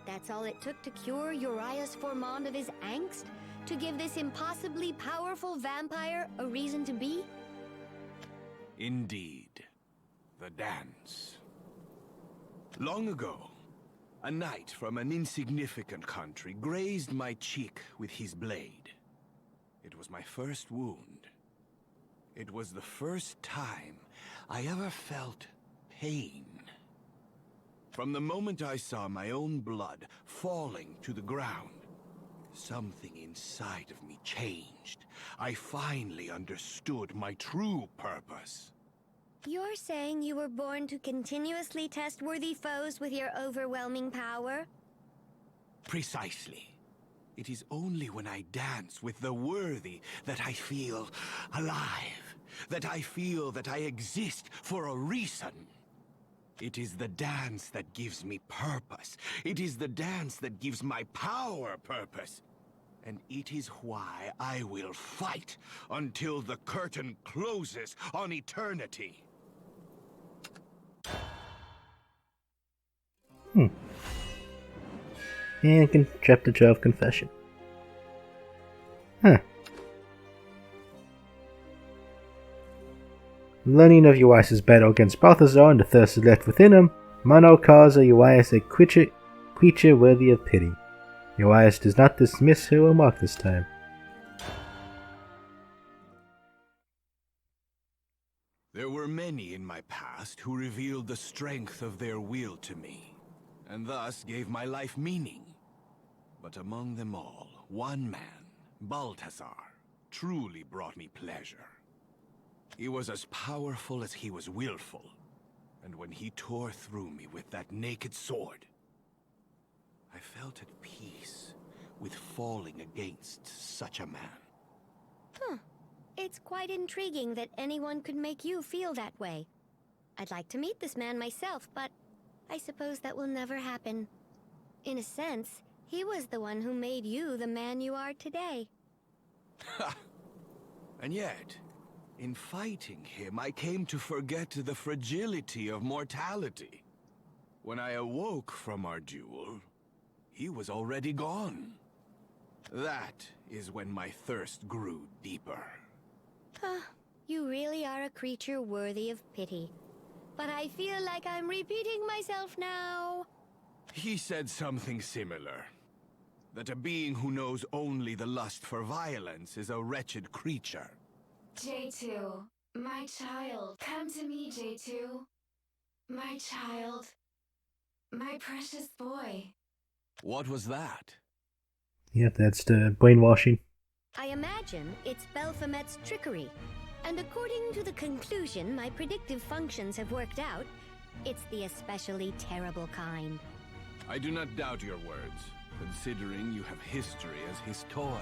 That's all it took to cure Urias Formond of his angst? To give this impossibly powerful vampire a reason to be? Indeed. The dance. Long ago, a knight from an insignificant country grazed my cheek with his blade. It was my first wound. It was the first time I ever felt pain. From the moment I saw my own blood falling to the ground, something inside of me changed. I finally understood my true purpose. You're saying you were born to continuously test worthy foes with your overwhelming power? Precisely. It is only when I dance with the worthy that I feel alive, that I feel that I exist for a reason. It is the dance that gives me purpose. It is the dance that gives my power purpose. And it is why I will fight until the curtain closes on eternity. And chapter 12, Confession. Learning of Urias' battle against Balthazar and the thirst is left within him, Mono calls Urias a creature worthy of pity. Urias does not dismiss her remark this time. There were many in my past who revealed the strength of their will to me, and thus gave my life meaning. But among them all, one man, Balthazar, truly brought me pleasure. He was as powerful as he was willful, and when he tore through me with that naked sword, I felt at peace with falling against such a man. It's quite intriguing that anyone could make you feel that way. I'd like to meet this man myself, but I suppose that will never happen. In a sense, he was the one who made you the man you are today. Ha! And yet, in fighting him, I came to forget the fragility of mortality. When I awoke from our duel, he was already gone. That is when my thirst grew deeper. You really are a creature worthy of pity. But I feel like I'm repeating myself now. He said something similar. That a being who knows only the lust for violence is a wretched creature. J2, my child, come to me, J2. My child. My precious boy. What was that? Yep, that's the brainwashing. I imagine it's Baphomet's trickery. And according to the conclusion my predictive functions have worked out, it's the especially terrible kind. I do not doubt your words, considering you have history as his toy.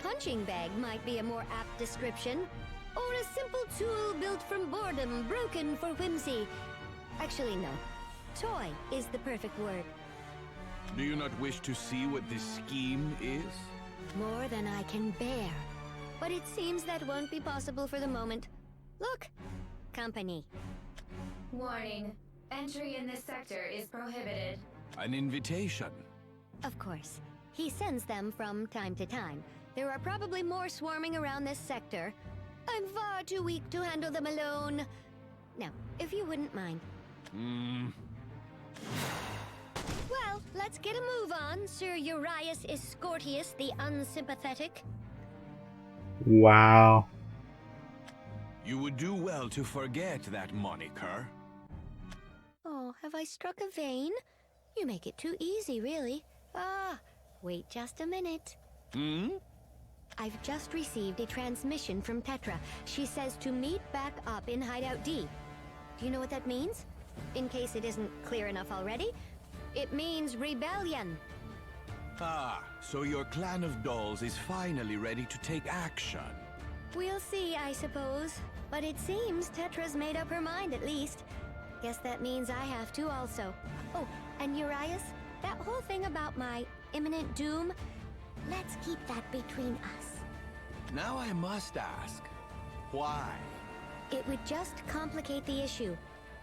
Punching bag might be a more apt description. Or a simple tool built from boredom, broken for whimsy. Actually, no. Toy is the perfect word. Do you not wish to see what this scheme is? More than I can bear. But it seems that won't be possible for the moment. Look! Company. Warning. Entry in this sector is prohibited. An invitation. Of course. He sends them from time to time. There are probably more swarming around this sector. I'm far too weak to handle them alone. Now, if you wouldn't mind. Well, let's get a move on, Sir Urias Scortius the Unsympathetic. Wow. You would do well to forget that moniker. Oh, have I struck a vein? You make it too easy, really. Ah, wait just a minute. I've just received a transmission from Tetra. She says to meet back up in Hideout D. Do you know what that means? In case it isn't clear enough already, it means rebellion. Ah, so your clan of dolls is finally ready to take action. We'll see, I suppose. But it seems Tetra's made up her mind, at least. Guess that means I have to also. Oh, and Urias, that whole thing about my imminent doom, let's keep that between us. Now I must ask, why? It would just complicate the issue.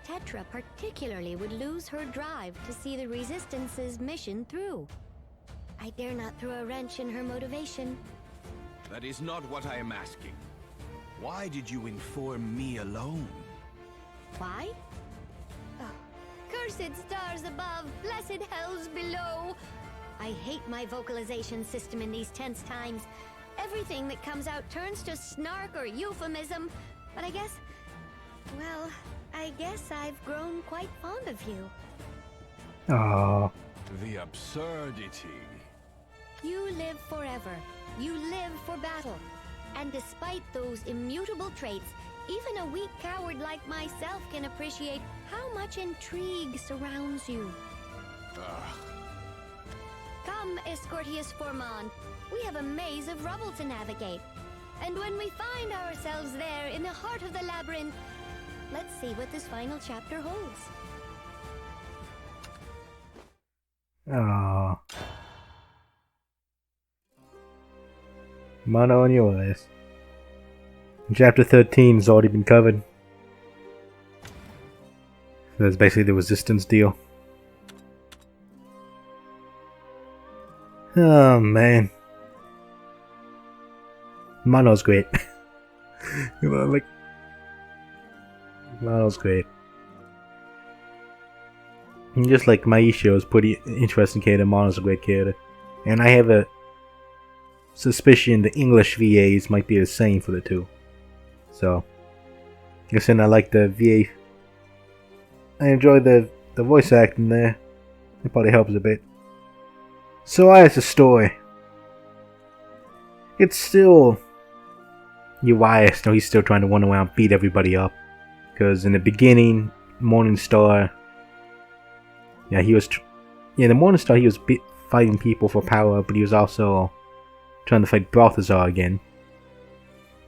Tetra particularly would lose her drive to see the Resistance's mission through. I dare not throw a wrench in her motivation. That is not what I am asking. Why did you inform me alone? Why? Oh, cursed stars above, blessed hells below. I hate my vocalization system in these tense times. Everything that comes out turns to snark or euphemism. But I guess I've grown quite fond of you. Aww. The absurdity. You live forever. You live for battle. And despite those immutable traits, even a weak coward like myself can appreciate how much intrigue surrounds you. Come, Escortius Formand. We have a maze of rubble to navigate. And when we find ourselves there in the heart of the labyrinth, let's see what this final chapter holds. Aww. Mono and Urias. Chapter 13 has already been covered. So that's basically the resistance deal. Oh man. Mono's great. You know, like Mono's great. And just like Maisho is pretty interesting character, Mono's a great character. And I have a suspicion the English VAs might be the same for the two. So, listen, I like the VA. I enjoy the voice acting there. It probably helps a bit. So, as a story, it's still Urias. No, he's still trying to run around, beat everybody up. Because in the beginning, Morningstar, yeah, he was. The Morningstar, he was fighting people for power, but he was also trying to fight Balthazar again.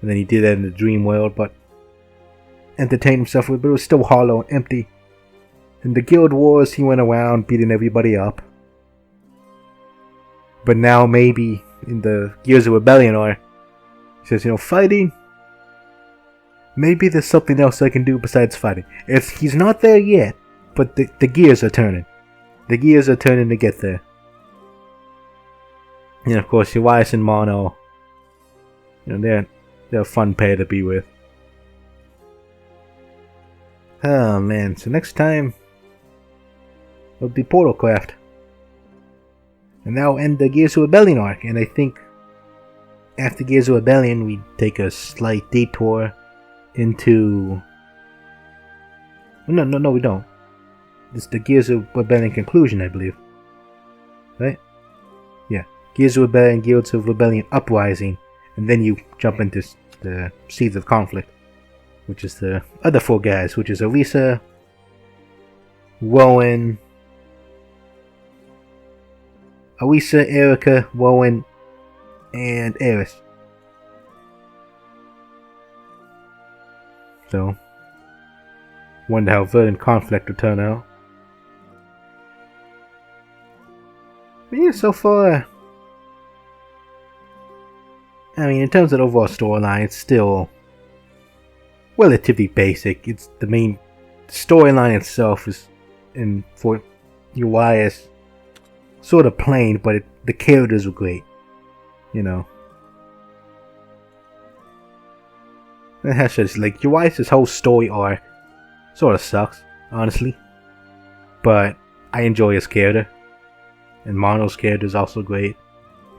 And then he did that in the dream world, but entertained himself with it, but it was still hollow and empty. In the guild wars, he went around beating everybody up. But now maybe in the Gears of Rebellion, or he says, fighting, maybe there's something else I can do besides fighting. He's not there yet, but the gears are turning. The gears are turning to get there. And of course, Urias and Mono, they're a fun pair to be with. Oh man, so next time it'll be Portalcraft. And that'll end the Gears of Rebellion arc. And I think after Gears of Rebellion, we take a slight detour into... No, we don't. It's the Gears of Rebellion conclusion, I believe. Right? Yeah. Gears of Rebellion, Guilds of Rebellion Uprising. And then you jump into the Seeds of Conflict, which is the other four guys, which is Elisa, Rowan, Erica, Rowan, and Eris. So, wonder how Verdant Conflict will turn out. But yeah, so far, I mean, in terms of the overall storyline, it's still relatively basic. It's the main storyline itself is, for Urias, sort of plain, but the characters were great. You know. That's just like Urias' whole story arc sort of sucks, honestly. But I enjoy his character. And Mono's character is also great.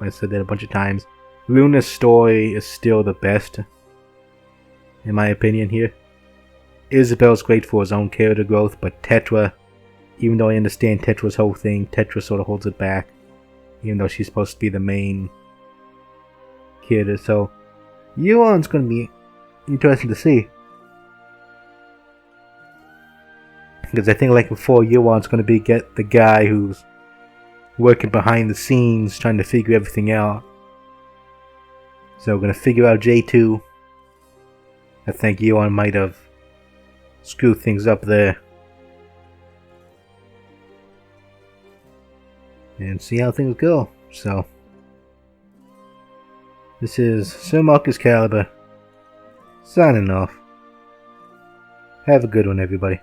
I said that a bunch of times. Luna's story is still the best, in my opinion here. Isabel's great for his own character growth, but Tetra, even though I understand Tetra's whole thing, Tetra sort of holds it back. Even though she's supposed to be the main character. So, Euron's going to be interesting to see. Because I think like before, Euron's going to get the guy who's working behind the scenes trying to figure everything out. So we're going to figure out J2. I think Euron might have screwed things up there. And see how things go. So this is Sir Marcus Caliber signing off. Have a good one, everybody.